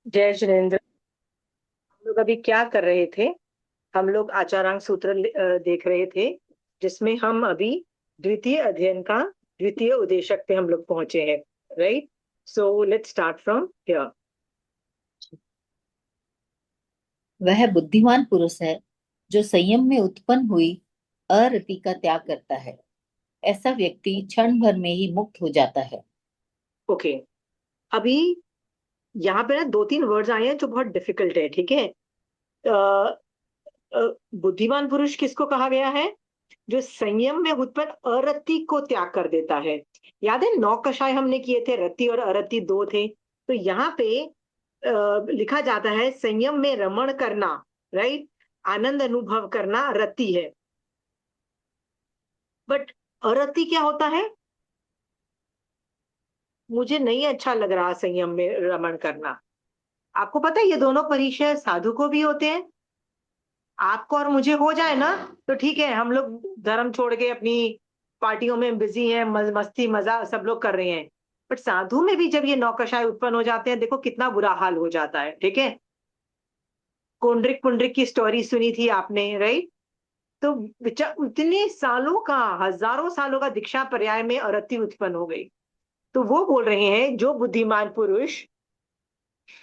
जय जिनेन्द्र। हम लोग अभी क्या कर रहे थे? हम लोग आचारांक सूत्र देख रहे थे, जिसमें हम अभी द्वितीय अध्ययन का द्वितीय उद्देशक पे हम लोग पहुंचे हैं। Right. So let's start from here. वह बुद्धिमान पुरुष है जो संयम में उत्पन्न हुई अरति का त्याग करता है। ऐसा व्यक्ति क्षण भर में ही मुक्त हो जाता है। ओके। अभी यहाँ पे ना दो तीन वर्ड्स आए हैं जो बहुत डिफिकल्ट है। ठीक है। अ, बुद्धिमान पुरुष किसको कहा गया है? जो संयम में उत्पन्न अरति को त्याग कर देता है। याद है, नौ कषाय हमने किए थे, रति और अरति दो थे। तो यहाँ पे लिखा जाता है संयम में रमण करना। राइट। आनंद अनुभव करना रति है। बट अरति क्या होता है? मुझे नहीं अच्छा लग रहा संयम में रमण करना। आपको पता है ये दोनों परिचय साधु को भी होते हैं। आपको और मुझे हो जाए ना तो ठीक है, हम लोग धर्म छोड़ के अपनी पार्टियों में बिजी हैं, मस्ती मजा सब लोग कर रहे हैं। बट साधु में भी जब ये नौकशाएं उत्पन्न हो जाते हैं, देखो कितना बुरा हाल हो जाता है। ठीक है। कुंडरिक पुंडरिक की स्टोरी सुनी थी आपने, राइट? तो इतने सालों का, हजारों सालों का दीक्षा पर्याय में अरति उत्पन्न हो गई। तो वो बोल रहे हैं जो बुद्धिमान पुरुष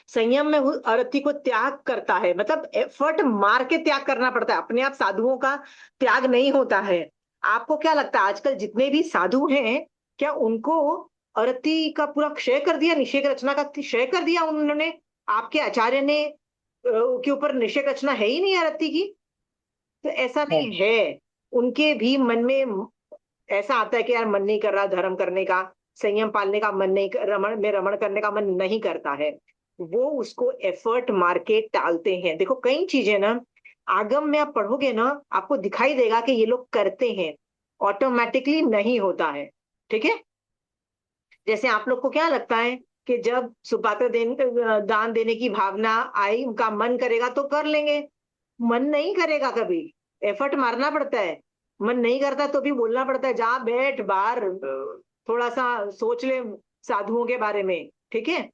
संयम में अरति को त्याग करता है, मतलब एफर्ट मार के त्याग करना पड़ता है, अपने आप साधुओं का त्याग नहीं होता है। आपको क्या लगता है आजकल जितने भी साधु हैं, क्या उनको अरति का पूरा क्षय कर दिया, निषेक रचना का क्षय कर दिया उन्होंने? आपके आचार्य ने के ऊपर निषेक रचना है ही नहीं अरति की। तो ऐसा है। नहीं है। उनके भी मन में ऐसा आता है कि यार मन नहीं कर रहा धर्म करने का, संयम पालने का मन नहीं रमण में रमण करने का मन नहीं करता है। वो उसको एफर्ट मार के टालते हैं। देखो कई चीजें ना, आगम में आप पढ़ोगे ना, आपको दिखाई देगा कि ये लोग करते हैं, ऑटोमेटिकली नहीं होता है। ठीक है। जैसे आप लोग को क्या लगता है कि जब सुपात्र दान देने की भावना आई, उनका मन करेगा तो कर लेंगे? मन नहीं करेगा कभी। एफर्ट मारना पड़ता है। मन नहीं करता तो भी बोलना पड़ता है, जा बैठ बाहर, थोड़ा सा सोच ले साधुओं के बारे में। ठीक है।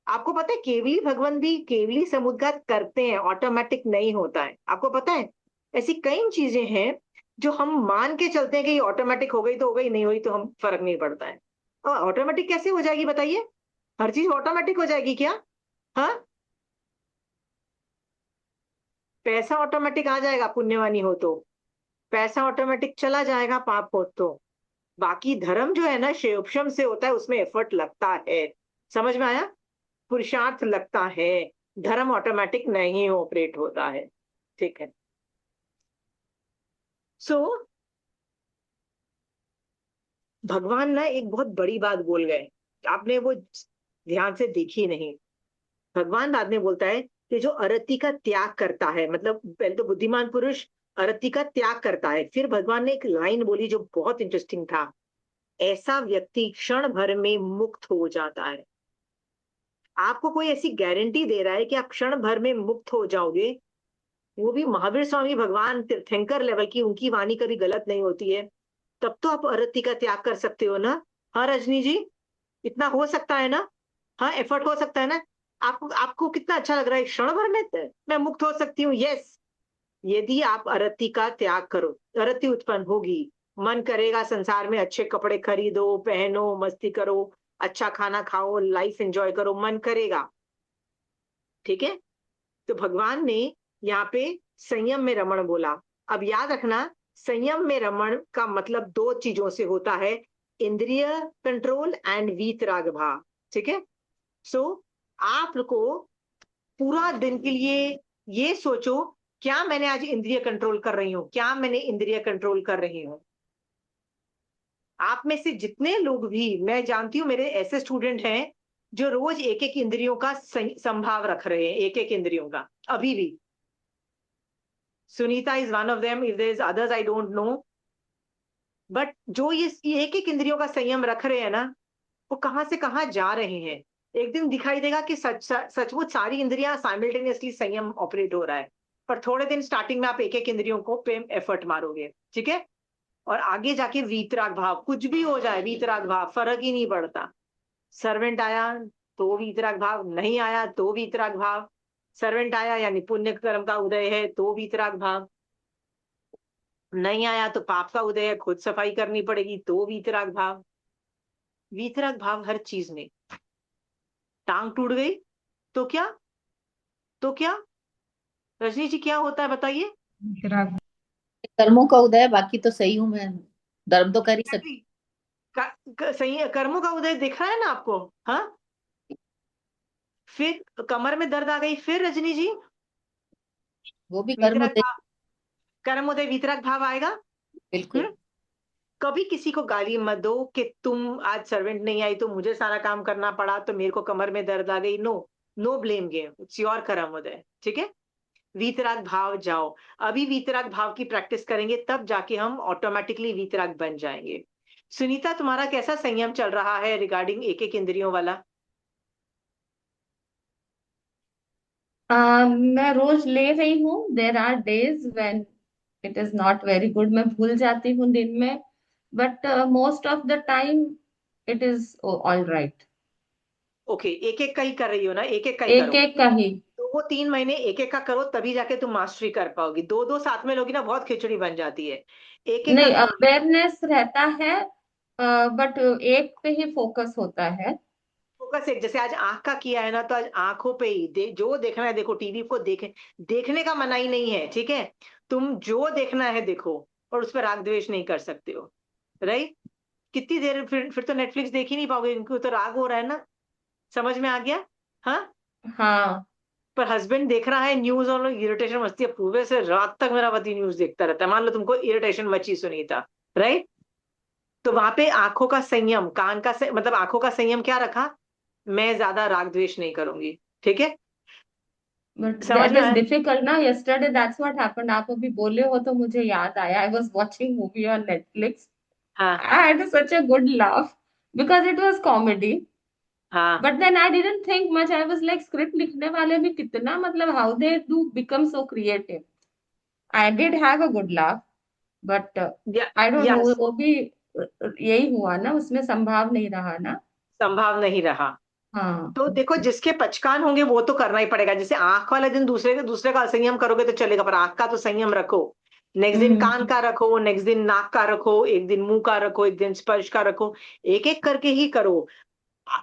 आपको पता है केवली भगवान भी केवली समुद्घात करते हैं, ऑटोमेटिक नहीं होता है। आपको पता है ऐसी कई चीजें हैं जो हम मान के चलते हैं कि ये ऑटोमेटिक हो गई तो हो गई, नहीं हुई तो हम फर्क नहीं पड़ता है। और ऑटोमेटिक कैसे हो जाएगी बताइए? हर चीज ऑटोमेटिक हो जाएगी क्या? हाँ। पैसा ऑटोमेटिक आ जाएगा पुण्यवानी हो तो, पैसा ऑटोमेटिक चला जाएगा पाप हो तो। बाकी धर्म जो है ना शेषम से होता है, उसमें एफर्ट लगता है। समझ में आया? पुरुषार्थ लगता है। धर्म ऑटोमेटिक नहीं ऑपरेट होता है। ठीक है। सो भगवान ना एक बहुत बड़ी बात बोल गए, आपने वो ध्यान से देखी नहीं। भगवान बाद में बोलता है कि जो अरति का त्याग करता है, मतलब पहले तो बुद्धिमान पुरुष अरति का त्याग करता है, फिर भगवान ने एक लाइन बोली जो बहुत इंटरेस्टिंग था, ऐसा व्यक्ति क्षण भर में मुक्त हो जाता है। आपको कोई ऐसी गारंटी दे रहा है कि आप क्षण भर में मुक्त हो जाओगे? वो भी महावीर स्वामी भगवान तीर्थंकर लेवल की, उनकी वाणी कभी गलत नहीं होती है। तब तो आप अरति का त्याग कर सकते हो ना। हाँ रजनी जी, इतना हो सकता है ना? हाँ, एफर्ट हो सकता है ना? आपको आपको कितना अच्छा लग रहा है, क्षण भर में मैं मुक्त हो सकती हूँ। यस। यदि आप अरति का त्याग करो, अरति उत्पन्न होगी। मन करेगा संसार में अच्छे कपड़े खरीदो, पहनो, मस्ती करो, अच्छा खाना खाओ, लाइफ एंजॉय करो, मन करेगा। ठीक है। तो भगवान ने यहाँ पे संयम में रमण बोला। अब याद रखना, संयम में रमण का मतलब दो चीजों से होता है, इंद्रिय कंट्रोल एंड वीतराग भाव। ठीक है। सो आपको पूरा दिन के लिए ये सोचो, क्या मैंने आज इंद्रिय कंट्रोल कर रही हूँ, क्या मैंने इंद्रिय कंट्रोल कर रही हूँ? आप में से जितने लोग भी, मैं जानती हूँ मेरे ऐसे स्टूडेंट हैं जो रोज एक एक इंद्रियों का संभाव रख रहे हैं, एक एक इंद्रियों का अभी भी। Sunita is one of them, if there is others I don't know. But जो ये एक एक इंद्रियों का संयम रख रहे हैं ना, वो कहां से कहां जा रहे हैं। एक दिन दिखाई देगा कि सचमुच सारी इंद्रियां साइमल्टेनियसली संयम ऑपरेट हो रहा है। पर थोड़े दिन स्टार्टिंग में आप एक एक इंद्रियों को पे एफर्ट मारोगे। ठीक है। और आगे जाके वीतराग भाव, कुछ भी हो जाए वीतराग भाव फर्क ही नहीं पड़ता। सर्वेंट आया तो वीतराग भाव, नहीं आया तो वीतराग भाव, सर्वेंट आया यानी पुण्य कर्म का उदय है तो वीतराग भाव, नहीं आया तो पाप का उदय है, खुद सफाई करनी पड़ेगी तो वीतराग भाव। वीतराग भाव हर चीज में। टांग टूट गई तो क्या, तो क्या, रजनी जी क्या होता है बताइए। वितराग। कर्मों का उदय, बाकी तो सही हूं मैं, धर्म तो कर ही सकती। Exactly. सही कर्मों का उदय दिख रहा है ना आपको। हाँ, फिर कमर में दर्द आ गई, फिर रजनी जी वो भी कर्म वीतराग उदय। भाव, कर्म उदय वीतराग भाव आएगा। बिल्कुल। हम्म। कभी किसी को गाली मत दो कि तुम आज सर्वेंट नहीं आई तो मुझे सारा काम करना पड़ा तो मेरे को कमर में दर्द आ गई। No, no blame game, it's your karma उदय। ठीक है, वीतराग भाव जाओ। अभी वीतराग भाव की प्रैक्टिस करेंगे तब जाके हम ऑटोमेटिकली वीतराग बन जाएंगे। सुनीता, तुम्हारा कैसा संयम चल रहा है रिगार्डिंग एक एक इंद्रियों वाला। मैं रोज ले रही हूँ। There are days when it is not very good, मैं भूल जाती हूँ दिन में, but most of the time it is all right. Okay, एक एक का ही कर रही हो ना, एक एक का ही एक करो। एक का ही। तो वो 3 महीने एक एक का करो तभी जाके तुम मास्टरी कर पाओगी। दो दो साथ में लोगी ना बहुत खिचड़ी बन जाती है। एक एक का नहीं, करो। अवेयरनेस रहता है, बट एक पे ही फोकस होता है। फोकस एक, जैसे आज आंख का किया है ना तो आज आंखों पे ही जो देखना है देखो। टीवी को देखने का मनाही नहीं है, ठीक है। तुम जो देखना है देखो, और उस पर राग द्वेष नहीं कर सकते हो। राइट। कितनी देर, फिर तो नेटफ्लिक्स देख ही नहीं पाओगे, इनको तो राग हो रहा है ना। समझ में आ गया। हाँ। हाँ। पर हस्बैंड देख रहा है न्यूज और इरिटेशन मचती है, पूरे से रात तक मेरा पति न्यूज देखता रहता है, मान लो तुमको इरिटेशन मची सुनीता। राइट। तो वहां पे आंखों का संयम, मतलब आंखों का संयम क्या रखा, मैं ज्यादा राग द्वेष नहीं करूंगी। ठीक है, बट समझ दैट में इज आया। डिफिकल्ट ना। Yesterday that's what happened. आप अभी बोले हो तो मुझे याद आया, I was watching movie on Netflix. हाँ I had such a good laugh because it was comedy. हाँ। But then I didn't think much. I was like, script लिखने वाले भी कितना, मतलब how they do become so creative. I did have a good laugh, but या, I don't know, yes, वो भी यही हुआ ना, उसमें संभाव नहीं रहा ना। संभाव नहीं रहा। हाँ। तो देखो जिसके पचकान होंगे वो तो करना ही पड़ेगा। जैसे आंख वाले दिन दूसरे का असंयम करोगे तो चलेगा, पर आंख का तो संयम रखो। नेक्स्ट दिन कान हम्म। का रखो, नेक्स्ट दिन नाक का रखो, एक दिन मुंह का रखो, एक दिन स्पर्श का रखो। एक एक करके ही करो।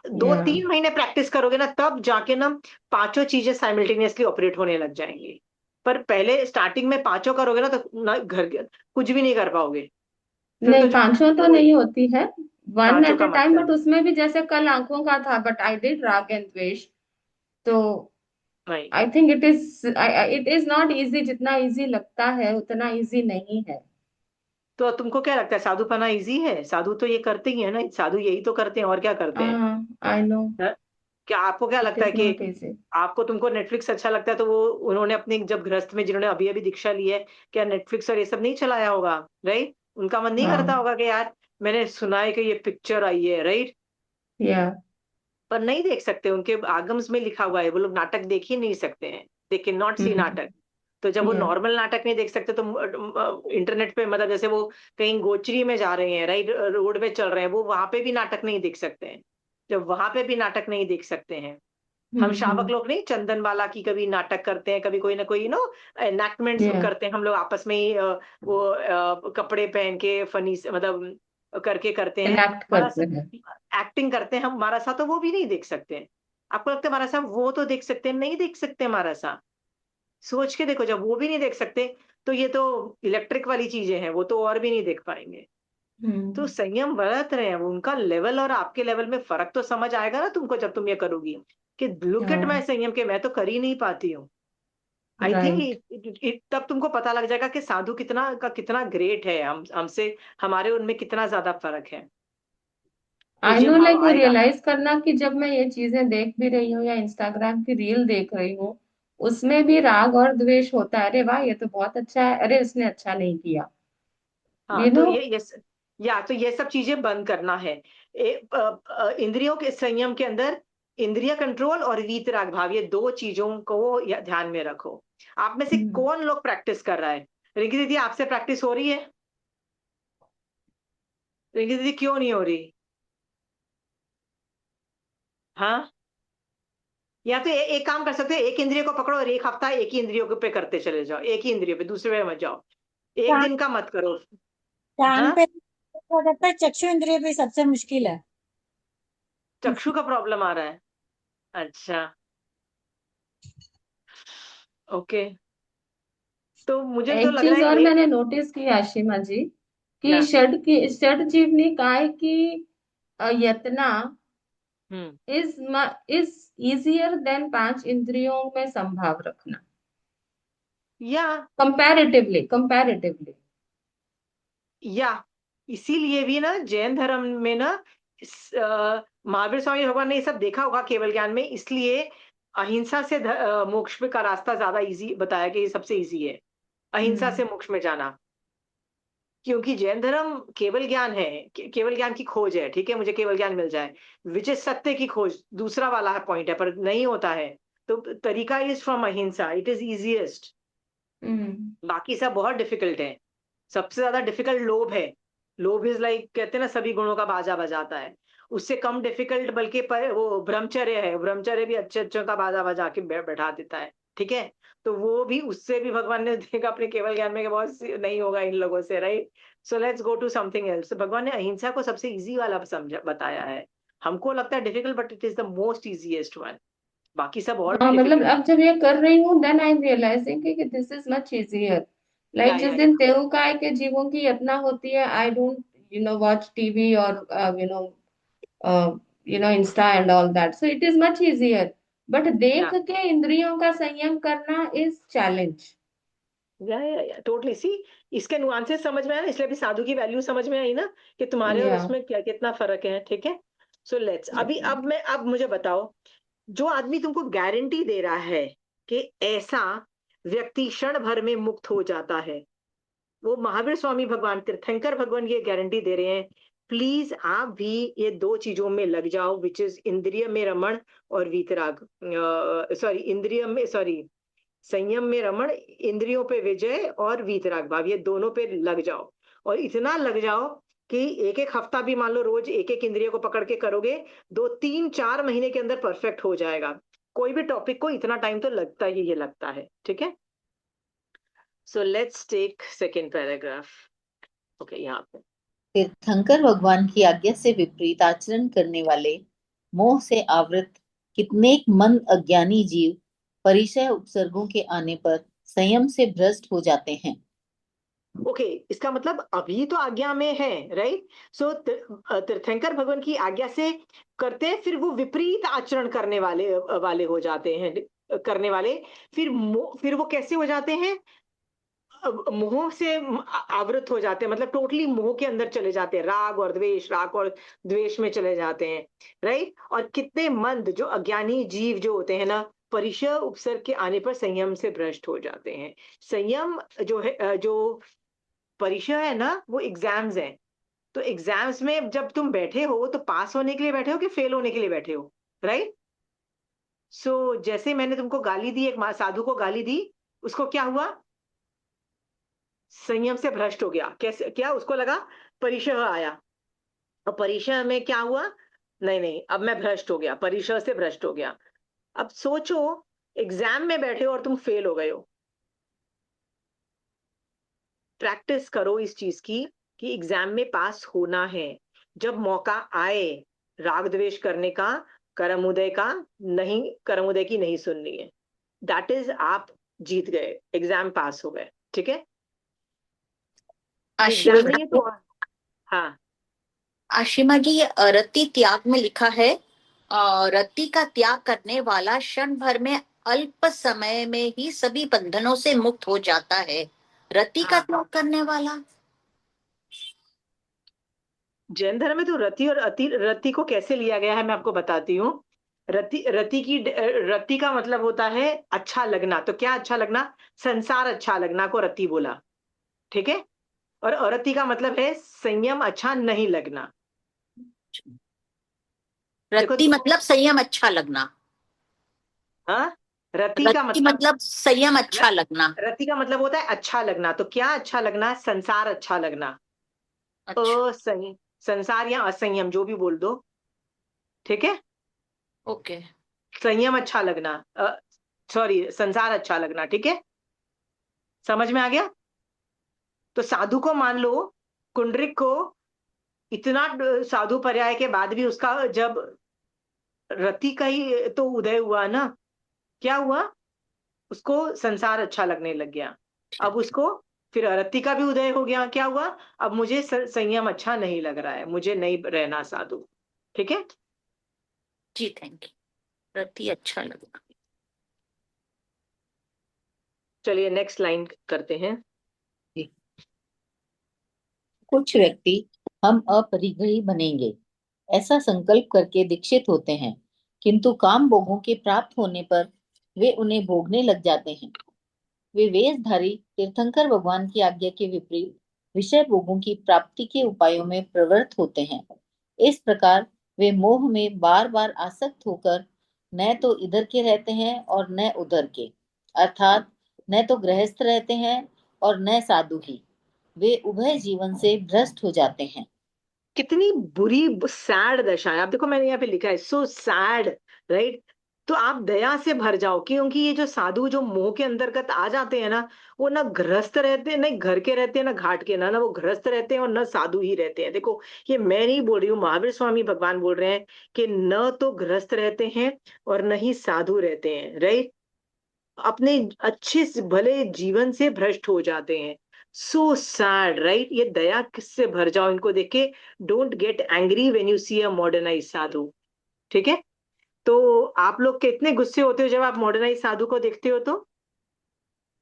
दो या। तीन महीने प्रैक्टिस करोगे ना तब जाके ना पांचों चीजें साइमल्टेनियसली ऑपरेट होने लग जाएंगी। पर पहले स्टार्टिंग में पांचों करोगे ना तो ना कुछ भी नहीं कर पाओगे। फिर तो नहीं, जो पांचों तो वो नहीं होती है, वन पांचों एट का अ मत टाइम। बट करना। उसमें भी जैसे कल आंखों का था, बट आई डिड राग एंड द्वेष। तो नहीं, I think it is not easy. जितना इजी लगता है उतना इजी नहीं है। तो तुमको क्या लगता है साधुपना इजी है? साधु तो ये करते ही है ना, साधु यही तो करते हैं, और क्या करते हैं। I know. हाँ? क्या आपको क्या इट लगता है इज कि नॉट इजी। आपको, तुमको नेटफ्लिक्स अच्छा लगता है तो वो उन्होंने अपने जब गृहस्थ में जिन्होंने अभी अभी दीक्षा ली है, क्या नेटफ्लिक्स और ये सब नहीं चलाया होगा? राइट। उनका मन नहीं करता हाँ। होगा कि यार मैंने सुना है कि ये पिक्चर आई है, राइट। या। पर नहीं देख सकते, उनके आगम्स में लिखा हुआ है वो लोग नाटक देख ही नहीं सकते हैं, दे कैन नॉट सी हम्म। नाटक। तो जब वो या। नॉर्मल नाटक नहीं देख सकते तो इंटरनेट पे, मतलब जैसे वो कहीं गोचरी में जा रहे हैं, राइट, रोड पे चल रहे हैं, वो वहां पे भी नाटक नहीं देख सकते हैं। जब वहां पे भी नाटक नहीं देख सकते हैं, हम श्रावक हम्म। लोग नहीं चंदनबाला की कभी नाटक करते हैं, कभी कोई ना कोई एनैक्टमेंट्स या। करते हैं हम लोग आपस में ही, वो कपड़े पहन के फनी से, मतलब करके करते हैं इनएक्ट हमारा, करते हैं। एक्टिंग करते हैं हम, हमारा सा तो वो भी नहीं देख सकते हैं। आपको लगता है हमारा सा वो तो देख सकते हैं? नहीं देख सकते हमारा सा। सोच के देखो, जब वो भी नहीं देख सकते तो ये तो इलेक्ट्रिक वाली चीजें हैं, वो तो और भी नहीं देख पाएंगे। तो हम्म। संयम बरत रहे हैं वो, उनका लेवल और आपके लेवल में फर्क तो समझ आएगा ना तुमको जब तुम ये करोगी कि लुक एट माई हाँ। संयम के मैं तो कर ही नहीं पाती हूँ। आई राइट। थिंक तब तुमको पता लग जाएगा कि साधु कितना ग्रेट है, हम हमसे, हमारे उनमें कितना ज्यादा फर्क है। आई पूज्य नो, भाव लाइक वो आएगा। रियलाइज करना कि जब मैं ये चीजें देख भी रही हूँ या इंस्टाग्राम की रील देख रही हूँ, उसमें भी राग और द्वेष होता है। अरे वाह, ये तो बहुत अच्छा है, अरे उसने अच्छा नहीं किया। हाँ, यू तो नो। या तो ये सब चीजें बंद करना है। इंद्रियों के संयम के अंदर इंद्रिय कंट्रोल और वीतराग भाव, ये दो चीजों को ध्यान में रखो। आप में से कौन लोग प्रैक्टिस कर रहा है? रिंकी दीदी, आपसे प्रैक्टिस हो रही है? रिंकी दीदी क्यों नहीं हो रही? हाँ, या तो एक काम कर सकते हो, एक इंद्रिय को पकड़ो और एक हफ्ता एक ही इंद्रियों पे करते चले जाओ, एक ही इंद्रिय पे, दूसरे पे मत जाओ, एक कान दिन का मत करो। कान हाँ, पे हो जाता है, चक्षु इंद्रिय भी सबसे मुश्किल है। चक्षु का प्रॉब्लम आ रहा है, अच्छा, ओके, तो मुझे तो एक लग रहा चीज है और ये, मैंने नोटिस की आशिमा जी, कि क्या? षड जीवनी काय की यतना हम्म, इज इजियर देन पांच इंद्रियों में संभाव रखना, या कंपैरेटिवली। या इसीलिए भी ना जैन धर्म में ना महावीर स्वामी भगवान ने ये सब देखा होगा केवल ज्ञान में, इसलिए अहिंसा से मोक्ष का रास्ता ज्यादा इजी बताया कि ये सबसे इजी है, अहिंसा से मोक्ष में जाना, क्योंकि जैन धर्म केवल ज्ञान है, केवल ज्ञान की खोज है, ठीक है, मुझे केवल ज्ञान मिल जाए, विच इज सत्य की खोज दूसरा वाला है पॉइंट है, पर नहीं होता है, तो तरीका इज फ्रॉम अहिंसा, इट इज इजीएस्ट, हम्म। बाकी सब बहुत डिफिकल्ट है, सबसे ज्यादा डिफिकल्ट लोभ है, लोभ इज लाइक कहते हैं ना सभी गुणों का बाजा बजाता है, उससे कम डिफिकल्ट बल्कि वो ब्रह्मचर्य है, ब्रह्मचर्य भी अच्छे अच्छों का बाजा बजा के बैठा देता है, ठीक है, तो वो भी उससे भी भगवान ने देखा अपने केवल ज्ञान में कि बहुत नहीं होगा इन लोगों से, right, so let's go to something else, भगवान ने अहिंसा को सबसे इजी वाला समझा बताया है, हमको लगता है difficult but it is the most easiest one, बाकी सब और भी हाँ मतलब डिफिकल्ट, अब जब ये कर रही हूँ देन आई एम रियलाइजिंग कि this is much easier. Like जिस या दिन तेरुकाय के जीवों की यातना होती है, आई डोंट वॉच टीवी और Insta and all that, so it is much easier. But देख या के इंद्रियों का संयम करना इज चैलेंज। या टोटली सी, इसके नुआंसेस समझ में आया ना, इसलिए अभी साधु की वैल्यू समझ में आई ना, कि तुम्हारे और या उसमें क्या कितना फर्क है, ठीक है, सो लेट्स अभी, अब मुझे बताओ, जो आदमी तुमको गारंटी दे रहा है कि ऐसा व्यक्ति क्षण भर में मुक्त हो जाता है, वो महावीर स्वामी भगवान, तीर्थंकर भगवान ये गारंटी दे रहे हैं, प्लीज आप भी ये दो चीजों में लग जाओ, विच इज इंद्रिय में रमण और वीतराग, सॉरी इंद्रिय में, सॉरी संयम में रमण, इंद्रियों पे विजय और वीतराग भाव, ये दोनों पे लग जाओ, और इतना लग जाओ कि एक एक हफ्ता भी मान लो रोज एक एक इंद्रिय को पकड़ के करोगे, 2 3 4 महीने के अंदर परफेक्ट हो जाएगा, कोई भी टॉपिक को इतना टाइम तो लगता ही ये लगता है, ठीक है, so let's take second paragraph, okay, यहाँ पे तीर्थंकर भगवान की आज्ञा से विपरीत आचरण करने वाले, मोह से आवृत कितने मंद अज्ञानी जीव परिचय उपसर्गों के आने पर संयम से भ्रष्ट हो जाते हैं। ओके, इसका मतलब अभी तो आज्ञा में है, राइट, सो तीर्थंकर भगवान की आज्ञा से करते हैं, फिर वो विपरीत आचरण करने वाले वाले हो जाते हैं, करने वाले, फिर वो कैसे हो जाते हैं, मोह से आवृत हो जाते हैं, मतलब टोटली मोह के अंदर चले जाते हैं, राग और द्वेष में चले जाते हैं, राइट, और कितने मंद जो अज्ञानी जीव जो होते हैं ना, परिचय उपसर्ग के आने पर संयम से भ्रष्ट हो जाते हैं, संयम जो है, जो परिचय है ना, वो एग्जाम्स है, तो एग्जाम्स में जब तुम बैठे हो तो पास होने के लिए बैठे हो कि फेल होने के लिए बैठे हो, राइट, सो जैसे मैंने तुमको गाली दी, एक साधु को गाली दी, उसको क्या हुआ, संयम से भ्रष्ट हो गया, कैसे, क्या उसको लगा परिचय आया, और परिचय में क्या हुआ, नहीं नहीं अब मैं भ्रष्ट हो गया, परिचय से भ्रष्ट हो गया, अब सोचो एग्जाम में बैठे हो और तुम फेल हो गए हो, प्रैक्टिस करो इस चीज की कि एग्जाम में पास होना है, जब मौका आए राग द्वेष करने का, कर्म उदय का, नहीं कर्म उदय की नहीं सुननी है, दैट इज आप जीत गए, एग्जाम पास हो गए, ठीक है, आशिमा एग्जाम नहीं है जी, तो, हाँ, आशिमा जी, ये अरति त्याग में लिखा है, रति का त्याग करने वाला क्षण भर में अल्प समय में ही सभी बंधनों से मुक्त हो जाता है। रति का हाँ, त्याग करने वाला, जैन धर्म में तो रति और अति, रति को कैसे लिया गया है मैं आपको बताती हूँ, रति का मतलब होता है अच्छा लगना, तो क्या अच्छा लगना, संसार अच्छा लगना को रति बोला, ठीक है, और अरति का मतलब है संयम अच्छा नहीं लगना, देखो, रति मतलब संयम अच्छा लगना, हाँ, रति का रति मतलब, मतलब संयम अच्छा लगना। रति का मतलब होता है अच्छा लगना, तो क्या अच्छा लगना, संसार अच्छा लगना, अच्छा, संसार या असंयम जो भी बोल दो, ठीक है, ओके। संयम अच्छा लगना, सॉरी, संसार अच्छा लगना, ठीक है, समझ में आ गया। तो साधु को मान लो, कुंडरिक को इतना साधु पर्याय के बाद भी उसका जब रति का ही तो उदय हुआ ना, क्या हुआ, उसको संसार अच्छा लगने लग गया। अब उसको फिर रति का भी उदय हो गया, क्या हुआ, अब मुझे संयम अच्छा नहीं लग रहा है, मुझे नहीं रहना साधु, ठीक है। जी थैंक यू, रति अच्छा लगा। चलिए नेक्स्ट लाइन करते हैं। कुछ व्यक्ति हम अपरिग्रही बनेंगे ऐसा संकल्प करके दीक्षित होते हैं, किंतु काम भोगों के प्राप्त होने पर वे उन्हें भोगने लग जाते हैं। वे वेशधारी तीर्थंकर भगवान की आज्ञा के विपरीत विषय भोगों की प्राप्ति के उपायों में प्रवृत्त होते हैं। इस प्रकार वे मोह में बार बार आसक्त होकर न तो इधर के रहते हैं और न उधर के, अर्थात न तो गृहस्थ रहते हैं और न साधु ही। वे उभय जीवन से भ्रष्ट हो जाते हैं। कितनी बुरी सैड दशा है। आप देखो मैंने यहाँ पे लिखा है सो सैड, राइट। तो आप दया से भर जाओ, क्योंकि ये जो साधु जो मोह के अंतर्गत आ जाते हैं ना, वो ना गृहस्थ रहते हैं, ना घर के रहते हैं, ना घाट के, ना वो गृहस्थ रहते हैं और ना साधु ही रहते हैं। देखो ये मैं नहीं बोल रही हूँ, महावीर स्वामी भगवान बोल रहे हैं कि न तो गृहस्थ रहते हैं और न ही साधु रहते हैं, राइट। अपने अच्छे से भले जीवन से भ्रष्ट हो जाते हैं। So sad, right. ये दया किससे भर जाओ इनको देख के। Don't get angry when you see a modernize sadhu, ठीक है। तो आप लोग कितने गुस्से होते हो जब आप मॉडर्नाइज साधु को देखते हो? तो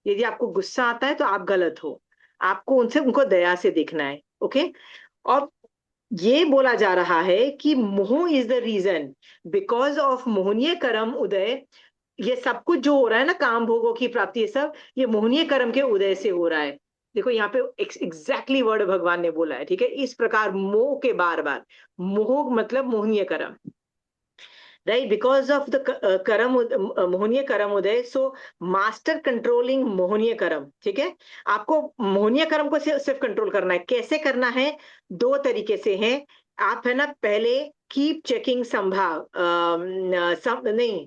यदि आपको गुस्सा आता है तो आप गलत हो, आपको उनसे उनको दया से देखना है, ओके। और ये बोला जा रहा है कि मोह is the reason, because of मोहनीय कर्म उदय, ये सब कुछ जो हो रहा है ना, काम भोगों की प्राप्ति, ये सब ये मोहनीय कर्म के उदय से हो रहा है। देखो यहाँ पे एग्जैक्टली वर्ड भगवान ने बोला है, ठीक है। इस प्रकार मोह के बार बार, मोह मतलब मोहनीय कर्म, राइट, बिकॉज ऑफ द कर्म, मोहनीय कर्म उदय, सो मास्टर कंट्रोलिंग मोहनीय कर्म, ठीक है। आपको मोहनीय कर्म को सिर्फ कंट्रोल करना है। कैसे करना है? दो तरीके से है। आप है ना, पहले कीप चेकिंग संभाव, नहीं,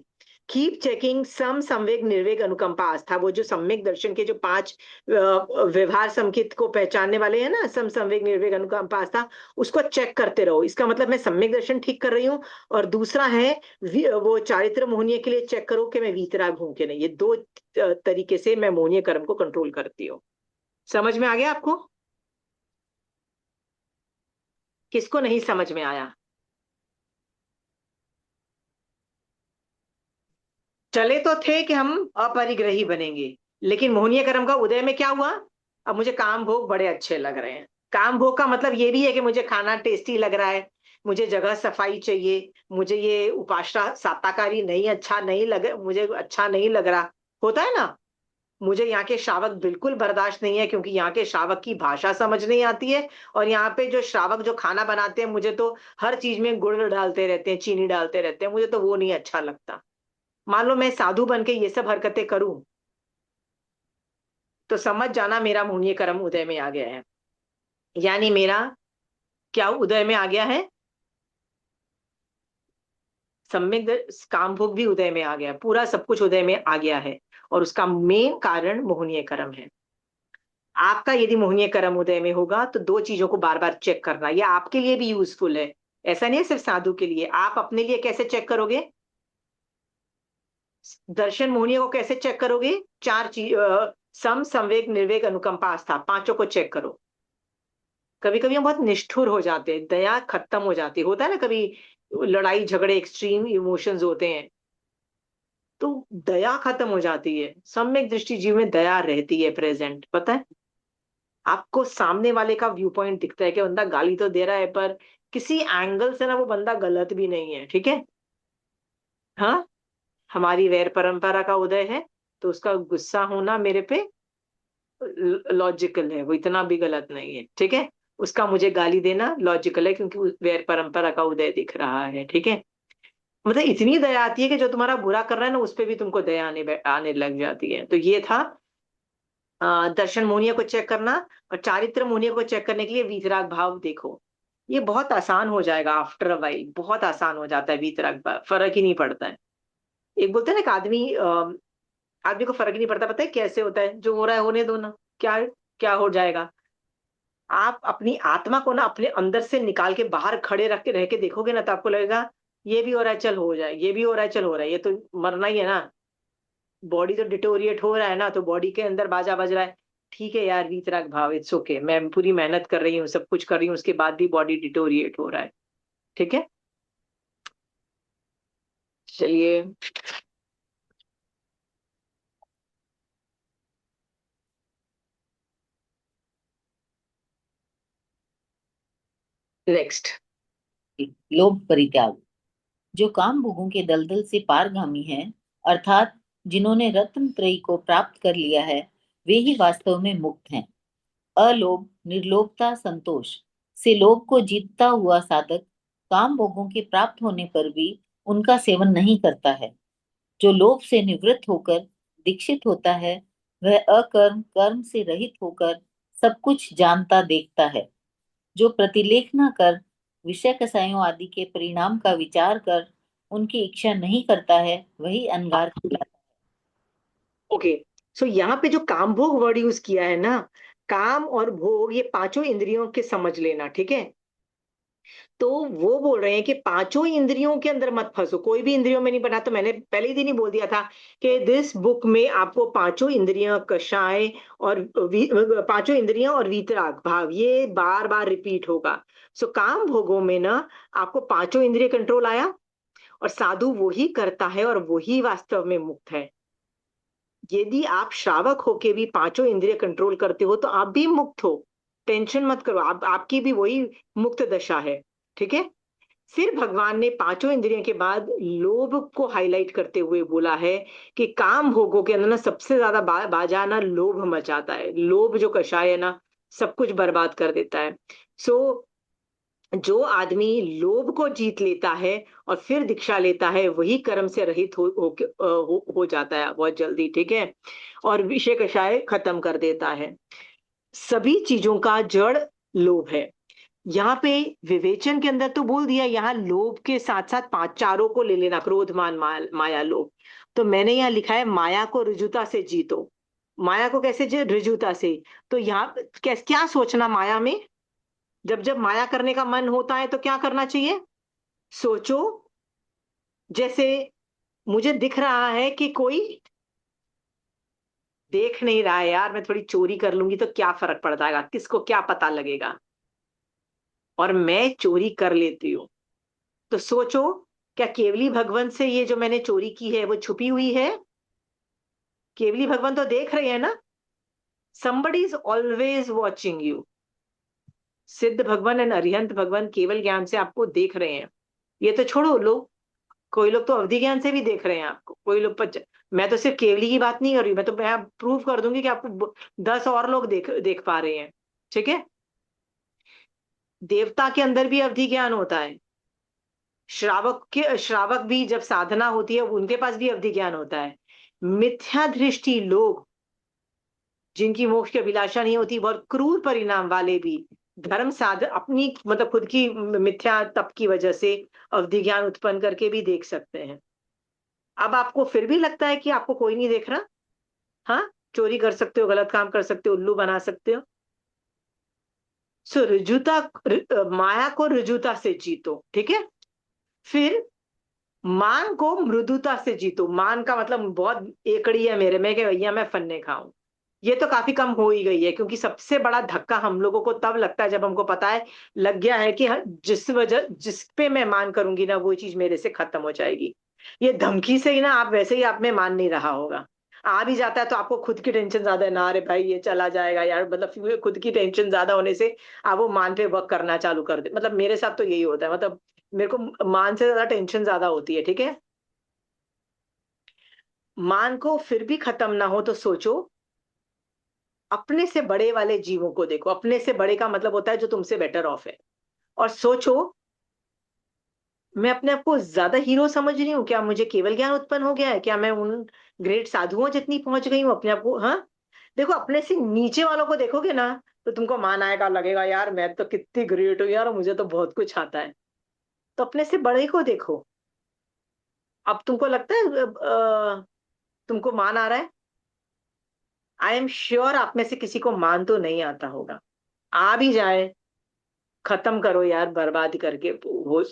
कीप चेकिंग सम संवेग निर्वेग अनुकंपा आस्था, वो जो सम्यक दर्शन के जो 5 व्यवहार संकेत को पहचानने वाले हैं ना, सम संवेग निर्वेग अनुकंपा आस्था, उसको चेक करते रहो। इसका मतलब मैं सम्यक दर्शन ठीक कर रही हूँ। और दूसरा है वो चारित्र मोहनीय के लिए चेक करो कि मैं वीतराग हूं कि नहीं। ये दो तरीके से मैं मोहनीय कर्म को कंट्रोल करती हूँ। समझ में आ गया आपको? किसको नहीं समझ में आया? चले तो थे कि हम अपरिग्रही बनेंगे, लेकिन मोहनीय कर्म का उदय में क्या हुआ? अब मुझे काम भोग बड़े अच्छे लग रहे हैं। काम भोग का मतलब ये भी है कि मुझे खाना टेस्टी लग रहा है, मुझे जगह सफाई चाहिए, मुझे ये उपासना साताकारी नहीं अच्छा नहीं लग, मुझे अच्छा नहीं लग रहा, होता है ना। मुझे यहाँ के श्रावक बिल्कुल बर्दाश्त नहीं है, क्योंकि यहाँ के श्रावक की भाषा समझ नहीं आती है। और यहाँ पे जो श्रावक जो खाना बनाते हैं, मुझे तो हर चीज में गुड़ डालते रहते हैं, चीनी डालते रहते हैं, मुझे तो वो नहीं अच्छा लगता। मान लो मैं साधु बन के ये सब हरकतें करूं, तो समझ जाना मेरा मोहनीय कर्म उदय में आ गया है। यानी मेरा क्या उदय में आ गया है? सम्यक काम भोग भी उदय में आ गया, पूरा सब कुछ उदय में आ गया है। और उसका मेन कारण मोहनीय कर्म है। आपका यदि मोहनीय कर्म उदय में होगा तो दो चीजों को बार बार चेक करना, ये आपके लिए भी यूजफुल है। ऐसा नहीं है सिर्फ साधु के लिए। आप अपने लिए कैसे चेक करोगे? दर्शन मोहनीय को कैसे चेक करोगे? चार चीज, सम संवेग निर्वेग अनुकंपा आस्था, पांचों को चेक करो। कभी कभी हम बहुत निष्ठुर हो जाते हैं, दया खत्म हो जाती है, होता है ना कभी, लड़ाई झगड़े एक्सट्रीम इमोशंस होते हैं, तो दया खत्म हो जाती है। सम्यक दृष्टि जीव में दया रहती है प्रेजेंट, पता है। आपको सामने वाले का व्यू पॉइंट दिखता है कि बंदा गाली तो दे रहा है, पर किसी एंगल से ना वो बंदा गलत भी नहीं है, ठीक है। हाँ, हमारी वैर परंपरा का उदय है, तो उसका गुस्सा होना मेरे पे लॉजिकल है, वो इतना भी गलत नहीं है, ठीक है। उसका मुझे गाली देना लॉजिकल है, क्योंकि वैर परंपरा का उदय दिख रहा है, ठीक है। मतलब इतनी दया आती है कि जो तुम्हारा बुरा कर रहा है ना, उस पर भी तुमको दया आने लग जाती है। तो ये था दर्शन मोहनीय को चेक करना। और चारित्र मोहनीय को चेक करने के लिए वीतराग भाव देखो। ये बहुत आसान हो जाएगा आफ्टर अ वाइल, बहुत आसान हो जाता है वीतराग भाव, फर्क ही नहीं पड़ता है। एक बोलते हैं ना कि आदमी को फर्क नहीं पड़ता, पता है कैसे होता है, जो हो रहा है होने दो ना, क्या क्या हो जाएगा। आप अपनी आत्मा को ना अपने अंदर से निकाल के बाहर खड़े रख के रह के देखोगे ना, तो आपको लगेगा ये भी हो रहा है चल हो जाए, ये भी हो रहा है चल हो रहा है, ये तो मरना ही है ना। बॉडी तो डिटोरिएट हो रहा है ना, तो बॉडी के अंदर बाजा बज रहा है। ठीक है यार, वीतराग भाव, इट्स ओके, मैं पूरी मेहनत कर रही हूँ, सब कुछ कर रही हूँ, उसके बाद भी बॉडी डिटोरिएट हो रहा है। ठीक है, चलिए। नेक्स्ट। लोभ परित्याग। जो काम भोगों के दलदल से पारगामी हैं, अर्थात जिन्होंने रत्न त्रयी को प्राप्त कर लिया है, वे ही वास्तव में मुक्त हैं। अलोभ, निर्लोभता, संतोष से लोभ को जीतता हुआ साधक काम भोगों के प्राप्त होने पर भी उनका सेवन नहीं करता है। जो लोभ से निवृत्त होकर दीक्षित होता है, वह अकर्म कर्म से रहित होकर सब कुछ जानता देखता है। जो प्रतिलेख न कर विषय कसायों आदि के परिणाम का विचार कर उनकी इच्छा नहीं करता है, वही अनगार कहलाता ओके, सो यहाँ पे जो काम भोग वर्ड यूज किया है ना, काम और भोग ये पांचों इंद्रियों के समझ लेना, ठीक है। तो वो बोल रहे हैं कि पांचों इंद्रियों के अंदर मत फंसो, कोई भी इंद्रियों में नहीं बना। तो मैंने पहले ही दिन ही बोल दिया था कि दिस बुक में आपको पांचों इंद्रियां, कषाय और पांचों इंद्रियां और वीतराग भाव ये बार बार रिपीट होगा। सो काम भोगों में ना आपको पांचों इंद्रिय कंट्रोल आया, और साधु वही करता है और वही वास्तव में मुक्त है। यदि आप श्रावक होके भी पांचों इंद्रिय कंट्रोल करते हो तो आप भी मुक्त हो, टेंशन मत करो, आपकी भी वही मुक्त दशा है। ठीक है। फिर भगवान ने पांचों इंद्रियों के बाद लोभ को हाईलाइट करते हुए बोला है कि काम भोगों के अंदर ना सबसे ज्यादा बाजा ना लोभ मचाता है। लोभ जो कषाय है ना, सब कुछ बर्बाद कर देता है। सो जो आदमी लोभ को जीत लेता है और फिर दीक्षा लेता है, वही कर्म से रहित हो जाता है बहुत जल्दी। ठीक है। और विषय कषाय खत्म कर देता है। सभी चीजों का जड़ लोभ है। यहाँ पे विवेचन के अंदर तो बोल दिया, यहाँ लोभ के साथ साथ पांच चारों को ले लेना, क्रोध मान माया लोभ। तो मैंने यहाँ लिखा है माया को ऋजुता से जीतो। माया को कैसे ऋजुता से? तो यहाँ क्या सोचना माया में, जब जब माया करने का मन होता है तो क्या करना चाहिए? सोचो, जैसे मुझे दिख रहा है कि कोई देख नहीं रहा है यार, मैं थोड़ी चोरी कर लूंगी तो क्या फर्क पड़ता है, किसको क्या पता लगेगा, और मैं चोरी कर लेती हूँ। तो सोचो, क्या केवली भगवान से ये जो मैंने चोरी की है वो छुपी हुई है? केवली भगवान तो देख रहे हैं ना। somebody is always watching you. सिद्ध भगवान एंड अरिहंत भगवान केवल ज्ञान से आपको देख रहे हैं। ये तो छोड़ो, लोग कोई लोग तो अवधि ज्ञान से भी देख रहे हैं आपको, कोई लोग मैं तो सिर्फ केवली की बात नहीं कर रही, मैं प्रूव कर दूंगी कि आपको 10 और लोग देख देख पा रहे हैं। ठीक है। देवता के अंदर भी अवधि ज्ञान होता है। श्रावक भी जब साधना होती है उनके पास भी अवधि ज्ञान होता है। मिथ्या दृष्टि लोग, जिनकी मोक्ष की अभिलाषा नहीं होती, बहुत क्रूर परिणाम वाले भी धर्म साध अपनी मतलब खुद की मिथ्या तप की वजह से अवधि ज्ञान उत्पन्न करके भी देख सकते हैं। अब आपको फिर भी लगता है कि आपको कोई नहीं देख रहा? हाँ, चोरी कर सकते हो, गलत काम कर सकते हो, उल्लू बना सकते हो। सो माया को ऋजुता से जीतो। ठीक है। फिर मान को मृदुता से जीतो। मान का मतलब बहुत एकड़ी है मेरे में कि भैया मैं फन्ने खाऊं, ये तो काफी कम हो ही गई है, क्योंकि सबसे बड़ा धक्का हम लोगों को तब लगता है जब हमको पता है लग गया है कि जिस पे मैं मान करूंगी ना वो चीज मेरे से खत्म हो जाएगी। ये धमकी से ही ना, आप वैसे ही आप में मान नहीं रहा होगा, आ भी जाता है तो आपको खुद की टेंशन ज्यादा है ना, अरे भाई ये चला जाएगा यार, मतलब फिर खुद की टेंशन ज्यादा होने से आप वो मान पे वर्क करना चालू कर दे। मतलब मेरे साथ तो यही होता है, मतलब मेरे को मान से ज्यादा टेंशन ज्यादा होती है। ठीक है। मान को फिर भी खत्म ना हो तो सोचो, अपने से बड़े वाले जीवों को देखो। अपने से बड़े का मतलब होता है जो तुमसे बेटर ऑफ है। और सोचो, मैं अपने आप को ज्यादा हीरो समझ रही हूँ क्या? मुझे केवल ज्ञान उत्पन्न हो गया है क्या? मैं उन ग्रेट साधुओं जितनी पहुंच गई हूँ अपने आप को? हाँ, देखो अपने से नीचे वालों को देखोगे ना तो तुमको मान आएगा, लगेगा यार मैं तो कितनी ग्रेट हूँ यार, मुझे तो बहुत कुछ आता है। तो अपने से बड़े को देखो, अब तुमको लगता है तुमको मान आ रहा है? आई एम श्योर आप में से किसी को मान तो नहीं आता होगा। आ भी जाए, खत्म करो यार, बर्बाद करके वो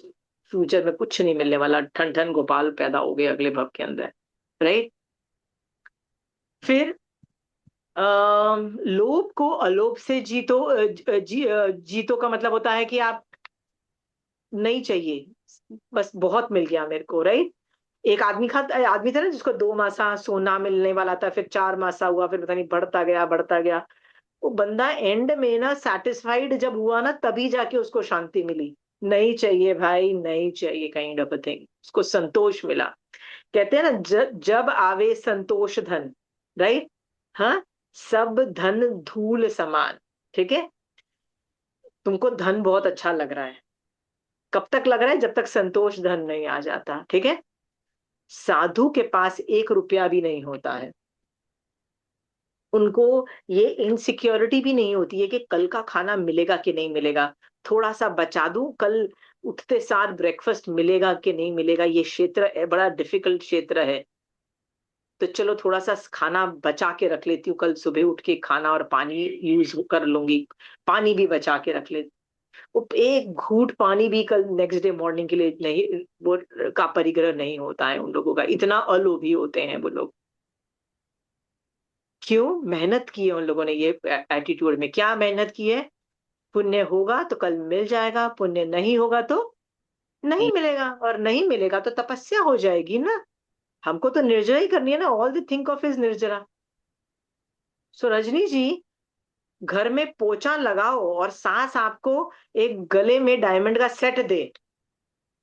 फ्यूचर में कुछ नहीं मिलने वाला। ठन ठन गोपाल पैदा हो गए अगले भव के अंदर, राइट। फिर लोभ को अलोभ से जीतो। जीतो का मतलब होता है कि आप नहीं चाहिए, बस बहुत मिल गया मेरे को, राइट। एक आदमी था ना जिसको 2 मासा सोना मिलने वाला था, फिर 4 मासा हुआ, फिर पता नहीं बढ़ता गया बढ़ता गया। वो बंदा एंड में ना सेटिस्फाइड जब हुआ ना, तभी जाके उसको शांति मिली। नहीं चाहिए भाई, नहीं चाहिए काइंड ऑफ अ थिंग, उसको संतोष मिला। कहते हैं ना, जब आवे संतोष धन, राइट। हाँ, सब धन धूल समान। ठीक है, तुमको धन बहुत अच्छा लग रहा है, कब तक लग रहा है? जब तक संतोष धन नहीं आ जाता। ठीक है, साधु के पास 1 रुपया भी नहीं होता है, उनको ये इनसिक्योरिटी भी नहीं होती है कि कल का खाना मिलेगा कि नहीं मिलेगा, थोड़ा सा बचा दूं, कल उठते सार ब्रेकफास्ट मिलेगा कि नहीं मिलेगा। ये क्षेत्र बड़ा डिफिकल्ट क्षेत्र है, तो चलो थोड़ा सा खाना बचा के रख लेती हूँ, कल सुबह उठ के खाना और पानी यूज कर लूंगी, पानी भी बचा के रख लेती। वो एक घूंट पानी भी कल नेक्स्ट डे मॉर्निंग के लिए नहीं, वो का परिग्रह नहीं होता है उन लोगों का, इतना अलोभी होते हैं वो लोग। क्यों? मेहनत की है उन लोगों ने ये एटीट्यूड में। क्या मेहनत की है? पुण्य होगा तो कल मिल जाएगा, पुण्य नहीं होगा तो नहीं मिलेगा, और नहीं मिलेगा तो तपस्या हो जाएगी ना। हमको तो निर्जरा ही करनी है ना, all the think of is निर्जरा। सो रजनी जी, घर में पोछा लगाओ और सास आपको एक गले में डायमंड का सेट दे,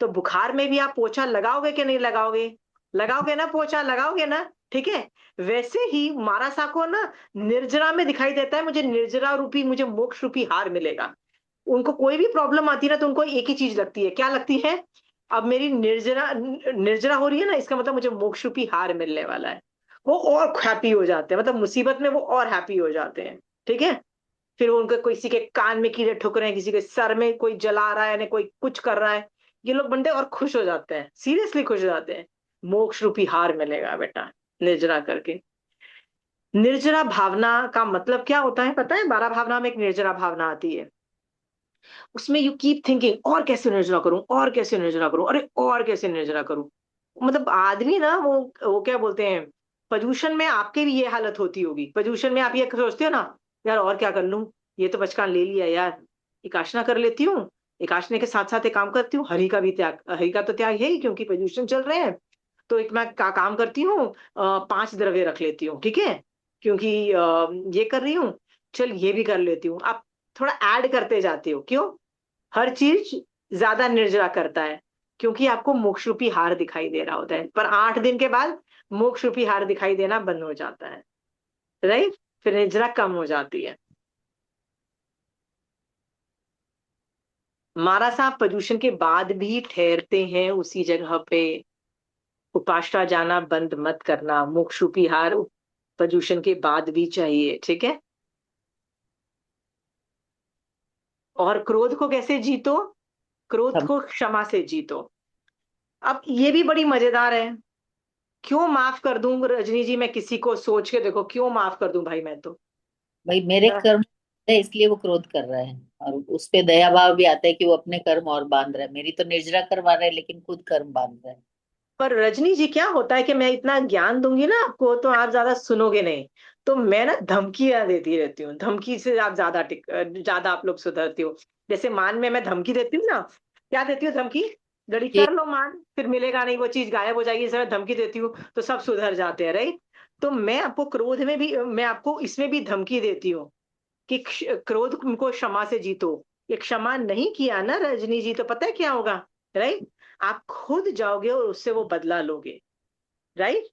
तो बुखार में भी आप पोछा लगाओगे कि नहीं लगाओगे? लगाओगे ना, पोछा लगाओगे ना। ठीक है, वैसे ही मारासा को ना निर्जरा में दिखाई देता है, मुझे निर्जरा रूपी, मुझे मोक्ष रूपी हार मिलेगा। उनको कोई भी प्रॉब्लम आती है ना, तो उनको एक ही चीज लगती है। क्या लगती है? अब मेरी निर्जरा निर्जरा हो रही है ना, इसका मतलब मुझे मोक्ष रूपी हार मिलने वाला है। वो और हैप्पी हो जाते हैं, मतलब मुसीबत में वो और हैप्पी हो जाते हैं। ठीक है, फिर उनके किसी के कान में कीड़े ठुक रहे हैं, किसी के सर में कोई जला रहा है ना, कोई कुछ कर रहा है, ये लोग बंदे और खुश हो जाते हैं, सीरियसली खुश हो जाते हैं। मोक्ष रूपी हार मिलेगा बेटा निर्जरा करके। निर्जरा भावना का मतलब क्या होता है पता है? 12 भावना में एक निर्जरा भावना आती है, उसमें यू कीप थिंकिंग और कैसे निर्जरा करूं, और कैसे निर्जरा करूं, अरे और कैसे निर्जरा करूं। मतलब आदमी ना वो क्या बोलते हैं, पोल्यूशन में आपके भी ये हालत होती होगी। पोल्यूशन में आप ये सोचते हो ना, यार और क्या कर लूं, ये तो बचकान ले लिया यार, एकाशना कर लेती हूँ, एकाशने के साथ साथ एक काम करती हूँ, हरि का भी त्याग, हरि का तो त्याग है ही, क्योंकि पोल्यूशन चल रहे हैं। तो एक मैं काम करती हूँ, 5 द्रव्य रख लेती हूँ, ठीक है, क्योंकि ये कर रही हूँ, चल ये भी कर लेती हूँ। आप थोड़ा ऐड करते जाते हो, क्यों? हर चीज ज्यादा निर्जरा करता है, क्योंकि आपको मोक्ष रूपी हार दिखाई दे रहा होता है, पर 8 दिन के बाद मोक्ष रूपी हार दिखाई देना बंद हो जाता है, राइट। फिर निर्जरा कम हो जाती है। मारा साहब प्रदूषण के बाद भी ठहरते हैं उसी जगह पे। उपासना जाना बंद मत करना, मोक्ष रूपी हार प्रदूषण के बाद भी चाहिए। ठीक है, और क्रोध को कैसे जीतो? क्रोध हम को क्षमा से जीतो। अब ये भी बड़ी मजेदार है। क्यों माफ कर दूं रजनी जी, मैं किसी को सोच के देखो, क्यों माफ कर दूं भाई मैं तो। भाई मेरे हाँ, कर्म है इसलिए वो क्रोध कर रहा है, और उस पे दया भाव भी आता है कि वो अपने कर्म और बांध रहा है। मेरी तो निर्जरा करवा रहा है लेकिन खुद कर्म बांध रहा है। पर रजनी जी क्या होता है कि मैं इतना ज्ञान दूंगी ना आपको, तो आप ज्यादा सुनोगे नहीं। तो मैं ना धमकियां देती रहती हूँ, धमकी से आप ज्यादा आप लोग सुधरती हो। जैसे मान में मैं धमकी देती हूँ ना, क्या देती हूँ धमकी? गड़ी ये कर लो मान, फिर मिलेगा नहीं, वो चीज गायब हो जाएगी, इस समय धमकी देती हूँ तो सब सुधर जाते हैं, राइट। तो मैं आपको क्रोध में भी, मैं आपको इसमें भी धमकी देती हूँ कि क्रोध को क्षमा से जीतो। ये क्षमा नहीं किया ना रजनी जी, तो पता है क्या होगा, राइट। आप खुद जाओगे और उससे वो बदला लोगे, राइट।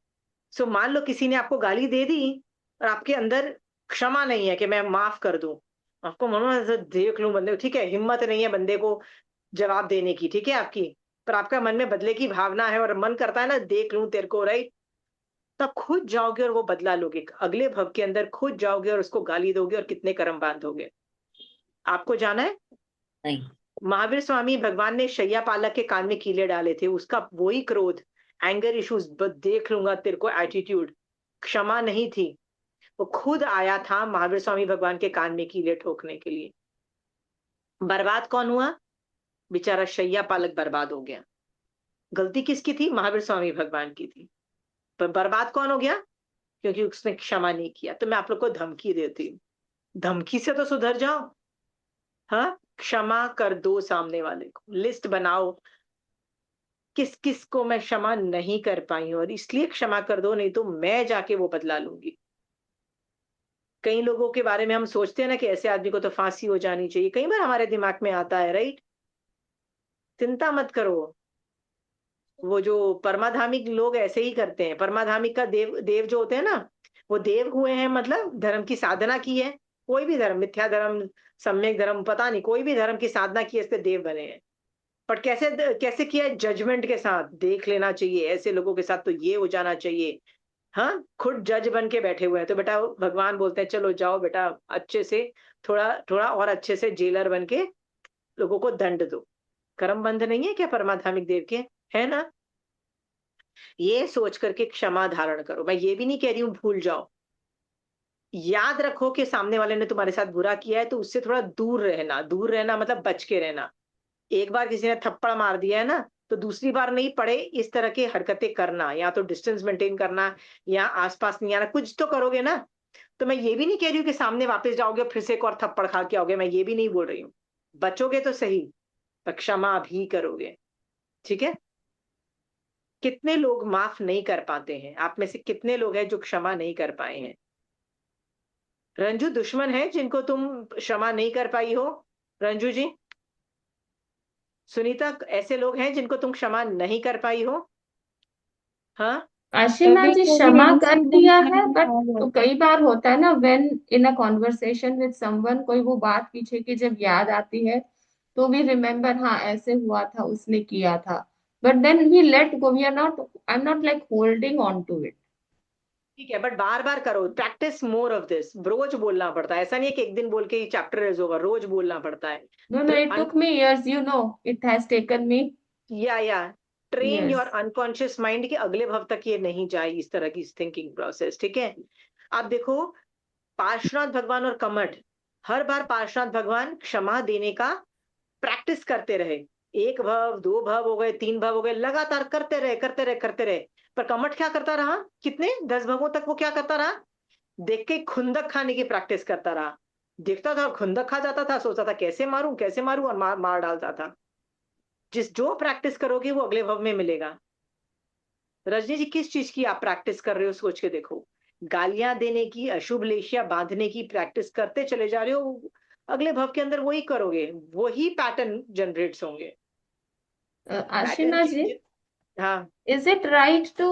सो मान लो किसी ने आपको गाली दे दी, और आपके अंदर क्षमा नहीं है कि मैं माफ कर दूं। आपको मन में ऐसे देख लूं बंदे को, ठीक है, हिम्मत नहीं है बंदे को जवाब देने की, ठीक है आपकी, पर आपका मन में बदले की भावना है और मन करता है ना देख लूं तेरे को, राइट। तब खुद जाओगे और वो बदला लोगे, अगले भव के अंदर खुद जाओगे और उसको गाली दोगे और कितने कर्म बांधोगे। आपको जाना है? नहीं। महावीर स्वामी भगवान ने शैया पालक के कान में कीले डाले थे, उसका वही क्रोध एंगर इश्यूज, देख लूंगा तेरे को एटीट्यूड, क्षमा नहीं थी। वो खुद आया था महावीर स्वामी भगवान के कान में कीले ठोकने के लिए। बर्बाद कौन हुआ? बेचारा शैया पालक बर्बाद हो गया। गलती किसकी थी? महावीर स्वामी भगवान की थी। पर बर्बाद कौन हो गया? क्योंकि उसने क्षमा नहीं किया। तो मैं आप लोग को धमकी देती हूँ, धमकी से तो सुधर जाओ। हाँ, क्षमा कर दो सामने वाले को, लिस्ट बनाओ किस किस को मैं क्षमा नहीं कर पाई हूं, और इसलिए क्षमा कर दो, नहीं तो मैं जाके वो बदला लूंगी। कई लोगों के बारे में हम सोचते हैं ना कि ऐसे आदमी को तो फांसी हो जानी चाहिए, कई बार हमारे दिमाग में आता है, राइट? चिंता मत करो, वो जो परमाधामिक लोग ऐसे ही करते हैं। परमाधामिक का देव देव जो होते हैं ना, वो देव हुए हैं, मतलब धर्म की साधना की है, कोई भी धर्म, मिथ्या धर्म, सम्यक धर्म, पता नहीं, कोई भी धर्म की साधना की है, इससे देव बने हैं। पर कैसे कैसे किया है? जजमेंट के साथ। देख लेना चाहिए ऐसे लोगों के साथ तो ये हो जाना चाहिए। हाँ, खुद जज बन के बैठे हुए हैं। तो बेटा भगवान बोलते हैं चलो जाओ बेटा, अच्छे से, थोड़ा थोड़ा और अच्छे से जेलर बन के लोगों को दंड दो। कर्म बंध नहीं है क्या परमाधामिक देव के? है ना? ये सोच करके क्षमा धारण करो। मैं ये भी नहीं कह रही हूँ भूल जाओ, याद रखो कि सामने वाले ने तुम्हारे साथ बुरा किया है, तो उससे थोड़ा दूर रहना। दूर रहना मतलब बच के रहना। एक बार किसी ने थप्पड़ मार दिया है ना, तो दूसरी बार नहीं पड़े इस तरह की हरकतें करना, या तो डिस्टेंस मेंटेन करना, या आसपास नहीं आना, कुछ तो करोगे ना। तो मैं ये भी नहीं कह रही हूँ कि सामने वापस जाओगे फिर से एक और थप्पड़ खा के आओगे, मैं ये भी नहीं बोल रही हूँ। बचोगे तो सही, पर क्षमा भी करोगे, ठीक है? कितने लोग माफ नहीं कर पाते हैं? आप में से कितने लोग हैं जो क्षमा नहीं कर पाए हैं? रंजू, दुश्मन है जिनको तुम क्षमा नहीं कर पाई हो? रंजू जी, सुनीता, ऐसे लोग हैं जिनको तुम क्षमा नहीं कर पाई हो? हाँ, आशिमा कभी जी कभी क्षमा कर इंसिडेंट दिया है, में बट हो जाता कई बार होता है ना, when in a conversation with someone, कोई वो बात पीछे की जब याद आती है तो वी रिमेम्बर, हाँ ऐसे हुआ था, उसने किया था, but then we let go, we are not, I am not like holding on to it. ठीक है, बट बार बार करो, प्रैक्टिस मोर ऑफ दिस। रोज बोलना पड़ता है, ऐसा नहीं है कि एक दिन बोल के ये चैप्टर इज ओवर, रोज बोलना पड़ता है। No no, it took me years, you know, it has taken me या train your ears. Unconscious mind कि अगले भाव तक ये नहीं जाए इस तरह की थिंकिंग प्रोसेस, ठीक है? आप देखो, पार्श्वनाथ भगवान और कमठ, हर बार पार्श्वनाथ भगवान क्षमा देने का प्रैक्टिस करते रहे। एक भव, दो भव हो गए, तीन भव हो गए, लगातार करते रहे करते रहे करते रहे। पर कमठ क्या करता रहा? कितने 10 भवों तक वो क्या करता रहा? देख के खुंदक खाने की प्रैक्टिस करता रहा। देखता था, खुंदक खा जाता था, सोचता था कैसे मारूं, और मार डालता था। जो प्रैक्टिस करोगे वो अगले भव में मिलेगा। रजनी जी, किस चीज की आप प्रैक्टिस कर रहे हो? सोच के देखो। गालियां देने की, अशुभ लेशिया बांधने की प्रैक्टिस करते चले जा रहे हो, अगले भव के अंदर वही करोगे, वही पैटर्न जनरेट्स होंगे। पैटर्न आशिमा जी, चेंज। हाँ, is it right to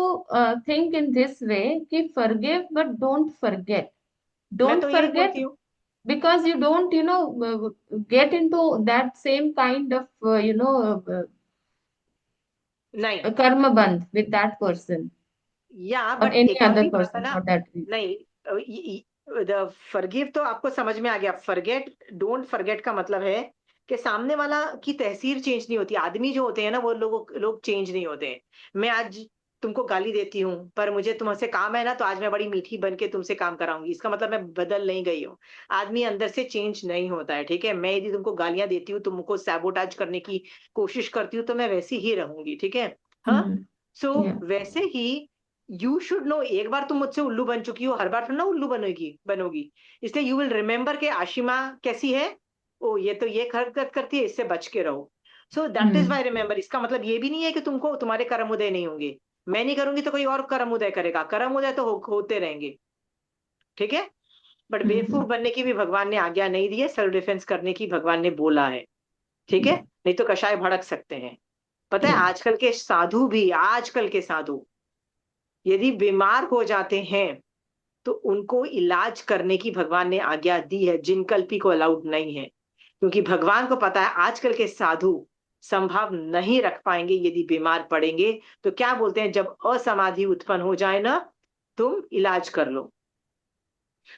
think in this way कि forgive but don't forget, मैं don't तो यही forget बोलती हूँ। because you don't, you know, get into that same kind of, नहीं, karma band with that person या or but any एक और other भी बात है person ना। for that reason. नहीं, द फॉरगिव तो आपको समझ में आ गया। फॉरगेट, डोंट फॉरगेट का मतलब है कि सामने वाला की तहसीर चेंज नहीं होती। आदमी जो होते हैं ना, वो लोग चेंज नहीं होते हैं। मैं आज तुमको गाली देती हूँ, पर मुझे तुमसे काम है ना, तो आज मैं बड़ी मीठी बन के तुमसे काम कराऊंगी, इसका मतलब मैं बदल नहीं गई हूँ। आदमी अंदर से चेंज नहीं होता है, ठीक है? मैं यदि तुमको गालियां देती हूँ, तुमको सैबोटाज करने की कोशिश करती हूँ, तो मैं वैसी ही रहूंगी, ठीक है? हाँ, Hmm. सो Yeah. वैसे ही यू शुड नो, एक बार तुम मुझसे उल्लू बन चुकी हो, हर बार तुम ना उल्लू बनोगी। इसलिए यू विल रिमेम्बर के आशिमा कैसी है, ओ ये तो ये हरकत करती है, इससे बच के रहो। So that is Hmm. Why remember. इसका मतलब ये भी नहीं है कि तुमको तुम्हारे कर्म उदय नहीं होंगे। मैं नहीं करूंगी तो कोई और कर्म उदय करेगा, कर्म उदय तो होते रहेंगे, ठीक है? बट बेवकूफ Hmm. बनने की भी भगवान ने आज्ञा नहीं दी है, सेल्फ डिफेंस करने की भगवान ने बोला है, ठीक है? Yeah. नहीं तो कषाय भड़क सकते हैं। पता है, Yeah. आजकल के साधु यदि बीमार हो जाते हैं, तो उनको इलाज करने की भगवान ने आज्ञा दी है, जिनकल्पी को अलाउड नहीं है। क्योंकि भगवान को पता है आजकल के साधु संभाव नहीं रख पाएंगे यदि बीमार पड़ेंगे। तो क्या बोलते हैं, जब असमाधि उत्पन्न हो जाए ना, तुम इलाज कर लो।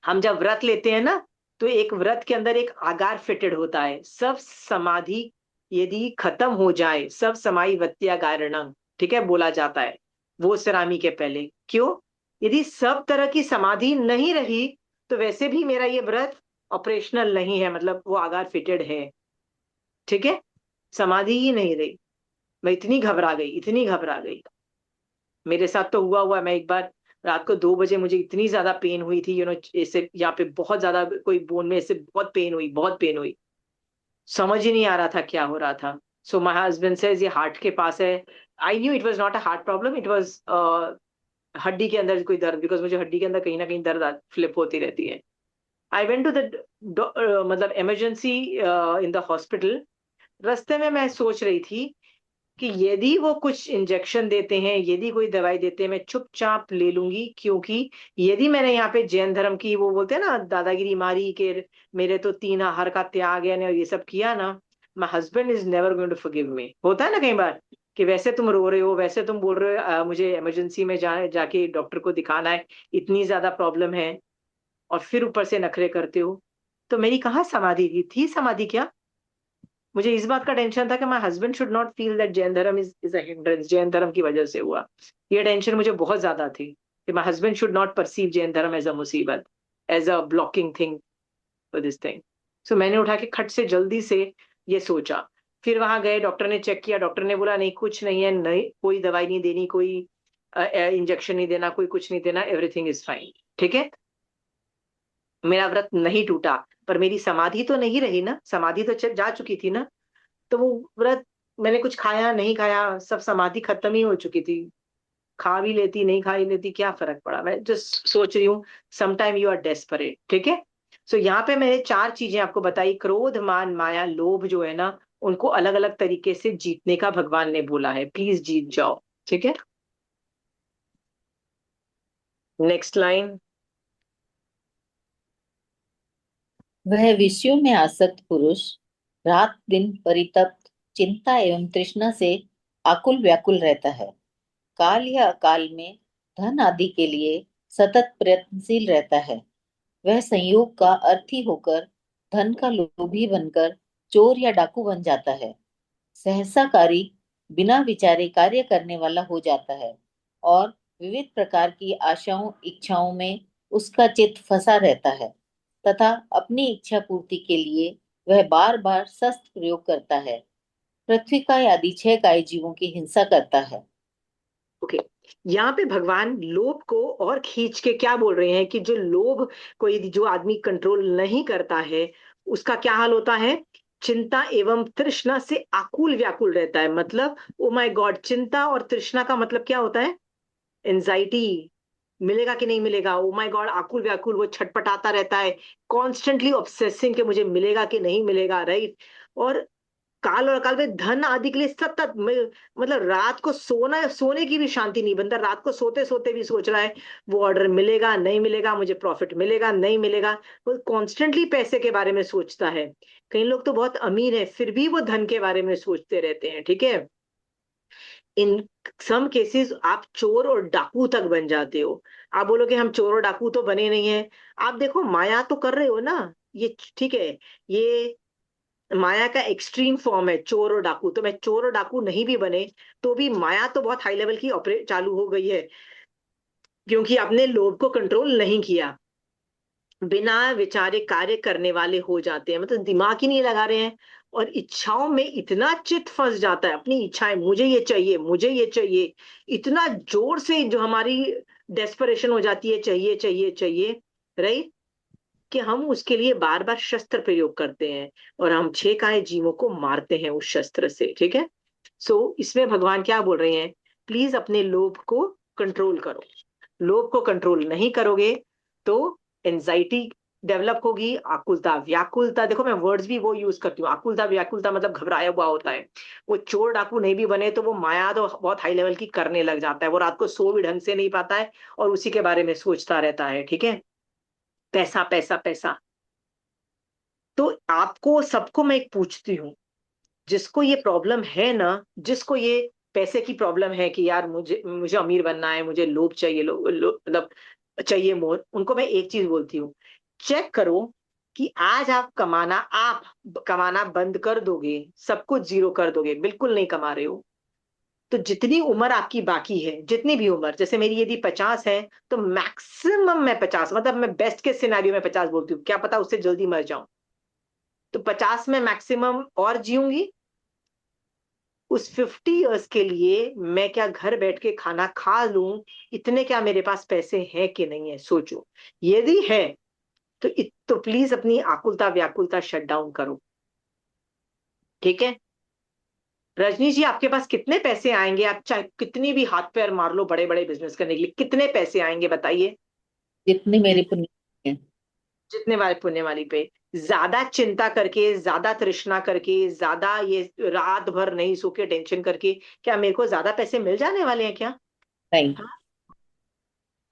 हम जब व्रत लेते हैं ना, तो एक व्रत के अंदर एक आगार फिटेड होता है। सब समाधि यदि खत्म हो जाए, सब समाई वत्यागारणम, ठीक है, बोला जाता है। वो सलामी के पहले। क्यों? यदि सब तरह की समाधि नहीं रही तो वैसे भी मेरा ये व्रत ऑपरेशनल नहीं है, मतलब वो आगार फिटेड है। ठीक है, समाधि ही नहीं रही। मैं इतनी घबरा गई, इतनी घबरा गई। मेरे साथ तो हुआ मैं एक बार रात को 2 बजे मुझे इतनी ज्यादा पेन हुई थी, ऐसे यहाँ पे बहुत ज्यादा कोई बोन में ऐसे बहुत पेन हुई, बहुत पेन हुई। समझ ही नहीं आ रहा था क्या हो रहा था। सो माय हस्बैंड सेज ये हार्ट के पास है। I knew it was not a heart problem, it was हड्डी के अंदर कोई दर्द, बिकॉज मुझे हड्डी के अंदर कहीं ना कहीं दर्द फ्लिप होती रहती है। आई वेंट टू द मतलब इमरजेंसी इन द हॉस्पिटल। रास्ते में मैं सोच रही थी कि यदि वो कुछ इंजेक्शन देते हैं, यदि कोई दवाई देते हैं, मैं चुपचाप ले लूंगी, क्योंकि यदि मैंने यहाँ पे जैन धर्म की वो बोलते हैं ना दादागिरी मारी के मेरे तो 3 आहार का त्याग है ना, ये सब किया ना, my husband is never going to forgive me. होता है ना कई बार कि वैसे तुम रो रहे हो, वैसे तुम बोल रहे हो मुझे इमरजेंसी में जाके डॉक्टर को दिखाना है, इतनी ज्यादा प्रॉब्लम है, और फिर ऊपर से नखरे करते हो। तो मेरी कहाँ समाधि थी समाधि क्या? मुझे इस बात का टेंशन था कि my husband should not feel that Jain धर्म इज अ हिंड्रेंस, जैन धर्म की वजह से हुआ। ये टेंशन मुझे बहुत ज्यादा थी कि my husband should not perceive Jain धर्म एज अ मुसीबत, as a blocking thing for this thing. So मैंने उठा के खट से जल्दी से ये सोचा। फिर वहां गए, डॉक्टर ने चेक किया, डॉक्टर ने बोला नहीं कुछ नहीं है, नहीं कोई दवाई नहीं देनी, कोई इंजेक्शन नहीं देना, कोई कुछ नहीं देना, एवरीथिंग इज फाइन। ठीक है, मेरा व्रत नहीं टूटा, पर मेरी समाधि तो नहीं रही ना, समाधि तो जा चुकी थी ना। तो वो व्रत, मैंने कुछ खाया नहीं खाया, सब समाधि खत्म ही हो चुकी थी। खा भी लेती नहीं खा ही लेती, क्या फर्क पड़ा। मैं जस्ट सोच रही हूँ, समटाइम यू आर डेस्परेट। ठीक है, सो यहाँ पे मैंने 4 चीजें आपको बताई। क्रोध मान माया लोभ जो है ना, उनको अलग अलग तरीके से जीतने का भगवान ने बोला है, प्लीज जीत जाओ। ठीक है, नेक्स्ट लाइन। वह विषयों में आसक्त पुरुष रात दिन परितप्त चिंता एवं तृष्णा से आकुल व्याकुल रहता है। काल या अकाल में धन आदि के लिए सतत प्रयत्नशील रहता है। वह संयोग का अर्थी होकर धन का लोभी बनकर चोर या डाकू बन जाता है। सहसाकारी बिना विचारे कार्य करने वाला हो जाता है और विविध प्रकार की आशाओं इच्छाओं में उसका चित्त फंसा रहता है तथा अपनी इच्छा पूर्ति के लिए वह बार बार शस्त्र प्रयोग करता है। पृथ्वी काय आदि 6 काय जीवों की हिंसा करता है। ओके, यहाँ पे भगवान लोभ को और खींच के क्या बोल रहे हैं कि जो लोभ, कोई जो आदमी कंट्रोल नहीं करता है, उसका क्या हाल होता है? चिंता एवं तृष्णा से आकुल व्याकुल रहता है। मतलब ओ माय गॉड, चिंता और तृष्णा का मतलब क्या होता है? एंजाइटी, मिलेगा कि नहीं मिलेगा। ओ माय गॉड, आकुल व्याकुल, वो छटपटाता रहता है, कॉन्स्टेंटली ऑब्सेसिंग कि मुझे मिलेगा कि नहीं मिलेगा, राइट। और काल और अकाल में धन आदि के लिए सतत मतलब रात को सोने की भी शांति नहीं बनता, रात को सोते सोते भी सोच रहा है वो ऑर्डर मिलेगा नहीं मिलेगा, मुझे प्रॉफिट मिलेगा नहीं मिलेगा। वो कॉन्स्टेंटली पैसे के बारे में सोचता है। कई लोग तो बहुत अमीर है फिर भी वो धन के बारे में सोचते रहते हैं। ठीक है, इन सम केसेस आप चोर और डाकू तक बन जाते हो। आप बोलोगे हम चोर और डाकू तो बने नहीं है, आप देखो माया तो कर रहे हो ना ये। ठीक है, ये माया का एक्सट्रीम फॉर्म है चोर और डाकू। तो मैं चोर और डाकू नहीं भी बने तो भी माया तो बहुत हाई लेवल की ऑपरेट चालू हो गई है, क्योंकि आपने लोभ को कंट्रोल नहीं किया। बिना विचारे कार्य करने वाले हो जाते हैं, मतलब दिमाग ही नहीं लगा रहे हैं, और इच्छाओं में इतना चित फंस जाता है, अपनी इच्छाएं, मुझे ये चाहिए मुझे ये चाहिए, इतना जोर से जो हमारी डेस्परेशन हो जाती है, चाहिए चाहिए चाहिए, राइट, कि हम उसके लिए बार बार शस्त्र प्रयोग करते हैं, और हम 6 काय जीवों को मारते हैं उस शस्त्र से। ठीक है, सो इसमें भगवान क्या बोल रहे हैं? प्लीज अपने लोभ को कंट्रोल करो। लोभ को कंट्रोल नहीं करोगे तो एंजाइटी डेवलप होगी, आकुलता व्याकुलता। देखो मैं वर्ड्स भी वो यूज करती हूँ, आकुलता व्याकुलता मतलब घबराया हुआ होता है। वो चोर डाकू नहीं भी बने तो वो माया तो बहुत हाई लेवल की करने लग जाता है, वो रात को सो भी ढंग से नहीं पाता है और उसी के बारे में सोचता रहता है। ठीक है, पैसा पैसा पैसा। तो आपको सबको मैं एक पूछती हूँ, जिसको ये प्रॉब्लम है ना, जिसको ये पैसे की प्रॉब्लम है कि यार मुझे मुझे अमीर बनना है, मुझे लोभ चाहिए, मतलब चाहिए मोर, उनको मैं एक चीज बोलती हूँ, चेक करो कि आज आप कमाना बंद कर दोगे, सब कुछ जीरो कर दोगे, बिल्कुल नहीं कमा रहे हो, तो जितनी उम्र आपकी बाकी है, जितनी भी उम्र, जैसे मेरी यदि 50 है तो मैक्सिमम मैं 50, मतलब मैं बेस्ट के सिनेरियो में 50 बोलती हूँ, क्या पता उससे जल्दी मर जाऊं, तो 50 में मैक्सिमम और जीऊंगी। उस 50 इयर्स के लिए मैं क्या घर बैठ के खाना खा लूं, इतने क्या मेरे पास पैसे हैं कि नहीं है, सोचो। यदि है तो प्लीज अपनी आकुलता व्याकुलता शट डाउन करो, ठीक है। रजनी जी, आपके पास कितने पैसे आएंगे, आप चाहे कितनी भी हाथ पैर मार लो बड़े बड़े बिजनेस करने के लिए, कितने पैसे आएंगे बताइए। जितनी मेरी पुण्य है। जितने वाले पुण्य वाली पे, ज्यादा चिंता करके, ज्यादा तृष्णा करके, ज्यादा ये रात भर नहीं सो के टेंशन करके क्या मेरे को ज्यादा पैसे मिल जाने वाले हैं क्या? नहीं। हाँ?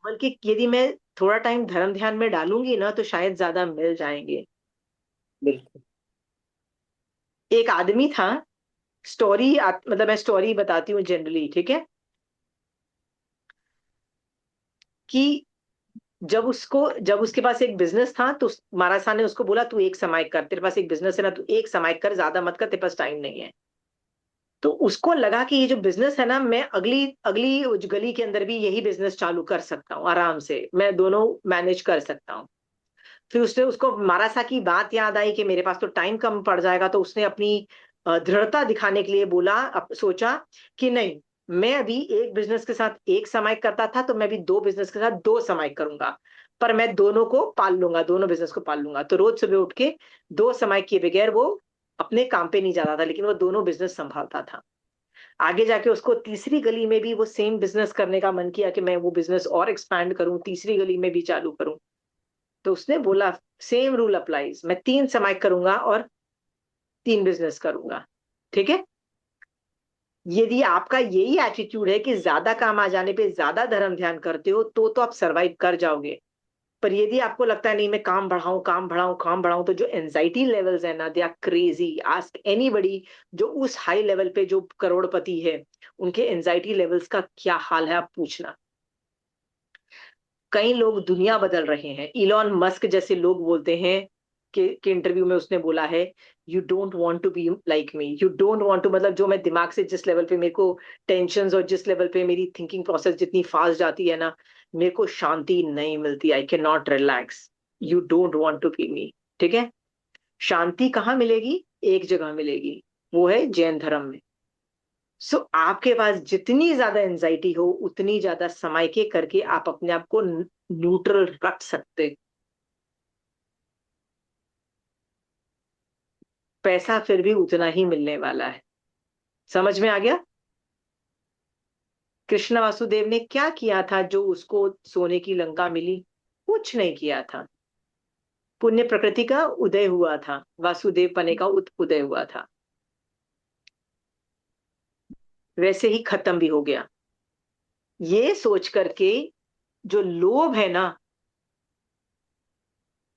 बल्कि यदि मैं थोड़ा टाइम धर्म ध्यान में डालूंगी ना तो शायद ज्यादा मिल जाएंगे। बिल्कुल। एक आदमी था, स्टोरी मतलब मैं स्टोरी बताती हूँ जनरली, ठीक है, कि जब उसके पास एक बिजनेस था तो महाराज साहब ने उसको बोला तू एक समाइक कर, तेरे पास एक बिजनेस है ना, तू एक समाइक कर, ज्यादा मत कर, तेरे पास टाइम नहीं है। तो उसको लगा कि ये जो बिजनेस है ना, मैं अगली अगली उस गली के अंदर भी यही बिजनेस चालू कर सकता हूँ आराम से, मैं दोनों मैनेज कर सकता हूँ। फिर उसने उसको मारासा की बात याद आई कि मेरे पास तो टाइम कम पड़ जाएगा, तो उसने अपनी दृढ़ता दिखाने के लिए बोला, सोचा कि नहीं, मैं अभी एक बिजनेस के साथ एक समाइक करता था तो मैं भी दो बिजनेस के साथ दो समाइक करूंगा, पर मैं दोनों को पाल लूंगा, दोनों बिजनेस को पाल लूंगा। तो रोज सुबह उठ के दो समाइक किए बगैर वो अपने काम पे नहीं जाता था, लेकिन वो दोनों बिजनेस संभालता था। आगे जाके उसको तीसरी गली में भी वो सेम बिजनेस करने का मन किया कि मैं वो बिजनेस और एक्सपैंड करूं, तीसरी गली में भी चालू करूं। तो उसने बोला सेम रूल अप्लाइज, मैं 3 समाइक करूंगा और 3 बिजनेस करूंगा, ठीक है। यदि आपका यही एटीट्यूड है कि ज्यादा काम आ जाने पे ज्यादा धर्म ध्यान करते हो तो आप सरवाइव कर जाओगे। पर यदि आपको लगता है नहीं मैं काम बढ़ाऊं काम बढ़ाऊं काम बढ़ाऊं, तो जो एंजाइटी लेवल्स है ना, they are crazy. Ask anybody जो उस हाई लेवल पे जो करोड़पति है, उनके एंजाइटी लेवल्स का क्या हाल है, आप पूछना। कई लोग दुनिया बदल रहे हैं, इलॉन मस्क जैसे लोग बोलते हैं कि इंटरव्यू में उसने बोला है, you don't want to be like me, you don't want to, मतलब जो मैं दिमाग से जिस लेवल पे मेरे को टेंशन और जिस लेवल पे मेरी थिंकिंग प्रोसेस जितनी फास्ट जाती है ना, मेरे को शांति नहीं मिलती, I can not relax, you don't want to be me, ठीक है। शांति कहाँ मिलेगी? एक जगह मिलेगी, वो है जैन धर्म में। सो आपके पास जितनी ज्यादा एंजाइटी हो उतनी ज्यादा समाइके करके आप अपने आप को न्यूट्रल रख सकते, पैसा फिर भी उतना ही मिलने वाला है। समझ में आ गया? कृष्ण वासुदेव ने क्या किया था जो उसको सोने की लंका मिली? कुछ नहीं किया था। पुण्य प्रकृति का उदय हुआ था, वासुदेव पने का उदय हुआ था, वैसे ही खत्म भी हो गया। ये सोच करके जो लोभ है ना,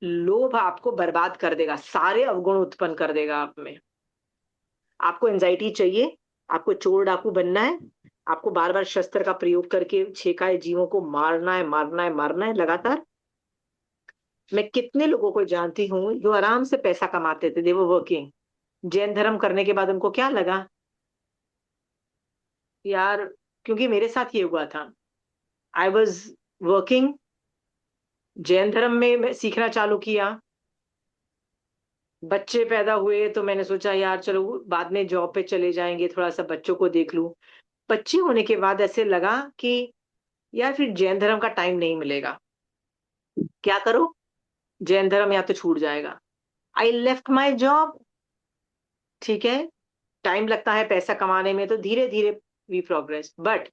लोभ आपको बर्बाद कर देगा, सारे अवगुण उत्पन्न कर देगा आप में। आपको एंजाइटी चाहिए, आपको चोर डाकू बनना है, आपको बार बार शस्त्र का प्रयोग करके छेकाए जीवों को मारना है मारना है मारना है लगातार। मैं कितने लोगों को जानती हूँ जो आराम से पैसा कमाते थे, दे वर वर्किंग, जैन धर्म करने के बाद उनको क्या लगा यार, क्योंकि मेरे साथ ये हुआ था, आई वॉज वर्किंग, जैन धर्म में मैं सीखना चालू किया, बच्चे पैदा हुए तो मैंने सोचा यार चलो बाद में जॉब पे चले जाएंगे, थोड़ा सा बच्चों को देख लूं। बच्चे होने के बाद ऐसे लगा कि यार फिर जैन धर्म का टाइम नहीं मिलेगा, क्या करो, जैन धर्म या तो छूट जाएगा। आई लेफ्ट माई जॉब, ठीक है, टाइम लगता है पैसा कमाने में, तो धीरे धीरे वी प्रोग्रेस, बट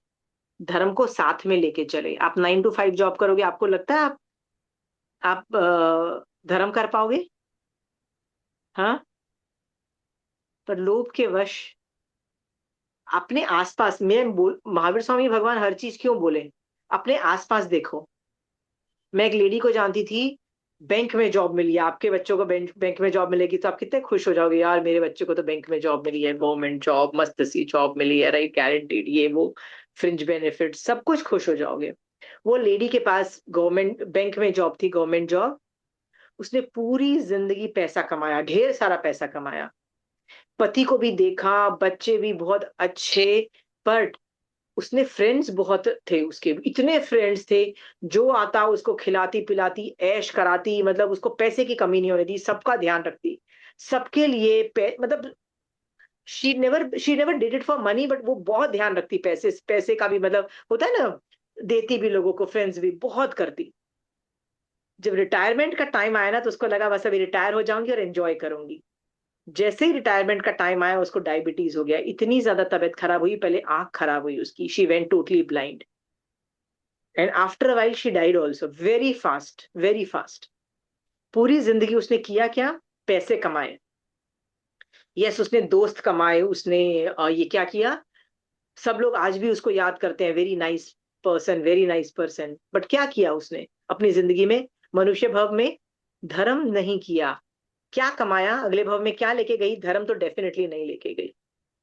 धर्म को साथ में लेके चले। आप 9 to 5 जॉब करोगे, आपको लगता है आप धर्म कर पाओगे? हाँ। पर लोभ के वश अपने आसपास, मैं बोल महावीर स्वामी भगवान हर चीज क्यों बोले, अपने आसपास देखो। मैं एक लेडी को जानती थी, बैंक में जॉब मिली है, आपके बच्चों को बैंक बैंक में जॉब मिलेगी तो आप कितने खुश हो जाओगे, यार मेरे बच्चे को तो बैंक में जॉब मिली है, गवर्नमेंट जॉब, मस्त सी जॉब मिली है, राइट, गारंटीड, ये वो फ्रिंज बेनिफिट, सब कुछ खुश हो जाओगे। वो लेडी के पास गवर्नमेंट बैंक में जॉब थी, गवर्नमेंट जॉब, उसने पूरी जिंदगी पैसा कमाया, ढेर सारा पैसा कमाया, पति को भी देखा, बच्चे भी बहुत अच्छे, बट उसने फ्रेंड्स बहुत थे, उसके इतने फ्रेंड्स थे, जो आता उसको खिलाती पिलाती ऐश कराती, मतलब उसको पैसे की कमी नहीं होने दी, सबका ध्यान रखती, सबके लिए मतलब she never did it for money, but वो बहुत ध्यान रखती, पैसे पैसे का भी, मतलब होता है ना, देती भी लोगों को, फ्रेंड्स भी बहुत करती। जब रिटायरमेंट का टाइम आया ना, तो उसको लगा बस अभी रिटायर हो जाऊंगी और एंजॉय करूंगी। जैसे ही रिटायरमेंट का टाइम आया, उसको डायबिटीज हो गया, इतनी ज्यादा तबीयत खराब हुई, पहले आंख खराब हुई उसकी, she went totally blind, and after a while she died also, very fast, very fast. पूरी जिंदगी उसने किया क्या? पैसे कमाए। यस, उसने दोस्त कमाए, उसने ये क्या किया, सब लोग आज भी उसको याद करते हैं, very nice person, very nice person, but क्या किया उसने अपनी जिंदगी में? मनुष्य भव में धर्म नहीं किया। क्या कमाया? अगले भव में क्या लेके गई? धर्म तो डेफिनेटली नहीं लेके गई।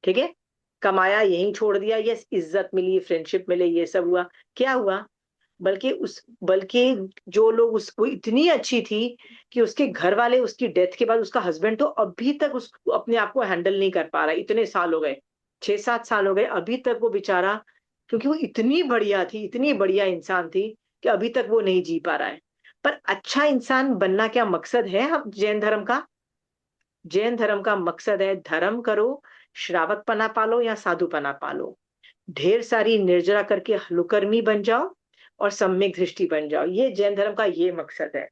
ठीक है, कमाया यहीं छोड़ दिया। यस, इज्जत मिली, फ्रेंडशिप मिले, ये सब हुआ, क्या हुआ? बल्कि जो लोग, उसको इतनी अच्छी थी कि उसके घर वाले उसकी डेथ के बाद, उसका हस्बैंड तो अभी तक उस अपने आप को हैंडल नहीं कर पा रहा, इतने साल हो गए, 6-7 साल हो गए, अभी तक वो बेचारा, क्योंकि वो इतनी बढ़िया थी, इतनी बढ़िया इंसान थी, कि अभी तक वो नहीं जी पा रहा है। पर अच्छा इंसान बनना क्या मकसद है हम जैन धर्म का? जैन धर्म का मकसद है, धर्म करो, श्रावक पना पालो या साधु पना पालो, ढेर सारी निर्जरा करके हलुकर्मी बन जाओ और सम्यक दृष्टि बन जाओ, ये जैन धर्म का ये मकसद है।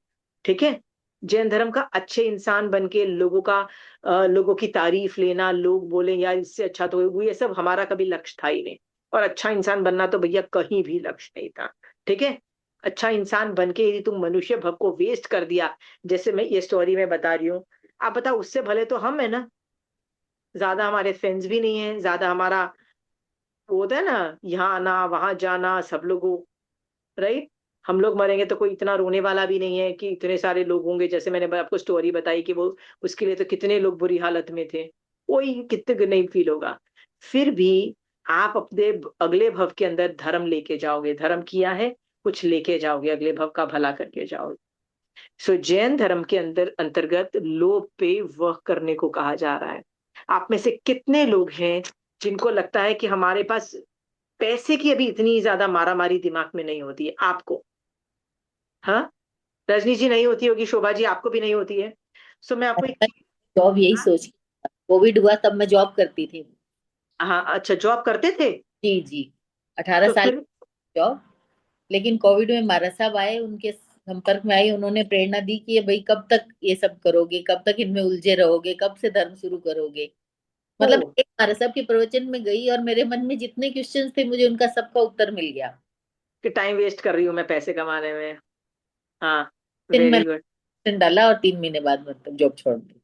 ठीक है, जैन धर्म का अच्छे इंसान बन के लोगों का लोगों की तारीफ लेना, लोग बोले यार इससे अच्छा तो वो, ये सब हमारा कभी लक्ष्य था ही नहीं। और अच्छा इंसान बनना तो भैया कहीं भी लक्ष्य नहीं था। ठीक है, अच्छा इंसान बन के यदि तुम मनुष्य भव को वेस्ट कर दिया, जैसे मैं ये स्टोरी में बता रही हूँ, आप बताओ, उससे भले तो हम है ना, ज्यादा हमारे फ्रेंड्स भी नहीं है, ज्यादा हमारा वो होता है ना, यहाँ आना वहां जाना सब लोगों, राइट? हम लोग मरेंगे तो कोई इतना रोने वाला भी नहीं है कि इतने सारे लोग होंगे, जैसे मैंने आपको स्टोरी बताई कि वो, उसके लिए तो कितने लोग बुरी हालत में थे, कोई कितने नहीं फील होगा। फिर भी आप अपने अगले भव के अंदर धर्म लेके जाओगे, धर्म किया है, कुछ लेके जाओगे, अगले भव का भला करके जाओगे। सो जैन धर्म के अंदर अंतर्गत लोभ पे वह करने को कहा जा रहा है। आप में से कितने लोग हैं जिनको लगता है कि हमारे पास पैसे की अभी इतनी ज्यादा मारा मारी दिमाग में नहीं होती है? आपको, हाँ, रजनी जी नहीं होती होगी, शोभा जी आपको भी नहीं होती है। सो मैं आपको एक, जॉब यही सोच, कोविड हुआ तब मैं जॉब करती थी। हाँ अच्छा, जॉब करते थे? जी जी, 18 साल फिर जॉब। लेकिन कोविड में महाराज साहब आए, उनके संपर्क में आई, उन्होंने प्रेरणा दी कि ये भाई कब तक ये सब करोगे, कब तक इनमें उलझे रहोगे, कब से धर्म शुरू करोगे। ओ, मतलब एक महाराज साहब के प्रवचन में गई और मेरे मन में जितने क्वेश्चंस थे, मुझे उनका सबका उत्तर मिल गया। कि टाइम वेस्ट कर रही हूँ मैं पैसे कमाने में। हाँ, दिन में वेरी गुड, डाला और 3 महीने बाद मतलब जॉब छोड़ दी।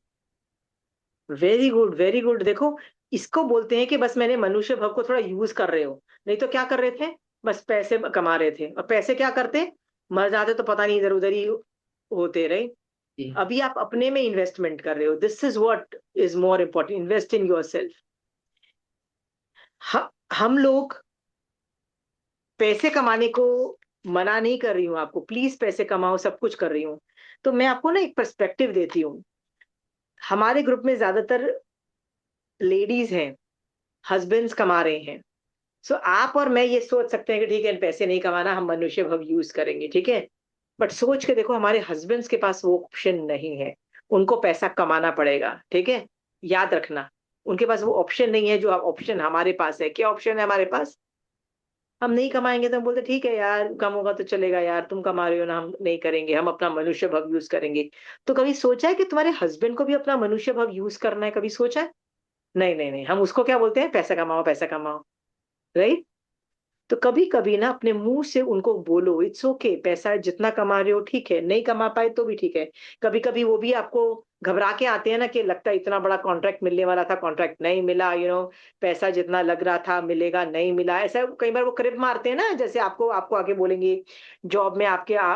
Very good, very good. देखो, इसको बोलते हैं कि बस मैंने मनुष्य भव को थोड़ा यूज कर रहे हो, नहीं तो क्या कर रहे थे? बस पैसे कमा रहे थे, और पैसे क्या करते, मर जाते तो पता नहीं, इधर उधर ही होते रहे। जी। अभी आप अपने में इन्वेस्टमेंट कर रहे हो, this is what is more important, invest in your self. हम लोग पैसे कमाने को मना नहीं कर रही हूँ आपको, प्लीज पैसे कमाओ, सब कुछ कर रही हूँ। तो मैं आपको ना एक पर्सपेक्टिव देती हूँ। हमारे ग्रुप में ज्यादातर लेडीज हैं, हस्बैंड्स कमा रहे हैं। सो आप और मैं ये सोच सकते हैं कि ठीक है, पैसे नहीं कमाना, हम मनुष्य भव यूज करेंगे, ठीक है। बट सोच के देखो, हमारे हस्बैंड्स के पास वो ऑप्शन नहीं है, उनको पैसा कमाना पड़ेगा, ठीक है। याद रखना, उनके पास वो ऑप्शन नहीं है जो ऑप्शन हमारे पास है। क्या ऑप्शन है हमारे पास? हम नहीं कमाएंगे तो हम बोलते ठीक है यार, कम होगा तो चलेगा यार, तुम कमा रहे हो ना, हम नहीं करेंगे, हम अपना मनुष्य भव यूज करेंगे। तो कभी सोचा है कि तुम्हारे हस्बैंड को भी अपना मनुष्य भव यूज करना है? कभी सोचा है? नहीं नहीं नहीं, हम उसको क्या बोलते हैं, पैसा कमाओ पैसा कमाओ, राइट। तो कभी कभी ना अपने मुंह से उनको बोलो, इट्स ओके, पैसा जितना कमा रहे हो ठीक है, नहीं कमा पाए तो भी ठीक है। कभी कभी वो भी आपको घबरा के आते हैं ना, कि लगता है इतना बड़ा कॉन्ट्रैक्ट मिलने वाला था, कॉन्ट्रैक्ट नहीं मिला, पैसा जितना लग रहा था मिलेगा, नहीं मिला, ऐसा कई बार वो क्रिप मारते हैं ना, जैसे आपको आपको आके बोलेंगे जॉब में,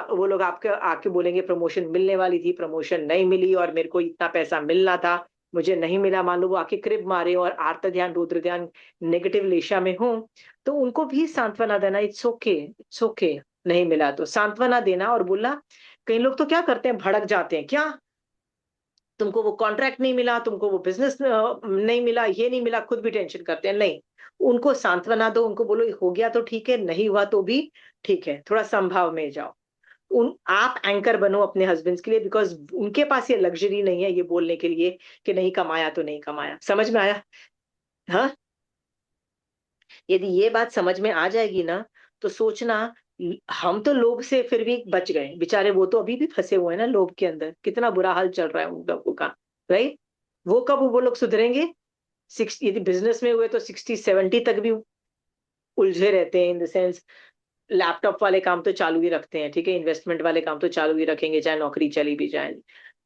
वो लोग आपके आके बोलेंगे प्रमोशन मिलने वाली थी, प्रमोशन नहीं मिली, और मेरे को इतना पैसा मिलना था, मुझे नहीं मिला। मान लो वो आके क्रिप मारे और आर्त ध्यान रुद्र ध्यान नेगेटिव लेशा में हो, तो उनको भी सांत्वना देना, इट्स ओके, इट्स ओके। नहीं मिला तो सांत्वना देना और बोलना। कई लोग तो क्या करते हैं, भड़क जाते हैं, क्या तुमको वो कॉन्ट्रैक्ट नहीं मिला, तुमको वो बिजनेस नहीं मिला, ये नहीं मिला, खुद भी टेंशन करते हैं। नहीं, उनको सांत्वना दो, उनको बोलो हो गया तो ठीक है, नहीं हुआ तो भी ठीक है, थोड़ा संभाव में जाओ। आप एंकर बनो अपने हस्बैंड्स के लिए, बिकॉज उनके पास ये लग्जरी नहीं है ये बोलने के लिए कि नहीं कमाया तो नहीं कमाया। समझ में आया? हाँ, यदि ये बात समझ में आ जाएगी ना, तो सोचना, हम तो लोभ से फिर भी बच गए, बेचारे वो तो अभी भी फंसे हुए हैं ना लोभ के अंदर, कितना बुरा हाल चल रहा है उन लोगों का। राइट? वो कब वो लोग सुधरेंगे? 60, यदि बिजनेस में हुए तो 60-70 तक भी उलझे रहते हैं, इन द सेंस लैपटॉप वाले काम तो चालू ही रखते हैं, ठीक है, इन्वेस्टमेंट वाले काम तो चालू ही रखेंगे चाहे नौकरी चली भी जाए।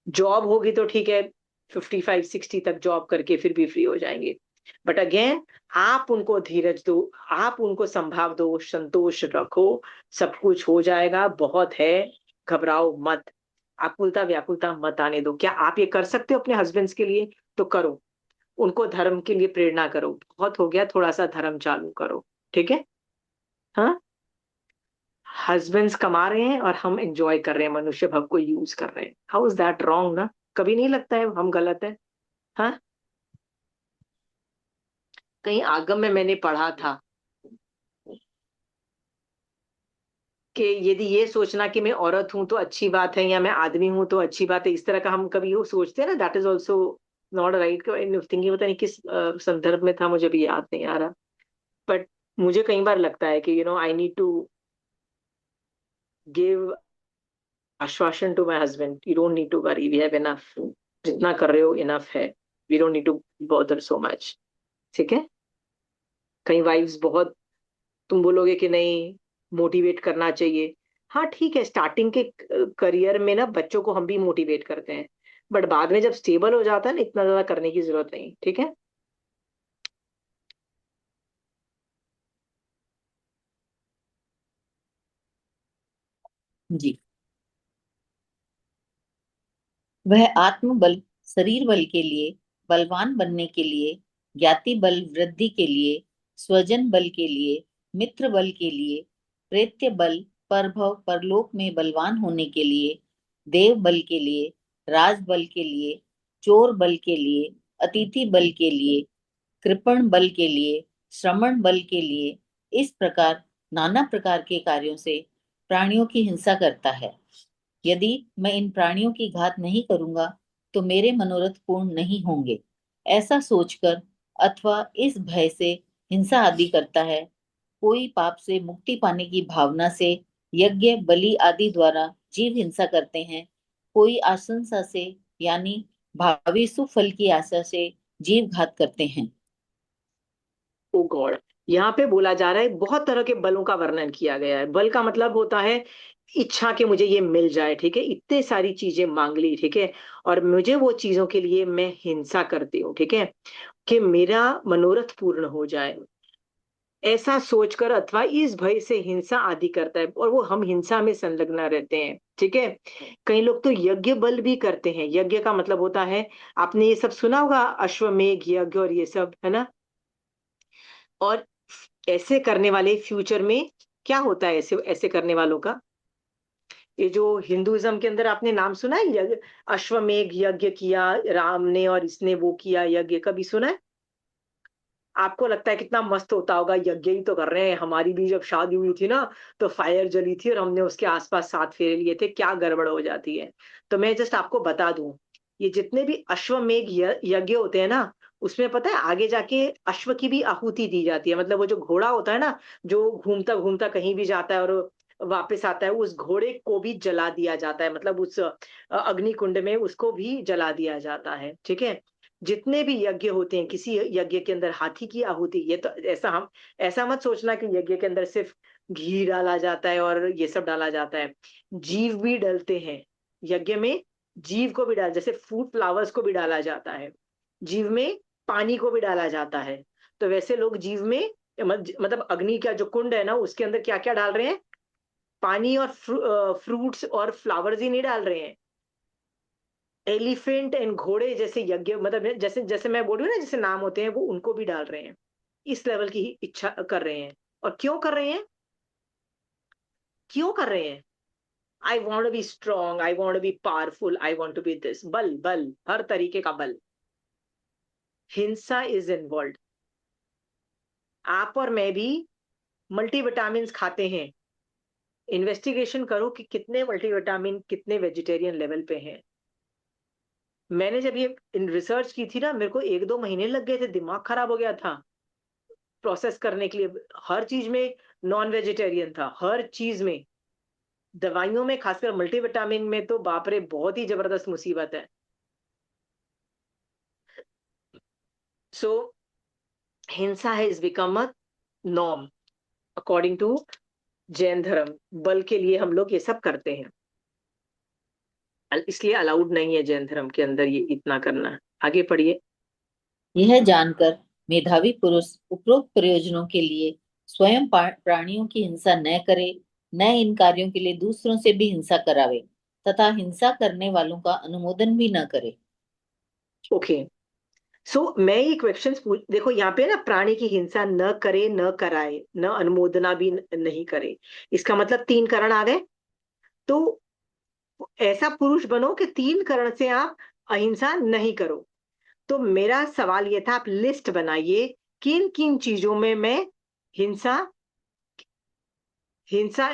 जॉब होगी तो ठीक है, 55-60 तक जॉब करके फिर भी फ्री हो जाएंगे। बट अगेन, आप उनको धीरज दो, आप उनको संभाव दो, संतोष रखो, सब कुछ हो जाएगा, बहुत है, घबराओ मत, आकुलता व्याकुलता मत आने दो। क्या आप ये कर सकते हो अपने हस्बैंड्स के लिए? तो करो, उनको धर्म के लिए प्रेरणा करो, बहुत हो गया, थोड़ा सा धर्म चालू करो। ठीक है? हाँ, हस्बैंड्स कमा रहे हैं और हम एंजॉय कर रहे हैं, मनुष्य भव को यूज कर रहे हैं, हाउ इज दैट रॉन्ग ना? कभी नहीं लगता है हम गलत है? हाँ, कहीं आगम में मैंने पढ़ा था कि यदि ये सोचना कि मैं औरत हूं तो अच्छी बात है, या मैं आदमी हूं तो अच्छी बात है, इस तरह का हम कभी वो सोचते हैं ना, that is also not right thinking. पता नहीं किस संदर्भ में था, मुझे भी याद नहीं आ रहा, बट मुझे कई बार लगता है कि आई नीड टू गिव आश्वासन to my husband, you don't need to worry, we have enough, जितना कर रहे हो इनफ है, we don't need to bother so much. ठीक है? कई वाइफ्स बहुत, तुम बोलोगे कि नहीं, मोटिवेट करना चाहिए। हाँ ठीक है, स्टार्टिंग के करियर में ना बच्चों को हम भी मोटिवेट करते हैं, बट बाद में जब स्टेबल हो जाता है ना, इतना ज्यादा करने की जरूरत नहीं। ठीक है? जी। वह आत्मबल शरीर बल के लिए, बलवान बनने के लिए, ज्ञाति बल वृद्धि के लिए, स्वजन बल के लिए, मित्र बल के लिए, प्रेत्य बल परभव परलोक में बलवान होने के लिए, देव बल के लिए, राज बल के लिए, चोर बल के लिए, अतिथि बल के लिए, कृपण बल के लिए, श्रमण बल के लिए, इस प्रकार नाना प्रकार के कार्यों से प्राणियों की हिंसा करता है। यदि मैं इन प्राणियों की घात नहीं करूंगा तो मेरे मनोरथ पूर्ण नहीं होंगे, ऐसा सोचकर अथवा इस भय से हिंसा आदि करता है। कोई पाप से मुक्ति पाने की भावना से यज्ञ बलि आदि द्वारा जीव हिंसा करते हैं। कोई आशंसा से यानी भावी सुफल की आशा से जीव घात करते हैं। ओ गॉड, यहाँ पे बोला जा रहा है, बहुत तरह के बलों का वर्णन किया गया है। बल का मतलब होता है इच्छा कि मुझे ये मिल जाए, ठीक है, इतने सारी चीजें मांग ली, ठीक है, और मुझे वो चीजों के लिए मैं हिंसा करती हूँ, ठीक है, कि मेरा मनोरथ पूर्ण हो जाए, ऐसा सोचकर अथवा इस भय से हिंसा आदि करता है, और वो हम हिंसा में संलग्न रहते हैं। ठीक है? कई लोग तो यज्ञ बल भी करते हैं। यज्ञ का मतलब होता है, आपने ये सब सुना होगा, अश्वमेध यज्ञ और ये सब, है ना? और ऐसे करने वाले फ्यूचर में क्या होता है, ऐसे ऐसे करने वालों का, ये जो हिंदुइज्म के अंदर आपने नाम सुना है, यज्ञ, अश्वमेध यज्ञ किया राम ने और इसने वो किया यज्ञ, कभी सुना है? आपको लगता है कितना मस्त होता होगा, यज्ञ ही तो कर रहे हैं, हमारी भी जब शादी हुई थी ना तो फायर जली थी और हमने उसके आसपास 7 फेरे लिए थे, क्या गड़बड़ हो जाती है। तो मैं जस्ट आपको बता दूं, ये जितने भी अश्वमेध यज्ञ होते हैं ना, उसमें पता है आगे जाके अश्व की भी आहुति दी जाती है, मतलब वो जो घोड़ा होता है ना, जो घूमता घूमता कहीं भी जाता है और वापस आता है, उस घोड़े को भी जला दिया जाता है, मतलब उस अग्नि कुंड में उसको भी जला दिया जाता है। ठीक है? जितने भी यज्ञ होते हैं, किसी यज्ञ के अंदर हाथी की आहुति, ये तो ऐसा मत सोचना कि यज्ञ के अंदर सिर्फ घी डाला जाता है और ये सब डाला जाता है, जीव भी डलते हैं यज्ञ में, जीव को भी डाल, जैसे फूड फ्लावर्स को भी डाला जाता है, जीव में पानी को भी डाला जाता है, तो वैसे लोग जीव में मतलब अग्नि का जो कुंड है ना, उसके अंदर क्या क्या डाल रहे हैं, पानी और फ्रूट्स और फ्लावर्स ही नहीं डाल रहे हैं, एलिफेंट एंड घोड़े जैसे यज्ञ, मतलब जैसे जैसे मैं बोल रही हूँ ना, जैसे नाम होते हैं वो उनको भी डाल रहे हैं, इस लेवल की ही इच्छा कर रहे हैं। और क्यों कर रहे हैं? क्यों कर रहे हैं? I want to be strong, I want to be powerful, I want to be this, बल बल, हर तरीके का बल, हिंसा इज इन्वॉल्व। आप और मैं भी मल्टीविटामिन खाते हैं। इन्वेस्टिगेशन करो कि कितने मल्टीविटामिन कितने वेजिटेरियन लेवल पे हैं। मैंने जब ये रिसर्च की थी ना, मेरे को 1-2 महीने लग गए थे, दिमाग खराब हो गया था प्रोसेस करने के लिए। हर चीज में नॉन वेजिटेरियन था, हर चीज में। दवाइयों में, खासकर मल्टीविटामिन में तो बाप रे, बहुत ही जबरदस्त मुसीबत है। सो हिंसा has become a norm according to Jain dharma. बल के लिए हम लोग ये सब करते हैं, इसलिए अलाउड नहीं है जैन धर्म के अंदर ये इतना करना। आगे पढ़िए। यह जानकर मेधावी पुरुष उपरोक्त प्रयोजनों के लिए स्वयं प्राणियों की हिंसा न करे, न इन कार्यों के लिए दूसरों से भी हिंसा करावे तथा हिंसा करने वालों का अनुमोदन भी न करे। ओके, सो मैं ये क्वेश्चन पूछ, देखो यहाँ पे ना, प्राणी की हिंसा न करे, न कराए, न अनुमोदना भी नहीं करे, इसका मतलब 3 करण आ गए। तो ऐसा पुरुष बनो कि 3 करण से आप अहिंसा नहीं करो। तो मेरा सवाल ये था, आप लिस्ट बनाइए किन किन चीजों में मैं हिंसा हिंसा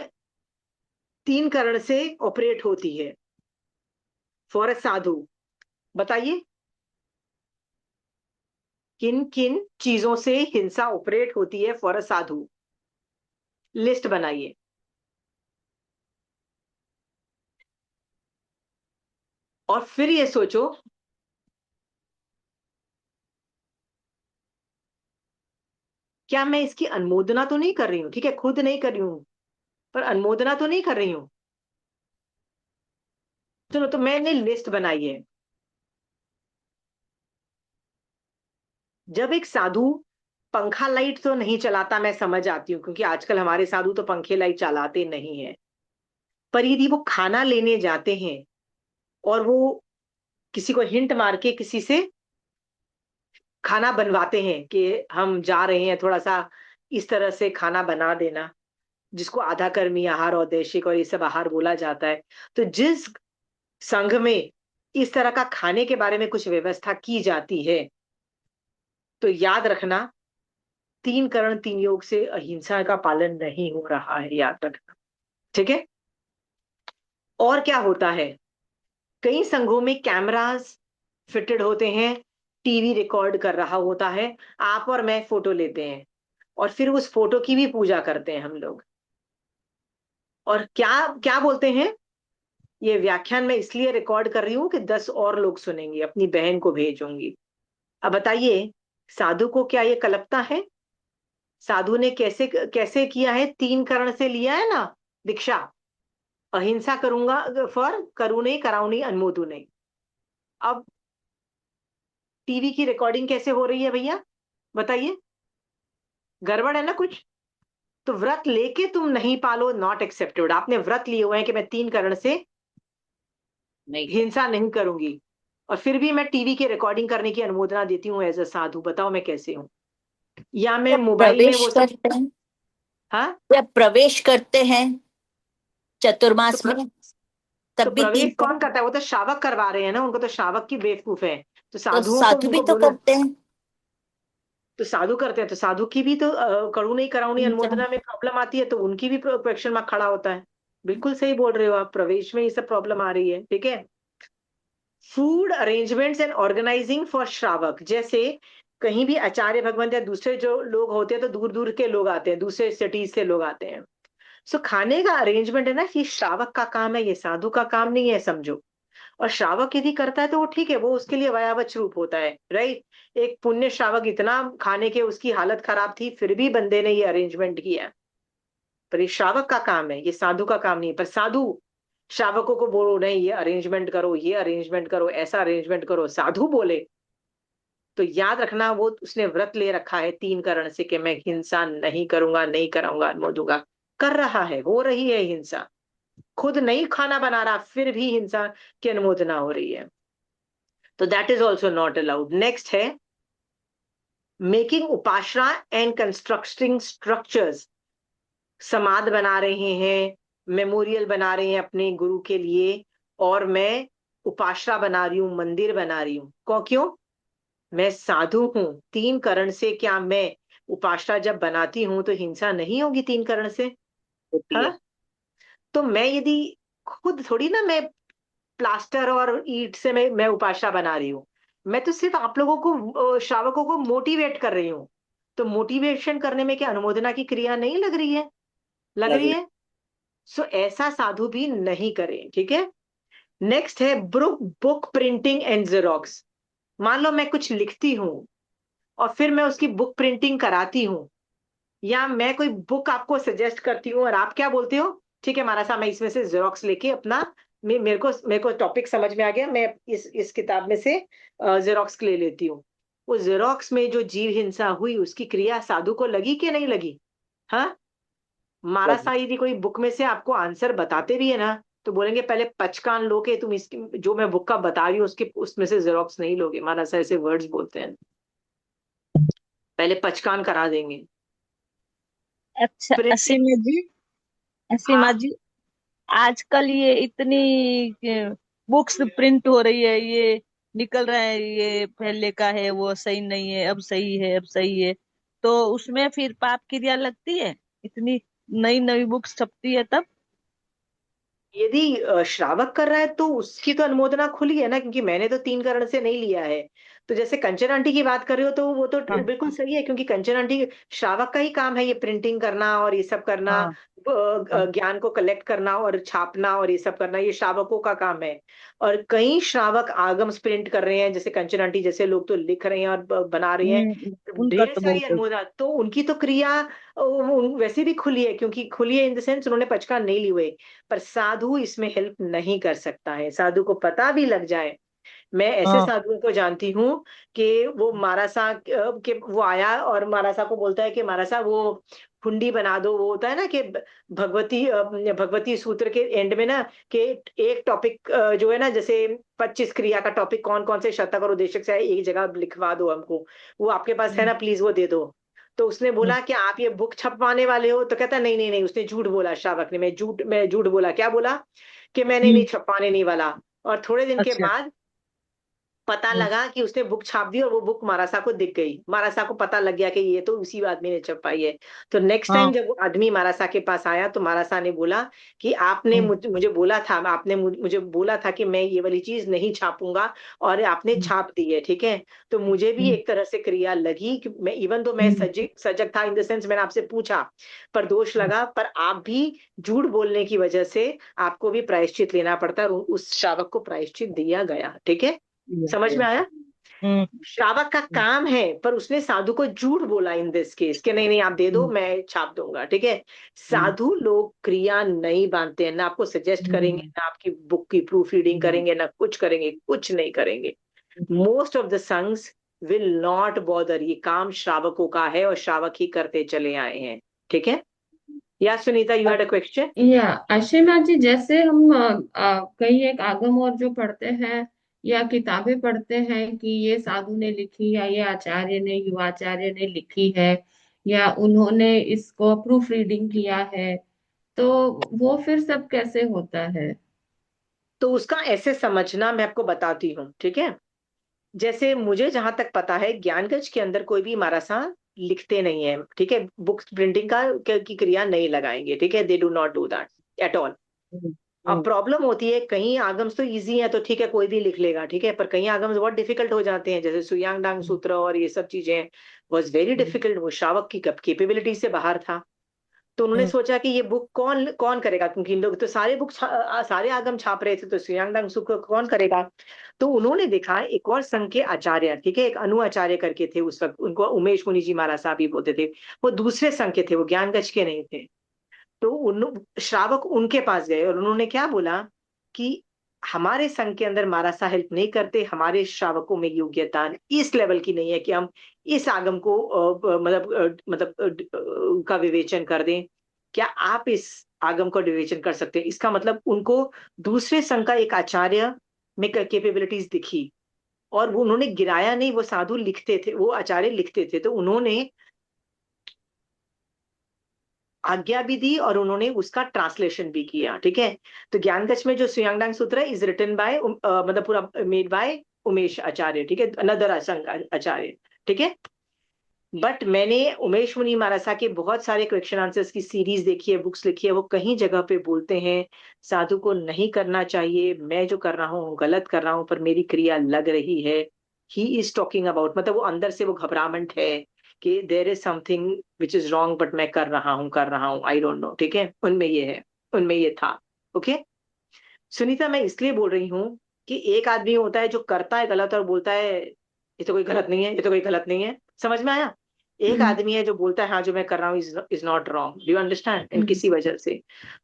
3 करण से ऑपरेट होती है फॉर अ साधु। बताइए किन किन चीजों से हिंसा ऑपरेट होती है फॉर अ साधु। लिस्ट बनाइए। और फिर ये सोचो, क्या मैं इसकी अनुमोदना तो नहीं कर रही हूं? ठीक है, खुद नहीं कर रही हूं, पर अनुमोदना तो नहीं कर रही हूं। चलो, तो मैंने लिस्ट बनाई है। जब एक साधु पंखा लाइट तो नहीं चलाता, मैं समझ आती हूँ, क्योंकि आजकल हमारे साधु तो पंखे लाइट चलाते नहीं है। पर यदि वो खाना लेने जाते हैं और वो किसी को हिंट मार के किसी से खाना बनवाते हैं कि हम जा रहे हैं, थोड़ा सा इस तरह से खाना बना देना, जिसको आधा कर्मी आहार और देशिक और ये सब आहार बोला जाता है। तो जिस संघ में इस तरह का खाने के बारे में कुछ व्यवस्था की जाती है, तो याद रखना 3 करण 3 योग से अहिंसा का पालन नहीं हो रहा है, याद रखना। ठीक है। और क्या होता है, कई संघों में कैमरास फिटेड होते हैं, टीवी रिकॉर्ड कर रहा होता है, आप और मैं फोटो लेते हैं और फिर उस फोटो की भी पूजा करते हैं हम लोग। और क्या क्या बोलते हैं, ये व्याख्यान मैं इसलिए रिकॉर्ड कर रही हूं कि 10 और लोग सुनेंगे, अपनी बहन को भेजूंगी। अब बताइए, साधु को क्या ये कल्पता है? साधु ने कैसे कैसे किया है? 3 करण से लिया है ना दीक्षा। अहिंसा करूंगा, फॉर करुणे कराउनी अनुमोदु नहीं। अब टीवी की रिकॉर्डिंग कैसे हो रही है भैया, बताइए? गड़बड़ है ना कुछ? तो व्रत लेके तुम नहीं पालो, नॉट एक्सेप्टेड। आपने व्रत लिए हुए हैं कि मैं 3 करण से नहीं कर। हिंसा नहीं करूंगी, और फिर भी मैं टीवी की रिकॉर्डिंग करने की अनुमोदना देती हूँ एज अ साधु। बताओ मैं कैसे हूं? या मैं जब मोबाइल में प्रवेश वो सब। करते हैं, हाँ, जब प्रवेश करते हैं तो चतुर्मास में, तो तब भी प्रवेश 3 कौन करें। करता है? वो तो श्रावक करवा रहे हैं ना, उनको तो श्रावक की बेवकूफ है। तो तो साधुओं को साधु भी उनको तो बोलो। करते हैं। तो साधु करते हैं, तो साधु की भी तो करुणी कराउनी हिंसा। अनुमोदना में प्रॉब्लम आती है, तो उनकी भी क्वेश्चन मार्क खड़ा होता है। बिल्कुल सही बोल रहे हो आप, प्रवेश में ये सब प्रॉब्लम आ रही है। ठीक है। Food arrangements and organising for shravak, जैसे कहीं भी आचार्य भगवंत या दूसरे जो लोग होते हैं, तो दूर दूर के लोग आते हैं, दूसरे सिटीज से लोग आते हैं। सो खाने का अरेंजमेंट है ना, ये श्रावक का काम है, ये साधु का काम नहीं है, समझो। और श्रावक यदि करता है तो वो ठीक है, वो उसके लिए वयावच रूप होता है, राइट। एक पुण्य श्रावक, इतना खाने के उसकी हालत खराब थी, फिर भी बंदे ने ये अरेंजमेंट किया। पर ये श्रावक का काम है, ये साधु का काम नहीं। पर साधु श्रावकों को बोलो नहीं, ये अरेंजमेंट करो, ये अरेंजमेंट करो, ऐसा अरेंजमेंट करो, साधु बोले तो याद रखना, वो उसने व्रत ले रखा है 3 करण से कि मैं हिंसा नहीं करूंगा, नहीं कराऊंगा, अनुमोदूंगा। कर रहा है, हो रही है हिंसा। खुद नहीं खाना बना रहा, फिर भी हिंसा की अनुमोदना हो रही है। तो that is also not allowed. Next है मेकिंग उपासना एंड कंस्ट्रक्टिंग स्ट्रक्चर्स। समाध बना रहे हैं, मेमोरियल बना रहे हैं अपने गुरु के लिए, और मैं उपासना बना रही हूँ, मंदिर बना रही हूँ। क्यों? मैं साधु हूं। 3 करण से क्या मैं उपासना जब बनाती हूँ तो हिंसा नहीं होगी 3 करण से? होती है। हाँ, तो मैं यदि खुद थोड़ी ना मैं प्लास्टर और ईंट से मैं उपासना बना रही हूँ। मैं तो सिर्फ आप लोगों को श्रावकों को मोटिवेट कर रही हूँ। तो मोटिवेशन करने में क्या अनुमोदना की क्रिया नहीं लग रही है? लग लग रही रही। है। सो ऐसा साधु भी नहीं करें, ठीक है। नेक्स्ट है book book printing and xerox. मान लो मैं कुछ लिखती हूँ और फिर मैं उसकी बुक प्रिंटिंग कराती हूँ, या मैं कोई बुक आपको सजेस्ट करती हूँ और आप क्या बोलते हो, ठीक है महाराज साहब मैं इसमें से जेरोक्स लेके अपना, मेरे को टॉपिक समझ में आ गया, मैं इस किताब में से जेरोक्स ले लेती हूँ। उस जेरोक्स में जो जीव हिंसा हुई उसकी क्रिया साधु को लगी कि नहीं लगी? हाँ, महाराज लगी। साहब यदि कोई बुक में से आपको आंसर बताते भी है ना, तो बोलेंगे पहले पचकान लो के तुम इसकी जो मैं बुक का बता रही हूँ उसके उसमें से जेरोक्स नहीं लोगे। महाराज साहब ऐसे वर्ड्स बोलते हैं, पहले पचकान करा देंगे। अच्छा प्रिंटिंग। असीमा जी, असीमा हाँ, जी, आजकल ये इतनी बुक्स प्रिंट हो रही है, ये निकल रहा है, ये पहले का है वो सही नहीं है, अब सही है, अब सही है, तो उसमें फिर पाप क्रिया लगती है? इतनी नई नई बुक्स छपती है तब? यदि श्रावक कर रहा है तो उसकी तो अनुमोदना खुली है ना, क्योंकि मैंने तो 3 करण से नहीं लिया है। तो जैसे कंचन आंटी की बात कर रहे हो तो वो तो हाँ बिल्कुल सही है, क्योंकि कंचन आंटी श्रावक का ही काम है ये प्रिंटिंग करना और ये सब करना, हाँ हाँ। ज्ञान को कलेक्ट करना और छापना और ये सब करना, ये श्रावकों का काम है। और कई श्रावक आगम प्रिंट कर रहे हैं, जैसे कंचन आंटी जैसे लोग तो लिख रहे हैं और बना रहे हैं। उनका ढेर तो सारी बिल्कुल। अनुमोदना तो उनकी तो क्रिया वैसे भी खुली है, क्योंकि खुली है इन द सेंस उन्होंने पचका नहीं ली हुई। पर साधु इसमें हेल्प नहीं कर सकता है, साधु को पता भी लग जाए। मैं ऐसे हाँ साधुओं को जानती हूँ कि वो मारासा के वो आया और मारासा को बोलता है कि मारासा वो हुंडी बना दो। वो होता है ना कि भगवती सूत्र के एंड में ना, कि एक टॉपिक जो है ना, जैसे 25 क्रिया का टॉपिक कौन कौन से शतक और उद्देश्य से है एक जगह लिखवा दो हमको, वो आपके पास है ना, प्लीज वो दे दो। तो उसने बोला कि आप ये बुक छपवाने वाले हो? तो कहता नहीं नहीं नहीं, उसने झूठ बोला श्रावक ने, मैं झूठ बोला। क्या बोला? कि मैंने नहीं, हम्म, छपवाने नहीं वाला। और थोड़े दिन के अच्छा। बाद पता हम्म, लगा कि उसने बुक छाप दी और वो बुक मारासा को दिख गई। मारासा को पता लग गया कि ये तो उसी आदमी ने छपाई है। तो नेक्स्ट टाइम हाँ। जब वो आदमी मारासा के पास आया तो मारासा ने बोला कि आपने हम्म, मुझे बोला था, आपने मुझे बोला था कि मैं ये वाली चीज नहीं छापूंगा, और आपने हम्म, छाप दी है, ठीक है। तो मुझे भी हम्म, एक तरह से क्रिया लगी कि मैं, इवन दो मैं हम्म, सजग था इन द सेंस मैंने आपसे पूछा, पर दोष हम्म, लगा। पर आप भी झूठ बोलने की वजह से आपको भी प्रायश्चित लेना पड़ता है, और उस श्रावक को प्रायश्चित दिया गया, ठीक है। या, समझ में आया? हम्म, श्रावक का हम्म, काम है, पर उसने साधु को झूठ बोला इन दिस केस के नहीं नहीं आप दे दो हम्म, मैं छाप दूंगा, ठीक है। हम्म, साधु लोग क्रिया नहीं बांधते हैं, ना आपको सजेस्ट करेंगे, हम्म, ना आपकी बुक की प्रूफ रीडिंग हम्म, करेंगे, ना कुछ करेंगे, कुछ नहीं करेंगे। Most of the संग्स will not bother. ये काम श्रावकों का है और श्रावक ही करते चले आए हैं, ठीक है। या Sunita, you had a question? या आशिमा जी, जैसे हम कई एक आगम और जो पढ़ते हैं या किताबें पढ़ते हैं कि ये साधु ने लिखी, या ये आचार्य ने, युवाचार्य ने लिखी है, या उन्होंने इसको प्रूफ रीडिंग किया है, तो वो फिर सब कैसे होता है? तो उसका ऐसे समझना मैं आपको बताती हूँ, ठीक है। जैसे मुझे जहां तक पता है ज्ञानगंज के अंदर कोई भी मारासा लिखते नहीं है, ठीक है। बुक्स प्रिंटिंग की क्रिया नहीं लगाएंगे, ठीक है। They do not do that at all. Hmm, अब प्रॉब्लम होती है कहीं आगम्स तो इजी है तो ठीक है कोई भी लिख लेगा, ठीक है। पर कहीं आगम्स बहुत डिफिकल्ट हो जाते हैं, जैसे सुयांग डांग सूत्र और ये सब चीजें वॉज वेरी हम्म, डिफिकल्ट। वो शावक की कैपेबिलिटी से बाहर था। तो उन्होंने हम्म, सोचा कि ये बुक कौन कौन करेगा, क्योंकि इन लोग तो सारे सारे आगम छाप रहे थे, तो सुयांगडांग को कौन करेगा। तो उन्होंने देखा एक और संघ के आचार्य, ठीक है, एक अनु आचार्य करके थे उस वक्त, उनको उमेश मुनि जी महाराज साहब भी बोलते थे। वो दूसरे संघ के थे, वो ज्ञानगंज के नहीं थे। तो श्रावक उनके पास गए और उन्होंने क्या बोला कि हमारे संघ के अंदर महाराज हेल्प नहीं करते, हमारे श्रावकों में योग्यता इस लेवल की नहीं है कि हम इस आगम को का विवेचन कर दें। क्या आप इस आगम को विवेचन कर सकते हैं? इसका मतलब उनको दूसरे संघ का एक आचार्य में कैपेबिलिटीज दिखी, और वो उन्होंने गिराया नहीं। वो साधु लिखते थे, वो आचार्य लिखते थे, तो उन्होंने आज्ञा भी दी और उन्होंने उसका ट्रांसलेशन भी किया, ठीक है। तो ज्ञानगंज में जो सुयांगडांग सूत्र है इज रिटन बाय मतलब पूरा मेड बाय उमेश आचार्य, ठीक है, अनदर आचार्य, ठीक है। बट मैंने उमेश मुनि मारासा के बहुत सारे क्वेश्चन आंसर्स की सीरीज देखी है, बुक्स लिखी है, वो कहीं जगह पे बोलते हैं साधु को नहीं करना चाहिए, मैं जो कर रहा हूँ गलत कर रहा हूँ पर मेरी क्रिया लग रही है। ही इज टॉकिंग अबाउट, मतलब वो अंदर से वो घबराहट है कि there is something which is wrong but मैं कर रहा हूँ आई डोंट नो। ठीक है, उनमें ये है, उनमें ये था। ओके सुनीता, मैं इसलिए बोल रही हूँ कि एक आदमी होता है जो करता है गलत और बोलता है ये तो कोई गलत नहीं है, ये तो कोई गलत नहीं है, समझ में आया? एक हम्म आदमी है जो बोलता है हाँ जो मैं कर रहा हूँ is not wrong, do you understand, in hmm किसी वजह से।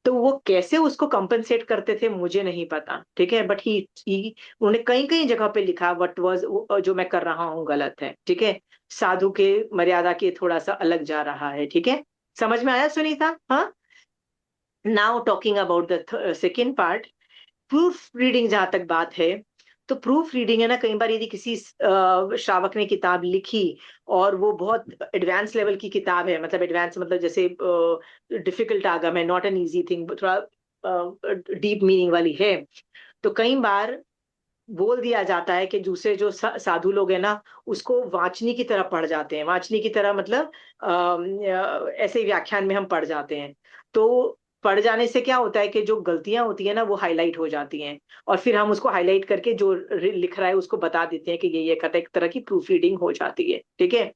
तो वो कैसे उसको कंपनसेट करते थे मुझे नहीं पता, ठीक है, बट ही उन्होंने कई कई जगह पे लिखा व्हाट वाज जो मैं कर रहा हूँ गलत है, ठीक है, साधु के मर्यादा के थोड़ा सा अलग जा रहा है, ठीक है। समझ में आया सुनीता? हाँ, now talking about the second part, proof reading जहां तक बात है, तो प्रूफ रीडिंग है ना, कई बार यदि किसी श्रावक ने किताब लिखी और वो बहुत एडवांस लेवल की किताब है, मतलब एडवांस मतलब जैसे डिफिकल्ट आगम है, नॉट एन इजी थिंग, थोड़ा डीप मीनिंग वाली है, तो कई बार बोल दिया जाता है कि दूसरे जो साधु लोग हैं ना उसको वाचनी की तरह पढ़ जाते हैं, वाचनी की तरह मतलब ऐसे ही व्याख्यान में हम पढ़ जाते हैं। तो पढ़ जाने से क्या होता है कि जो गलतियां होती है ना वो हाईलाइट हो जाती हैं, और फिर हम उसको हाईलाइट करके जो लिख रहा है उसको बता देते हैं कि ये करता है, एक तरह की प्रूफ रीडिंग हो जाती है, ठीक है।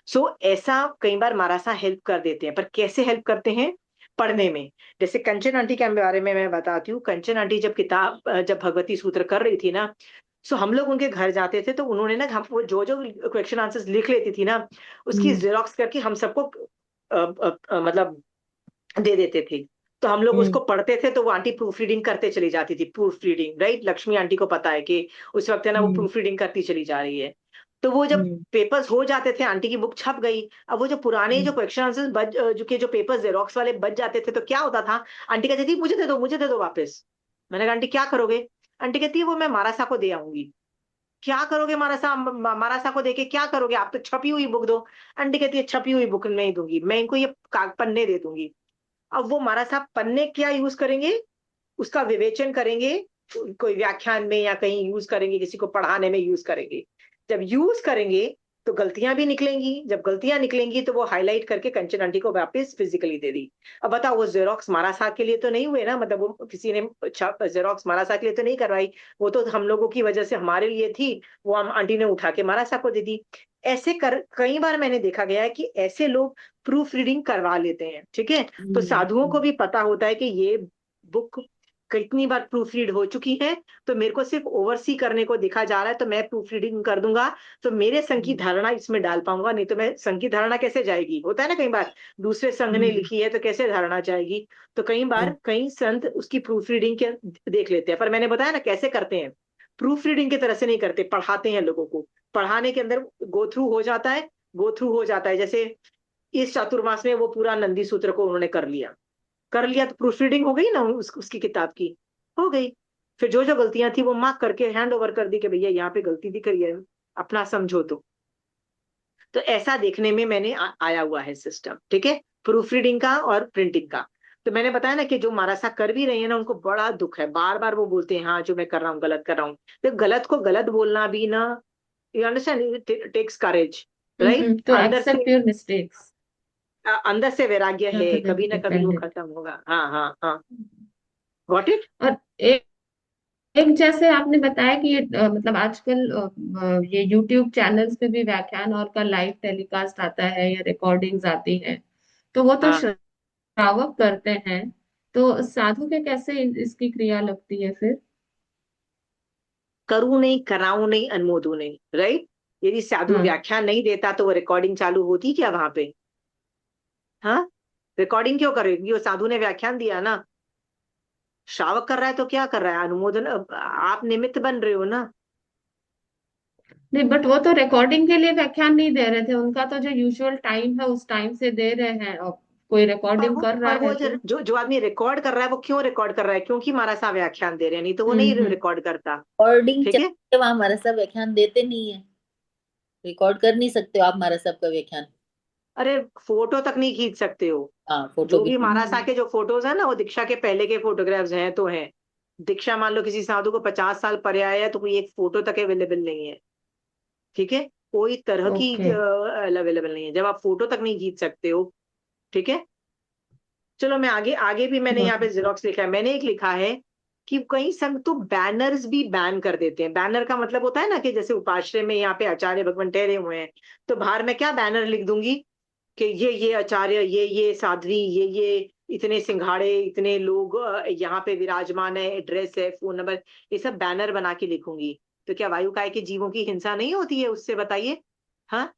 सो ऐसा कई बार मारासा हेल्प कर देते हैं, पर कैसे हेल्प करते हैं? पढ़ने में। जैसे कंचन आंटी के बारे में मैं बताती हूँ, कंचन आंटी जब किताब जब भगवती सूत्र कर रही थी ना, सो हम लोग उनके घर जाते थे तो उन्होंने ना हम वो जो जो क्वेश्चन आंसर्स लिख लेती थी ना उसकी हम्म जेरोक्स करके हम सबको मतलब दे देते थे। तो हम लोग हम्म उसको पढ़ते थे तो वो आंटी प्रूफ रीडिंग करते चली जाती थी, proof reading, right, Lakshmi aunty को पता है कि उस वक्त है ना वो हम्म प्रूफ रीडिंग करती चली जा रही है। तो वो जब हम्म पेपर्स हो जाते थे, आंटी की बुक छप गई, अब वो जो पुराने जो हम्म क्वेश्चन आंसर्स बच जो के जो पेपर्स जेरोक्स वाले बच जाते थे तो क्या होता था, आंटी कहती थी मुझे दे दो वापस। मैंने कहा आंटी क्या करोगे? आंटी कहती है वो मैं मारासा को दे आऊंगी। क्या करोगे मारासा, मारासा को देके क्या करोगे, आप तो छपी हुई बुक दो। आंटी कहती है छपी हुई बुक नहीं दूंगी, मैं इनको ये पन्ने दे दूंगी। अब वो हमारा साहब पन्ने क्या यूज करेंगे, उसका विवेचन करेंगे, कोई व्याख्यान में या कहीं यूज करेंगे, किसी को पढ़ाने में यूज करेंगे। जब यूज करेंगे तो गलतियां भी निकलेंगी, जब गलतियां निकलेंगी तो वो हाईलाइट करके कंचन आंटी को वापस फिजिकली दे दी। अब बताओ वो जेरोक्स मारा साहब के लिए तो नहीं हुए ना, मतलब वो किसी ने जेरोक्स मारा साहब के लिए तो नहीं करवाई, वो तो हम लोगों की वजह से हमारे लिए थी, वो हम आंटी ने उठा के मारा साहब को दे दी। ऐसे कर कई बार मैंने देखा गया है कि ऐसे लोग प्रूफ रीडिंग करवा लेते हैं, ठीक है। तो साधुओं को हम्म भी पता होता है कि ये बुक कितनी बार प्रूफ रीड हो चुकी है, तो मेरे को सिर्फ ओवरसी करने को देखा जा रहा है, तो मैं प्रूफ रीडिंग कर दूंगा, तो मेरे संघ की हम्म धारणा इसमें डाल पाऊंगा, नहीं तो मैं संघ की धारणा कैसे जाएगी, होता है ना कई बार दूसरे संघ ने हम्म लिखी है तो कैसे धारणा जाएगी। तो कई बार कई संत उसकी प्रूफ रीडिंग के देख लेते हैं, पर मैंने बताया ना कैसे करते हैं, प्रूफ रीडिंग की तरह से नहीं करते, पढ़ाते हैं लोगों को, पढ़ाने के अंदर गो थ्रू हो जाता है, गो थ्रू हो जाता है। जैसे इस चातुर्मास में वो पूरा नंदी सूत्र को उन्होंने कर लिया तो प्रूफ रीडिंग हो गई ना उसकी किताब की, हो गई। फिर जो जो गलतियां थी वो मार्क करके हैंड ओवर कर दी कि भैया यहाँ पे गलती दिख रही है, अपना समझो। तो ऐसा देखने में मैंने आया हुआ है सिस्टम, ठीक है, प्रूफ रीडिंग का और प्रिंटिंग का। तो मैंने बताया ना कि जो मारासा कर भी रही है ना उनको बड़ा दुख है, बार बार वो बोलते हैं हाँ जो मैं कर रहा हूँ गलत कर रहा हूँ। तो गलत को गलत बोलना भी ना, you understand, takes courage, right. तो अंदर से एक्सेप्ट योर मिस्टेक्स, अंदर से वैराग्य है, rather than कभी to ना कभी वो defend it. खत्म होगा। हाँ हाँ हाँ, गॉट इट। और एक एक जैसे आपने बताया कि ये मतलब आजकल ये यूट्यूब चैनल्स पे भी व्याख्यान और का लाइव टेलीकास्ट आता है या रिकॉर्डिंग्स आती हैं, तो वो तो हाँ, श्रावक करते हैं, तो साधु के कैसे इसकी क्रिया लगती है फिर? करूं नहीं, कराऊं नहीं, अनुमोदू नहीं, राइट। यदि साधु हाँ व्याख्यान नहीं देता तो वो रिकॉर्डिंग चालू होती क्या वहां पे? हाँ, रिकॉर्डिंग क्यों करेगी, वो साधु ने व्याख्यान दिया ना, श्रावक कर रहा है तो क्या कर रहा है, अनुमोदन, आप निमित्त बन रहे हो ना। नहीं, बट वो तो रिकॉर्डिंग के लिए व्याख्यान नहीं दे रहे थे, उनका तो जो यूजुअल टाइम है उस टाइम से दे रहे हैं, और कोई रिकॉर्डिंग कर रहा पर वो है तो। जो आदमी रिकॉर्ड कर रहा है वो क्यों रिकॉर्ड कर रहा है, क्योंकि हमारा सा व्याख्यान दे रहे हैं, नहीं तो वो नहीं हम्म रिकॉर्ड करता, रिकॉर्डिंग ठीक है। चलते वहां हमारा सब व्याख्यान देते नहीं है, रिकॉर्ड कर नहीं सकते हो आप हमारा सबका व्याख्यान। अरे फोटो तक नहीं खींच सकते हो, हाँ, फोटो जो भी भी नहीं। महाराज के जो फोटोज है ना वो दीक्षा के पहले के फोटोग्राफ्स हैं तो हैं। दीक्षा मान लो किसी साधु को 50 साल परे आया है तो कोई एक फोटो तक अवेलेबल नहीं है, ठीक है। कोई तरह की ओके। अवेलेबल नहीं है, जब आप फोटो तक नहीं खींच सकते हो। ठीक है, चलो मैं आगे आगे भी मैंने यहाँ पे जेरोक्स लिखा है, मैंने एक लिखा है कि कई संघ तो बैनर्स भी बैन कर देते हैं। बैनर का मतलब होता है ना कि जैसे उपाश्रय में यहाँ पे आचार्य भगवान ठहरे हुए हैं, तो बाहर मैं क्या बैनर लिख दूंगी कि ये आचार्य, ये साध्वी, ये इतने सिंघाड़े, इतने लोग यहाँ पे विराजमान है, एड्रेस है, फोन नंबर, ये सब बैनर बना के लिखूंगी। तो क्या वायु काय के जीवों की हिंसा नहीं होती है उससे, बताइए। हाँ,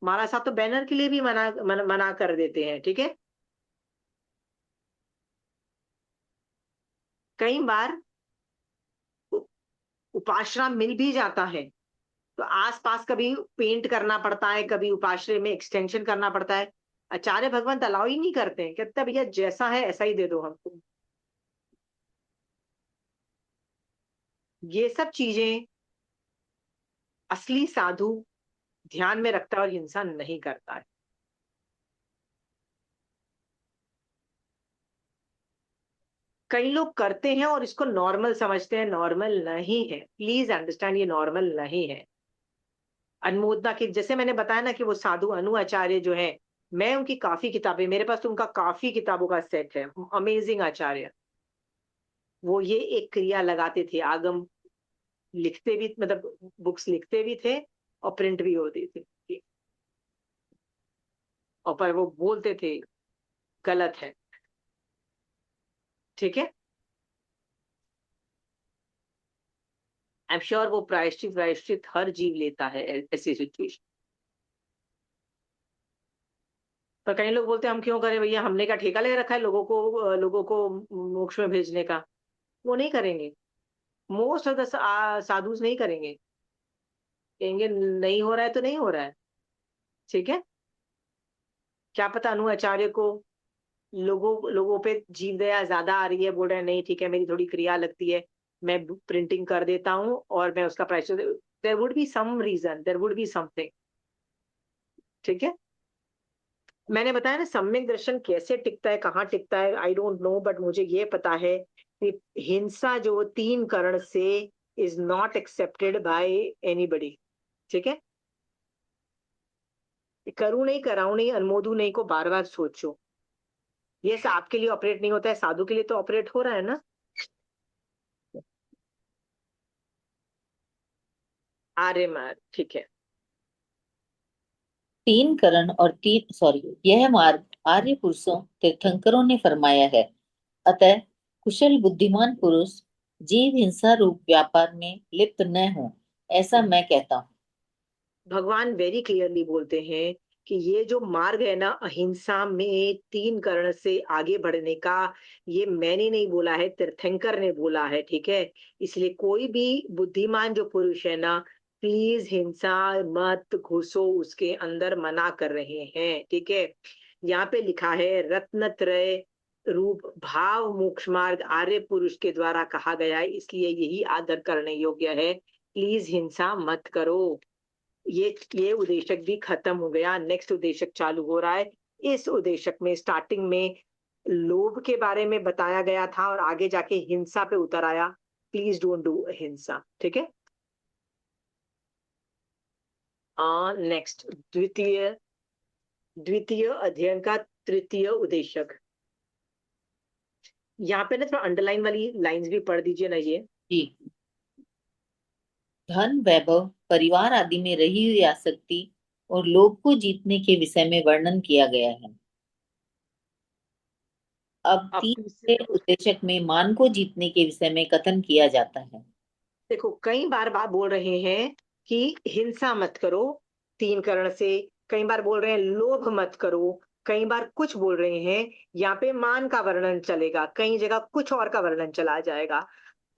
महाराज साहब तो बैनर के लिए भी मना कर देते हैं। ठीक है, कई बार उपाश्रय मिल भी जाता है तो आसपास कभी पेंट करना पड़ता है, कभी उपाश्रय में एक्सटेंशन करना पड़ता है। आचार्य भगवंत अलाउ ही नहीं करते हैं, कहते हैं भैया जैसा है ऐसा ही दे दो हमको। ये सब चीजें असली साधु ध्यान में रखता है और हिंसा नहीं करता है। कई लोग करते हैं और इसको नॉर्मल समझते हैं, नॉर्मल नहीं है, प्लीज अंडरस्टैंड, ये नॉर्मल नहीं है। अनुमोदना की, जैसे मैंने बताया ना कि वो साधु अनु आचार्य जो है, मैं उनकी काफी किताबें, मेरे पास तो उनका काफी किताबों का सेट है, अमेजिंग आचार्य। वो ये एक क्रिया लगाते थे, आगम लिखते भी, मतलब बुक्स लिखते भी थे और प्रिंट भी होती थी, और पर वो बोलते थे गलत है। ठीक है, आई एम श्योर वो प्रायश्चित प्रायश्चित हर जीव लेता है ऐसी सिचुएशन। पर कई लोग बोलते हैं हम क्यों करें भैया, हमने क्या ठेका ले रखा है लोगों को मोक्ष में भेजने का। वो नहीं करेंगे, मोस्ट ऑफ द साधुज नहीं करेंगे, कहेंगे नहीं हो रहा है तो नहीं हो रहा है। ठीक है, क्या पता अनु आचार्य को लोगों पे जीव दया ज्यादा आ रही है, बोल रहे हैं नहीं ठीक है मेरी थोड़ी क्रिया लगती है, मैं प्रिंटिंग कर देता हूँ और मैं उसका price, there would be some reason, there would be something. ठीक है, मैंने बताया ना सम्यक दर्शन कैसे टिकता है, कहाँ टिकता है, आई डोंट नो, बट मुझे ये पता है कि हिंसा जो तीन करण से is not accepted by anybody. ठीक है, करूँ नहीं, कराऊं नहीं, अनुमोदू नहीं को बार बार सोचो। ये आपके लिए ऑपरेट नहीं होता है, साधु के लिए तो ऑपरेट हो रहा है ना। आर्य मार्ग, ठीक है। तीन करण और तीन सॉरी यह मार्ग आर्य पुरुषों तीर्थंकरों ने फरमाया है। अतः कुशल बुद्धिमान पुरुष जीव हिंसा रूप व्यापार में लिप्त न हो, ऐसा मैं कहता हूँ। भगवान वेरी क्लियरली बोलते हैं कि ये जो मार्ग है ना अहिंसा में तीन करण से आगे बढ़ने का, ये मैंने नहीं बोला है, तीर्थंकर ने बोला है। ठीक है, इसलिए कोई भी बुद्धिमान जो पुरुष है ना, प्लीज हिंसा मत घुसो उसके अंदर, मना कर रहे हैं। ठीक है, यहाँ पे लिखा है रत्नत्रय रूप भाव मोक्ष मार्ग आर्य पुरुष के द्वारा कहा गया है, इसलिए यही आदर करने योग्य है। प्लीज हिंसा मत करो। ये उद्देशक भी खत्म हो गया, नेक्स्ट उद्देशक चालू हो रहा है। इस उद्देशक में स्टार्टिंग में लोभ के बारे में बताया गया था और आगे जाके हिंसा पे उतर आया, प्लीज डोंट डू हिंसा। ठीक है, नेक्स्ट द्वितीय द्वितीय अध्ययन का तृतीय उद्देशक। यहाँ पे ना थोड़ा अंडरलाइन वाली लाइंस भी पढ़ दीजिए ना ये। जी, धन वैभव परिवार आदि में रही हुई आसक्ति और लोभ को जीतने के विषय में वर्णन किया गया है। अब अब तीसरे उद्देशक में मान को जीतने के विषय में कथन किया जाता है। देखो कई बार बात बोल रहे हैं कि हिंसा मत करो तीन करण से, कई बार बोल रहे हैं लोभ मत करो, कई बार कुछ बोल रहे हैं। यहाँ पे मान का वर्णन चलेगा, कई जगह कुछ और का वर्णन चला जाएगा।